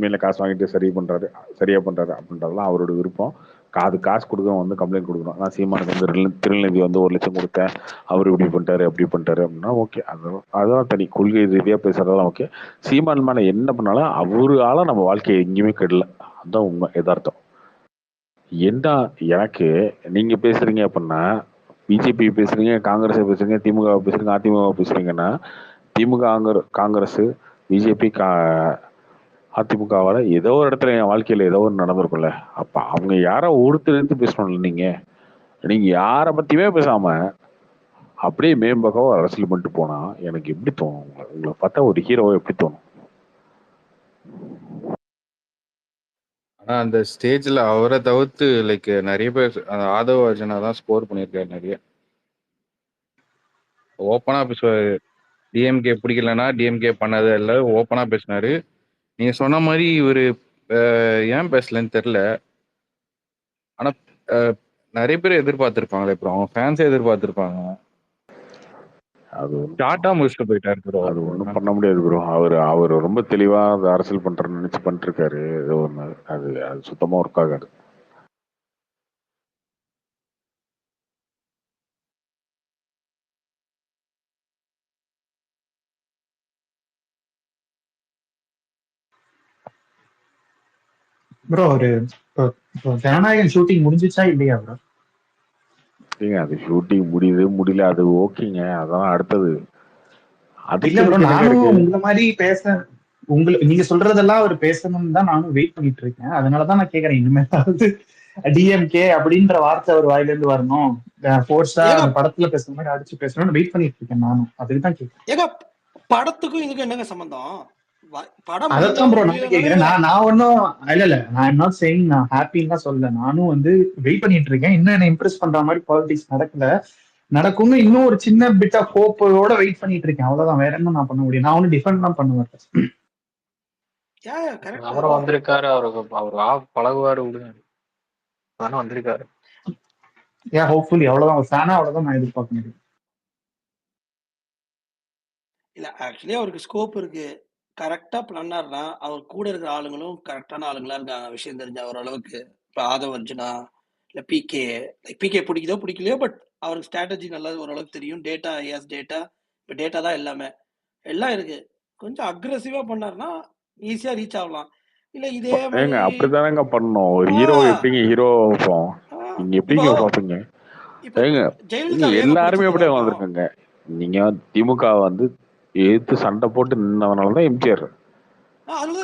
மேல காசு வாங்கிட்டு சரியா பண்றாரு அப்படின்றதுலாம் அவரோட விருப்பம். காசு கொடுக்குறோம் வந்து கம்ப்ளைண்ட் கொடுக்குறோம். நான் சீமானுக்கு வந்து திருநெல்வேலி வந்து 1 லட்சம் கொடுத்தேன், அவர் இப்படி பண்ணிட்டாரு அப்படி பண்ணிட்டாரு அப்படின்னா ஓகே, அதெல்லாம் தனி. கொள்கை ரீதியா பேசுறதெல்லாம் ஓகே. சீமான் மேல என்ன பண்ணாலும் அவரால நம்ம வாழ்க்கையை எங்கேயுமே கெடல. அதுதான் உண்மை, யதார்த்தம். எனக்கு நீங்க பேசுறீங்க அப்படின்னா, பிஜேபி பேசுறீங்க, காங்கிரஸ் பேசுறீங்க, திமுக பேசுறீங்க, அதிமுக பேசுறீங்கன்னா, திமுக காங்கிரஸ் பிஜேபி அதிமுகவால ஏதோ ஒரு இடத்துல என் வாழ்க்கையில ஏதோ ஒன்று நடந்திருக்கும்ல. அப்ப அவங்க யாரோ ஒருத்தர் பேசணும்ல. நீங்க யார பத்தியுமே பேசாம அப்படியே மேம்பக்கம் அரசியல் பண்ணிட்டு போனா எனக்கு எப்படி தோணும்? உங்களை பார்த்தா ஒரு ஹீரோவை எப்படி தோணும்? ஆனா அந்த ஸ்டேஜ்ல அவரை தவிர்த்து லைக் நிறைய பேர் ஆதவ அர்ஜுனா தான் ஸ்கோர் பண்ணியிருக்காரு. நிறைய ஓப்பனா பேசுவாரு. டிஎம்கே பிடிக்கலன்னா டிஎம்கே பண்ணாத இல்லை, ஓப்பனா பேசினாரு. நீங்க சொன்ன மாதிரி இவரு ஏன் பேசலன்னு தெரியல. ஆனா நிறைய பேர் எதிர்பார்த்திருப்பாங்களே, அப்புறம் அவங்க ஃபேன்ஸே எதிர்பார்த்திருப்பாங்க. அது ஷார்ட்டா முடிச்சுட்டு போயிட்டாரு ப்ரோ. அது ஒன்றும் பண்ண முடியாது ப்ரோ. அவர் ரொம்ப தெளிவா அதை அரசியல் பண்றேன்னு நினைச்சு பண்ணிட்டு இருக்காரு. ஏதோ ஒன்று அது சுத்தமா ஒர்க் ஆகாது. ப்ரோ ஒரு ஜனநாயகன் ஷூட்டிங் முடிஞ்சிச்சா இல்லையா ப்ரோ? அது ஷூட்டிங் முடியல, அது ஓகேங்க. அதான் அடுத்தது. இல்ல ப்ரோ, நானும் உங்களை மாதிரி நீங்க சொல்றதெல்லாம் அவர் பேசணும்னு தான் நானும் வெயிட் பண்ணிட்டு இருக்கேன். அதனாலதான் நான் கேக்குறேன், இனிமேலாவது டிஎம்கே அப்படின்ற வார்த்தை ஒரு வாயில இருந்து வரணும், ஃபோர்ஸா ஏங்க அந்த படத்துல பேசுற மாதிரி அடிச்சு பேசணும்னு வெயிட் பண்ணிட்டு இருக்கேன் நானும். அதுக்கு தான் கேட்கிறேன். ஏங்க படத்துக்கும் இதுக்கும் என்னங்க சம்பந்தம்? படம் அதைத்தான் ப்ரோ முடிந்தாலும் நானும் கேட்கிறேன். முடியலனாலும் நான் ஒன்னும் இல்ல நான் ஐம் நாட் சேயிங் நான் ஹாப்பின்னு தான் சொல்ல. நானும் வந்து வெயிட் பண்ணிட்டு இருக்கேன். இன்னும் என்ன இம்ப்ரெஸ் பண்ற மாதிரி பாலிடிக்ஸ் நடக்கல, நடக்கும்னு இன்னும் ஒரு சின்ன பிட் ஆஃப் ஹோப்போட வெயிட் பண்ணிட்டு இருக்கேன். அவ்வளவுதான், வேற என்ன நான் பண்ண முடியும்? நான் ஒன்னும் டிஃபெண்ட் தான் பண்ணுவேன். அவரும் வந்திருக்காரு, அவரு பழகுவாரு விடுங்க, தானே வந்திருக்காரு. ஏன் ஹோப்ஃபுல்லி அவ்வளவுதான், ஒரு ஃபேனா அவ்வளவுதான் நான் எதிர்பார்க்க முடியும். இல்ல ஆக்சுவலி அவருக்கு ஸ்கோப் இருக்கு. கரெக்டா பண்ணாருன்னா அவர் கூட இருக்கிற ஆளுங்களும் கரெக்டான ஆளுங்களா இருக்காங்க, விஷயம் தெரிஞ்ச ஓரளவுக்கு. இப்போ ஆதவ் அர்ஜுனா இல்ல பிகே, பிகே பிடிக்குதோ பிடிக்கலையோ, பட் அவருக்கு ஸ்ட்ராட்டஜி நல்லா ஓரளவுக்கு தெரியும். டேட்டா டேட்டா, இப்போ டேட்டா தான் எல்லாமே, எல்லாம் இருக்கு. கொஞ்சம் அக்ரெசிவா பண்ணாருன்னா ஈஸியா ரீச் ஆகலாம். இல்ல இதே மாதிரி அப்படித்தானங்க பண்ணணும். ஒரு ஹீரோ எப்படிங்க ஹீரோ வைப்போம்? நீங்க எப்படிங்க பார்ப்பீங்க? ஏங்க ஜெயலலிதா எல்லாருமே அப்படியே வந்திருக்காங்க. நீங்க திமுக வந்து எதிர்த்து சண்டை போட்டு நின்னதுனாலதான் எம்ஜிஆர்,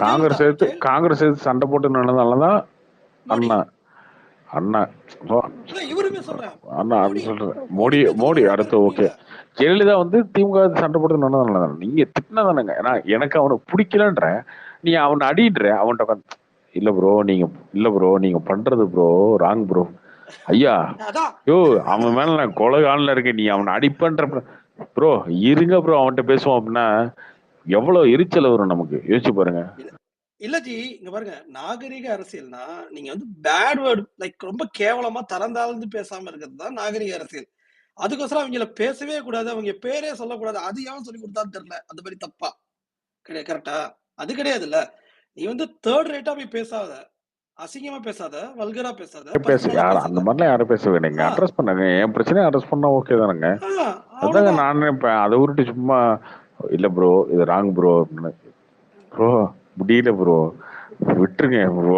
காங்கிரஸ் எடுத்து சண்டை போட்டு நின்னதுனாலதான் அண்ணா அண்ணா அண்ணா அது சொல்றேன். மோடி அடுத்து ஓகே. ஜெயலலிதா வந்து திமுக சண்டை போட்டு நின்னதுனால நீங்க திட்டினதானங்க. ஏன்னா எனக்கு அவனை பிடிக்கலன்ற, நீ அவனை அடின்ற, அவன்கிட்ட இல்ல ப்ரோ நீங்க பண்றது ப்ரோ ராங் ப்ரோ. ஐயா யோ அவன் மேல நான் கொலகாலில் இருக்கேன், நீ அவனை அடிப்பன்ற ப்ரோ இருங்க ப்ரோ அவன்கிட்ட பேசுவோம் அப்படின்னா எவ்வளவு எரிச்சல் வரும் நமக்கு, யோசிச்சு பாருங்க. இல்ல ஜி, இங்க பாருங்க, நாகரிக அரசியல்னா நீங்க வந்து பேட் வேர்டு லைக் ரொம்ப கேவலமா தரந்தாழ்ந்து பேசாம இருக்கிறது தான் நாகரிக அரசியல். அதுக்கோசரம் அவங்கள பேசவே கூடாது, அவங்க பேரே சொல்லக்கூடாது, அது ஏன் சொல்லி கொடுத்தான்னு தெரியல. அந்த மாதிரி தப்பா கிடையாது, கரெக்டா? அது கிடையாதுல்ல. நீ வந்து தேர்ட் ரேட்டா போய் பேசாத, அசிங்கமா பேசாத, வல்கரா பேசாத, அந்த மாதிரிலாம் யாரும் பேச வேணுங்க. அட்ரஸ் பண்ணுங்க, என் பிரச்சனையை அட்ரஸ் பண்ணா ஓகே தானுங்க. அதாங்க நான் நினைப்பேன். அதை விட்டு சும்மா இல்ல ப்ரோ இது ராங் ப்ரோ அப்படின்னு, ப்ரோ முடியல ப்ரோ விட்டுருங்க ப்ரோ.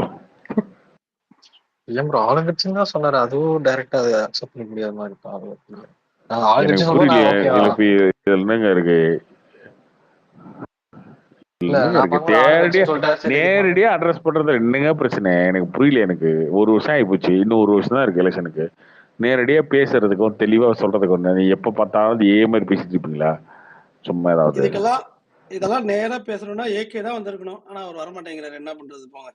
இல்ல ப்ரோ ஆளுங்கட்சின்னு தான் சொன்னாரு, அதுவும் டைரக்டா அதை அக்செப்ட் பண்ண முடியாத மாதிரி என்னங்க இருக்கு நேரடியா அட்ரஸ் பண்றது என்னங்க பிரச்சனை? எனக்கு புரியல. எனக்கு 1 வருஷம் ஆகி போச்சு, இன்னும் 1 வருஷம் தான் இருக்கு எலெக்ஷனுக்கு. நேரடியா பேசுறதுக்கும் தெளிவா சொல்றதுக்கும் நீ எப்ப பார்த்தாலும் இதே மாதிரி பேசிட்டு இருப்பீங்களா? சும்மா ஏதாவது இதெல்லாம் நேரா பேசணும்னா ஏகே தான் வந்திருக்கணும். ஆனா அவர் வர மாட்டேங்கிறாரு, என்ன பண்றது போங்க.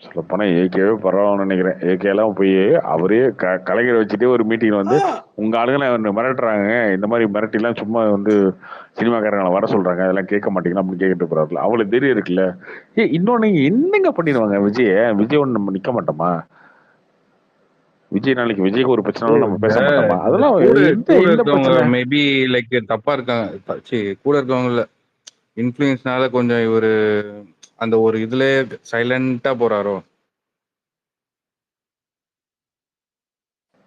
சொல்ல போனா ஏகேவே பரவாயில்ல நினைக்கிறேன். ஏகே எல்லாம் போய் அவரே கலைஞரை வச்சுட்டு ஒரு மீட்டிங் வந்து உங்க ஆளுங்களை மிரட்டுறாங்க, இந்த மாதிரி மிரட்டி எல்லாம் சும்மா வந்து சினிமாக்காரங்களை வர சொல்றாங்க, அதெல்லாம் கேட்க மாட்டீங்களா அப்படின்னு கேட்டு போறாருல. அவளுக்கு தெரியும் இருக்குல்ல. இன்னொன்னு என்னங்க பண்ணிடுவாங்க விஜய் ஒண்ணு நம்ம நிக்க மாட்டோமா? விஜய் நாளைக்கு விஜய்க்கு ஒரு பிரச்சனை நம்ம பேச மாட்டோமா? அதெல்லாம் மேபி லைக் தப்பா இருக்காங்க, கூட இருக்கவங்கள இன்ஃப்ளூயன்ஸ்னால கொஞ்சம் இவரு அந்த ஒரு இதுல சைலண்டா போறாரோ.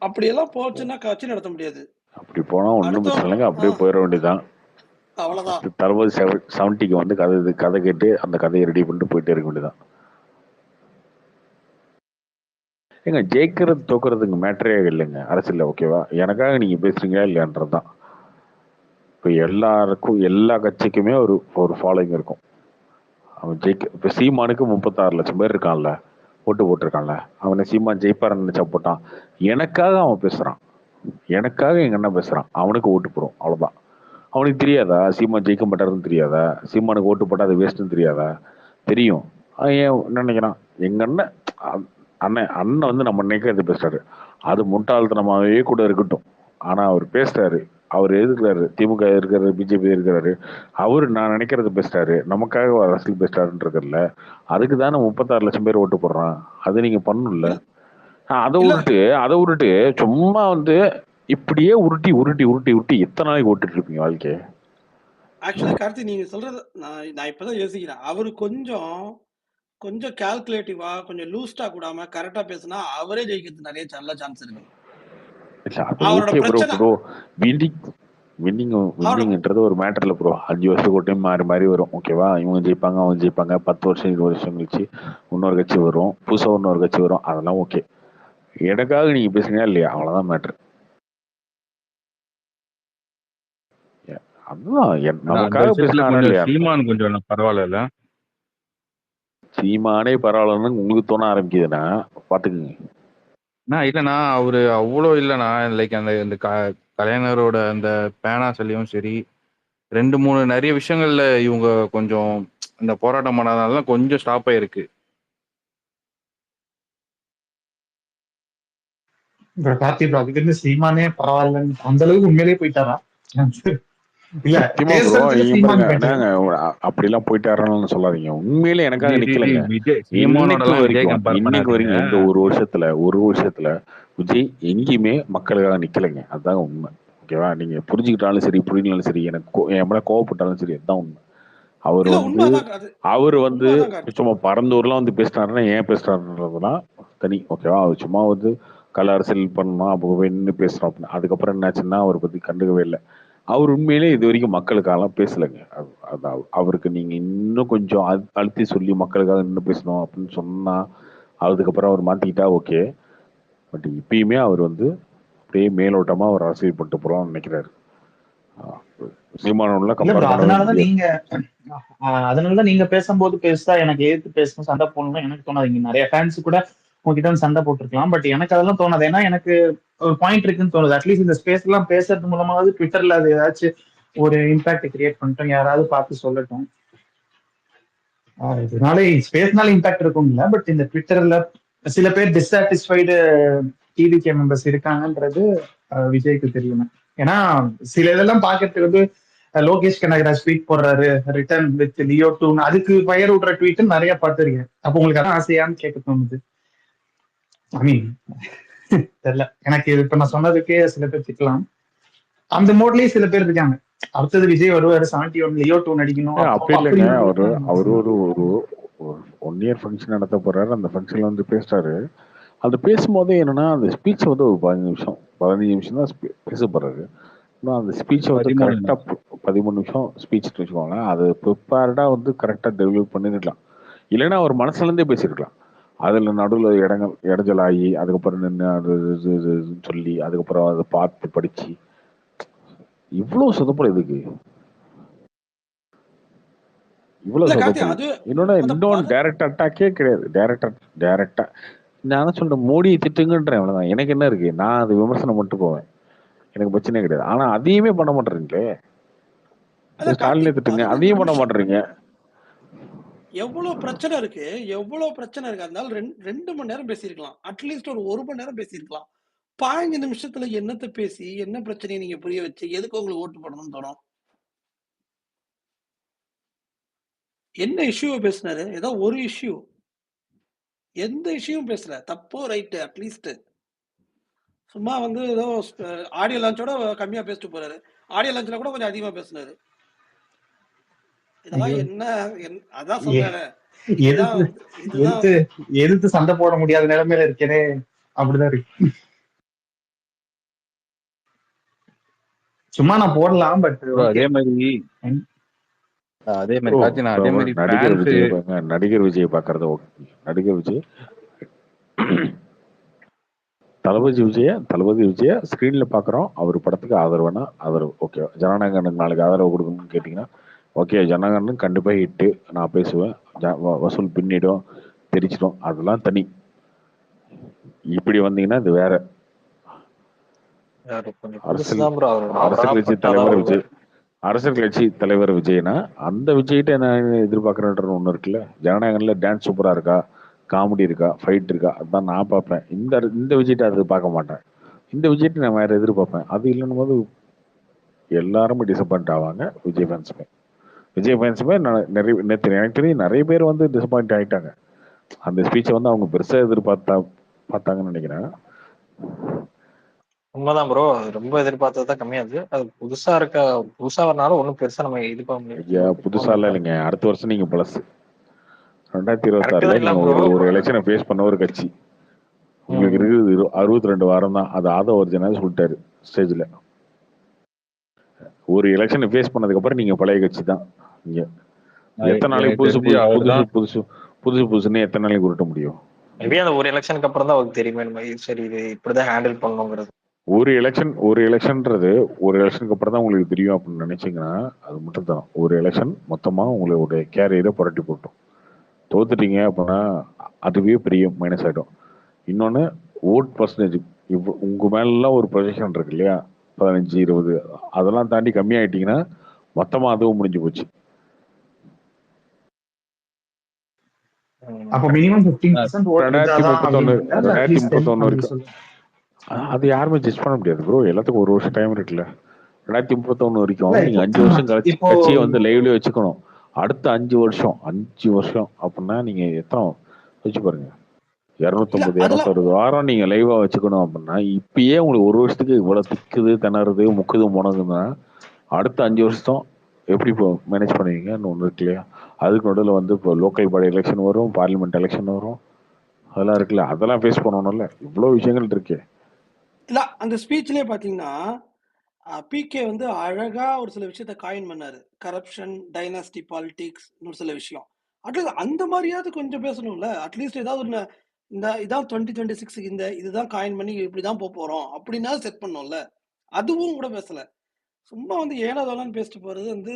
அப்படி எல்லாம் போச்சுன்னா கட்சி நடத்த முடியாது. அப்படி போனா ஒண்ணும் பிரச்சனை இல்லைங்க, அப்படியே போயிட வேண்டியதுதான். அவ்வளவுதான். தளபதி 70க்கு வந்து கதை கேட்டு அந்த கதையை ரெடி பண்ணிட்டு போயிட்டே இருக்க வேண்டியதான். ஏங்க ஜெயிக்கிறது தோக்குறதுக்கு மேட்டரே இல்லைங்க அரசியல், ஓகேவா? எனக்காக நீங்க பேசுறீங்களா இல்லையான்றதுதான். இப்போ எல்லாருக்கும் எல்லா கட்சிக்குமே ஒரு ஃபாலோயிங் இருக்கும். அவன் இப்போ சீமானுக்கு 36 லட்சம் பேர் இருக்கான்ல, ஓட்டு போட்டிருக்கான்ல. அவனை சீமான் ஜெயிப்பாருன்னு நினைச்சா போட்டான். எனக்காக அவன் பேசுறான், எனக்காக எங்க அண்ணன் பேசுறான், அவனுக்கு ஓட்டு போடும், அவ்வளவுதான். அவனுக்கு தெரியாதா சீமான் ஜெயிக்க மாட்டாருன்னு தெரியாதா? சீமானுக்கு ஓட்டு போட்டா அது வேஸ்ட்னு தெரியாதா? தெரியும். ஏன் நினைக்கிறான் எங்க அண்ணன் வந்து நம்ம நினைக்கிறது பேசுறாரு, அது முட்டாள்தனமாவே கூட இருக்கட்டும். ஆனா அவர் பேசுறாரு, அவர் எதிர்க்கிறாரு, திமுக இருக்கிறாரு, பிஜேபி இருக்கிறாரு, அவரு நான் நினைக்கிறது பேசுறாரு, நமக்காக அரசியல் பேசுறாருன்றதுல அதுக்கு தானே 36 லட்சம் பேர் ஓட்டு போடுறான். அது நீங்க பண்ணணும்ல. அதை விட்டுட்டு சும்மா வந்து இப்படியே உருட்டி உருட்டி உருட்டி உருட்டி எத்தனை நாளைக்கு ஓட்டுட்டு இருப்பீங்க வாழ்க்கை? ஆக்சுவலா கார்த்தி நீங்க சொல்றது நான் இப்பதான் யோசிக்கிறேன். அவரு கொஞ்சம் கால்குலேட்டிவா, கொஞ்சம் லூஸ்டா கூடாம கரெக்டா பேசினா அவரே ஜெயிக்கிறது நிறைய நல்ல சான்ஸ் இருக்கு. வின்னிங்ன்றது ஒரு மேட்டர்ல ப்ரோ. 5 வருஷத்துக்கு ஒரு டைம் மாறி மாறி வரும், ஓகேவா? இவங்க ஜெயிப்பாங்க, அவங்க ஜெயிப்பாங்க. 10 வருஷம் 20 வருஷம் கழிச்சு இன்னொரு கட்சி வரும், புதுசா இன்னொரு கட்சி வரும், அதெல்லாம் ஓகே. எனக்காக நீங்க பேசுறீங்களா இல்லையா, அவ்வளவுதான் மேட்ரு. அதுதான் நமக்காக பேசுறாங்க இல்லையா. சீமான் கொஞ்சம் பரவாயில்ல, சீமானே பரவாயில்லன்னு உங்களுக்கு தோண ஆரம்பிக்குதுன்னா பாத்துக்குங்க. இல்லைண்ணா அவரு அவ்வளோ இல்லைண்ணா. லைக் அந்த இந்த கலைஞரோட அந்த பேனா சொல்லியும் சரி, 2-3 நிறைய விஷயங்கள்ல இவங்க கொஞ்சம் இந்த போராட்டம் பண்ணாதனால கொஞ்சம் ஸ்டாப் ஆயிருக்கு. இப்ப கார்த்தி ப்ரோ அதுக்கு இருந்து சீமானே பரவாயில்லன்னு அந்த அளவுக்கு உண்மையிலேயே போயிட்டாரா? இல்ல சத்தியமா ப்ரோ, பேசுறதுக்கு நீங்க சீமான் பாருங்க, பெட்டர். அப்படிலாம் போயிட்டாருன்னு சொல்லாதீங்க. உண்மையிலே எனக்காக நிக்கலைங்க. விஜய் இன்னைக்கு சீமானோடலாம் விஜய் வரைக்கும் கம்பேர் இன்னைக்கு பண்ணாதீங்க. வரைக்கும் இந்த ஒரு வருஷத்துல விஜய் எங்கேயுமே மக்களுக்காக நிக்கலைங்க. அதுதான் உண்மை. ஓகேவா? நீங்க புரிஞ்சுக்கிட்டாலும் சரி புரியலனாலும் சரி, எனக்கு என் மேல கோவப்பட்டாலும் சரி, அதுதான் உண்மை. அவர் இல்ல வந்து உண்மைதான் அது அவர் வந்து உண்மைதான் கார்த்தி. சும்மா பரந்தூர்லாம் வந்து பேசினாருன்னா ஏன் பேசுறாருன்றதுலாம் தனி. ஓகேவா? அவர் சும்மா வந்து கல அரசியல் பண்ணா அப்போ நின்று பேசுறோம் அப்படின்னு. அதுக்கப்புறம் என்னாச்சுன்னா அவரை பத்தி கண்டுக்கவே இல்லை. அவர் உண்மையிலே இது வரைக்கும் மக்களுக்காகலாம் பேசலைங்க. அவருக்கு நீங்க இன்னும் கொஞ்சம் அழுத்தி சொல்லி மக்களுக்காக இன்னும் பேசணும் அப்படின்னு சொன்னா அதுக்கப்புறம் அவர் மாத்திக்கிட்டா ஓகே. பட் இப்பயுமே அவர் வந்து அப்படியே மேலோட்டமா அவர் அரசியல் பண்ணிட்டு போறோம்னு நினைக்கிறாரு. சீமானோட இல்ல கம்பேர் ப்ரோ, பண்ணவே அதனாலதான் முடியாது. நீங்க அதனாலதான் நீங்க பேசும்போது பெருசா எனக்கு எதிர்த்து பேசணும் சண்டை போடணும் எனக்கு தோணாது. இங்க நிறைய ஃபேன்ஸ் கூட உங்ககிட்ட வந்து சண்டை போட்டிருக்கலாம். பட் எனக்கு அதெல்லாம் தோணாது. ஏன்னா எனக்கு ஒரு பாயிண்ட் இருக்குன்னு தோணுது. அட்லீஸ்ட் இந்த ஸ்பேஸ் எல்லாம் பேசுறது மூலமாவது ட்விட்டர்ல அது ஏதாச்சும் ஒரு இம்பாக்ட் கிரியேட் பண்ணிட்டோம், யாராவது பார்த்து சொல்லட்டும். இதனால ஸ்பேஸ்னால இம்பாக்ட் இருக்கும் இல்ல, பட் இந்த ட்விட்டர்ல சில பேர் டிஸ்சாட்டிஸ்ஃபைடு டிவிகே மெம்பர்ஸ் இருக்காங்கன்றது விஜய்க்கு தெரியும். ஏன்னா சில இதெல்லாம் பாக்கிறதுக்கு வந்து லோகேஷ் கனகராஜ் ட்வீட் போடுறாரு ரிட்டர்ன் வித் லியோ 2, அதுக்கு ஃபயர் விடுற ட்வீட் நிறைய பார்த்துருக்கேன். அப்போ உங்களுக்கு அதான் ஆசையான்னு கேட்க தோணுது. ஐ மீன் தெரியல, எனக்கு இப்ப நான் சொன்னதுக்கே சில பேர் திட்டலாம். அந்த மோட்லயே சில பேர் இருக்காங்க, அடுத்தது விஜய் வருவாரு 71 லியோ 2 நடிக்கணும் அப்படி இல்லைங்க. அவரு ஒரு 1 இயர் ஃபங்க்ஷன் நடத்த போறாரு. அந்த ஃபங்க்ஷன்ல வந்து பேசுறாரு. அது பேசும்போதே என்னன்னா அந்த ஸ்பீச் வந்து ஒரு 15 நிமிஷம் தான் பேச போறாரு. அந்த ஸ்பீச்சை வந்து கரெக்டா 13 நிமிஷம் ஸ்பீச் வச்சுக்கோங்களேன். அது ப்ரிப்பேர்டா வந்து கரெக்டா டெவலப் பண்ணிருக்கலாம். இல்லைன்னா அவர் மனசுல இருந்தே பேசியிருக்கலாம். அதுல நடுவில் இடைஞ்சலாகி அதுக்கப்புறம் நின்று அது சொல்லி அதுக்கப்புறம் அதை பார்த்து படிச்சு இவ்வளவு சொதப்பல் எதுக்கு? இவ்வளவு சொதப்பல். இன்னொன்னு டைரக்ட் அட்டாக்கே கிடையாது. டைரக்டா நான் சொல்றேன், மோடியை திட்டுங்கன்றேன், அவ்வளவுதான். எனக்கு என்ன இருக்கு, நான் அது விமர்சனம் மட்டும் போவேன், எனக்கு பிரச்சனையே கிடையாது. ஆனா அதையுமே பண்ண மாட்டேறீங்களே. ஸ்டாலினே திட்டுங்க, அதையும் பண்ண மாட்டேறீங்க. எவ்வளவு பிரச்சனை இருக்கு, அதனால 2 மணி நேரம் பேசியிருக்கலாம். அட்லீஸ்ட் ஒரு 1 மணி நேரம் பேசியிருக்கலாம். 15 நிமிஷத்துல என்னத்தை பேசி என்ன பிரச்சனையை நீங்க புரிய வச்சு எதுக்கு உங்களுக்கு ஓட்டு போடணும்னு தோணும்? என்ன இஷ்யூவை பேசினாரு? ஏதோ ஒரு இஷ்யூ, எந்த இஷ்யூவும் பேசல. தப்போ ரைட்டு, அட்லீஸ்ட் சும்மா வந்து ஏதோ ஆடியோ லான்ச்சோட கம்மியா பேசிட்டு போறாரு. ஆடியோ லான்ச்ல கூட கொஞ்சம் அதிகமா பேசினாரு. இதெல்லாம் என்ன அதான் சொல்றேன், எதிர்த்து சண்டை போட முடியாத நிலைமையில இருக்கேனே, அப்படிதான் இருக்கு. சும்மா நான் போடலாம், பட் அதே மாதிரி நடிகர் விஜய் பாக்குறது ஓகே. நடிகர் விஜய் தளபதி விஜய ஸ்கிரீன்ல பாக்குறோம். அவர் படத்துக்கு ஆதரவுனா ஆதரவு ஓகே. ஜனநாயகனுக்கு நாளைக்கு ஆதரவு கொடுக்கணும்னு கேட்டீங்கன்னா ஓகே, ஜனநாயகன் கண்டிப்பா ஹிட்டு, நான் பேசுவேன், வசூல் பின்னிடும், தெரிச்சிடும், அதெல்லாம் தனி. இப்படி வந்தீங்கன்னா இது வேற. அரசியல் கட்சி தலைவர் விஜய்னா அந்த விஜய்கிட்ட என்ன எதிர்பார்க்கறன்ற ஒண்ணு இருக்குல்ல. ஜனநாயகன்ல டான்ஸ் சூப்பரா இருக்கா, காமெடி இருக்கா, ஃபைட் இருக்கா, அதான் நான் பார்ப்பேன். இந்த விஜய்கிட்ட அது பார்க்க மாட்டேன். இந்த விஜய்கிட்ட நான் வேற எதிர்பார்ப்பேன். அது இல்லைன்னும் போது எல்லாருமே டிசப்பாயிண்ட் ஆவாங்க. விஜய் ஃபேன்ஸுமே எனக்கு தெரியும் நிறைய பேர் வந்து டிசப்பாயிண்ட் ஆயிட்டாங்க. அந்த ஸ்பீச்சை வந்து அவங்க பெருசா பார்த்தாங்கன்னு நினைக்கிறேன். உண்மைதான் ப்ரோ, ரொம்ப எதிர்பார்த்ததுதான் கம்மியாது. அது புதுசா வரனாலும் ஒன்னும் பெருசா நம்ம இது பண்ண முடியாது. புதுசா இல்லைங்க, அடுத்த வருஷம் நீங்க பிளஸ் 2026 ஒரு எலெக்ஷனை ஃபேஸ் பண்ண ஒரு கட்சி உங்களுக்கு இருக்குது 62 வாரம் தான். அது ஒரிஜினல் சொல்லிட்டாரு ஸ்டேஜ்ல. ஒரு எலெக்ஷனை ஃபேஸ் பண்ணதுக்கு அப்புறம் நீங்க பழைய கட்சி தான். நீங்க எத்தனை நாளைக்கு புதுசுன்னு எத்தனை நாளைக்கு உருட்ட முடியும்? மேபி அந்த ஒரு எலெக்ஷனுக்கு அப்புறம் தான் அவருக்கு தெரியுமே, சரி இது இப்படிதான் ஹேண்டில் பண்ணணுங்கிறது. ஒரு எலெக்ஷனுக்கு அப்புறம் தான் உங்களுக்கு தெரியும் அப்படின்னு நினைச்சீங்கன்னா அது மட்டும் தான். ஒரு எலெக்ஷன் மொத்தமா உங்களுடைய கேரியரை புரட்டி போட்டோம். தோத்துட்டீங்க அப்படின்னா அதுவே பெரிய மைனஸ் ஆயிடும். இன்னொன்னு, ஓட் பர்சன்டேஜ் இப்போ உங்க மேலாம் ஒரு ப்ரொஜெக்ஷன் இருக்கு இல்லையா, 15-20 அதெல்லாம் தாண்டி கம்மியாயிட்டீங்கன்னா மொத்தமா அதுவும் முடிஞ்சு போச்சு. அப்போ மினிமம் 15% ஓட் 2031 வரைக்கும் அது யாருமே ஜட்ஜ் பண்ண முடியாது ப்ரோ. எல்லாத்துக்கும் ஒரு வருஷம் டைம் இருக்குல்ல. 2031 வரைக்கும் நீங்க 5 வருஷம் கட்சியை வந்து லைவ்லயே வச்சுக்கணும். அடுத்த 5 வருஷம் அப்படின்னா நீங்க எத்தனை வச்சு பாருங்க, 250-260 வாரம் நீங்க லைவா வச்சுக்கணும் அப்படின்னா இப்பயே உங்களுக்கு ஒரு வருஷத்துக்கு இவ்வளவு திக்குது திணறுது முக்குது முணங்குதுன்னா அடுத்த 5 வருஷம் எப்படி இப்போ மேனேஜ் பண்ணுவீங்கன்னு ஒன்று இருக்கு இல்லையா. அதுக்கு நடுவில் வந்து இப்போ லோக்கல் பாடி எலெக்ஷன் வரும், பார்லிமெண்ட் எலெக்ஷன் வரும், அதெல்லாம் இருக்குல்ல, அதெல்லாம் ஃபேஸ் பண்ணணும்ல. இவ்வளோ விஷயங்கள் இருக்கு. இல்ல அந்த ஸ்பீச்லயே பாத்தீங்கன்னா பிகே வந்து அழகா ஒரு சில விஷயத்த காயின் பண்ணாரு. கரப்ஷன், டைனாஸ்டி பாலிடிக்ஸ், ஒரு சில விஷயம். அட்லீஸ்ட் அந்த மாதிரியாவது கொஞ்சம் பேசணும்ல. அட்லீஸ்ட் ஏதாவது ஒண்ணு இந்த இதான் 2026 இந்த இதுதான் காயின் பண்ணி இப்படிதான் போறோம் அப்படின்னா செட் பண்ணோம்ல. அதுவும் கூட பேசல. சும்மா வந்து ஏனோ தானோன்னு பேசிட்டு போறது வந்து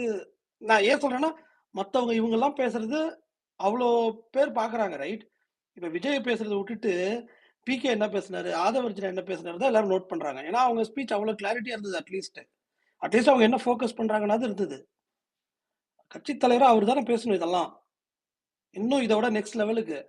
நான் ஏன் சொல்றேன்னா மத்தவங்க இவங்க எல்லாம் பேசுறது அவ்வளோ பேர் பாக்குறாங்க, ரைட்? இப்ப விஜய் பேசுறதை விட்டுட்டு பிகே என்ன பேசினாரு, ஆதவர்ஜனா என்ன பேசினாரு தான் எல்லாரும் நோட் பண்றாங்க. ஏன்னா அவங்க ஸ்பீச் அவ்வளவு கிளாரிட்டியா இருந்தது. அட்லீஸ்ட் அவங்க என்ன ஃபோக்கஸ் பண்றாங்கன்னா இருந்தது. கட்சி தலைவரா அவர் தானே பேசணும் இதெல்லாம். இன்னும் இதோட நெக்ஸ்ட் லெவலுக்கு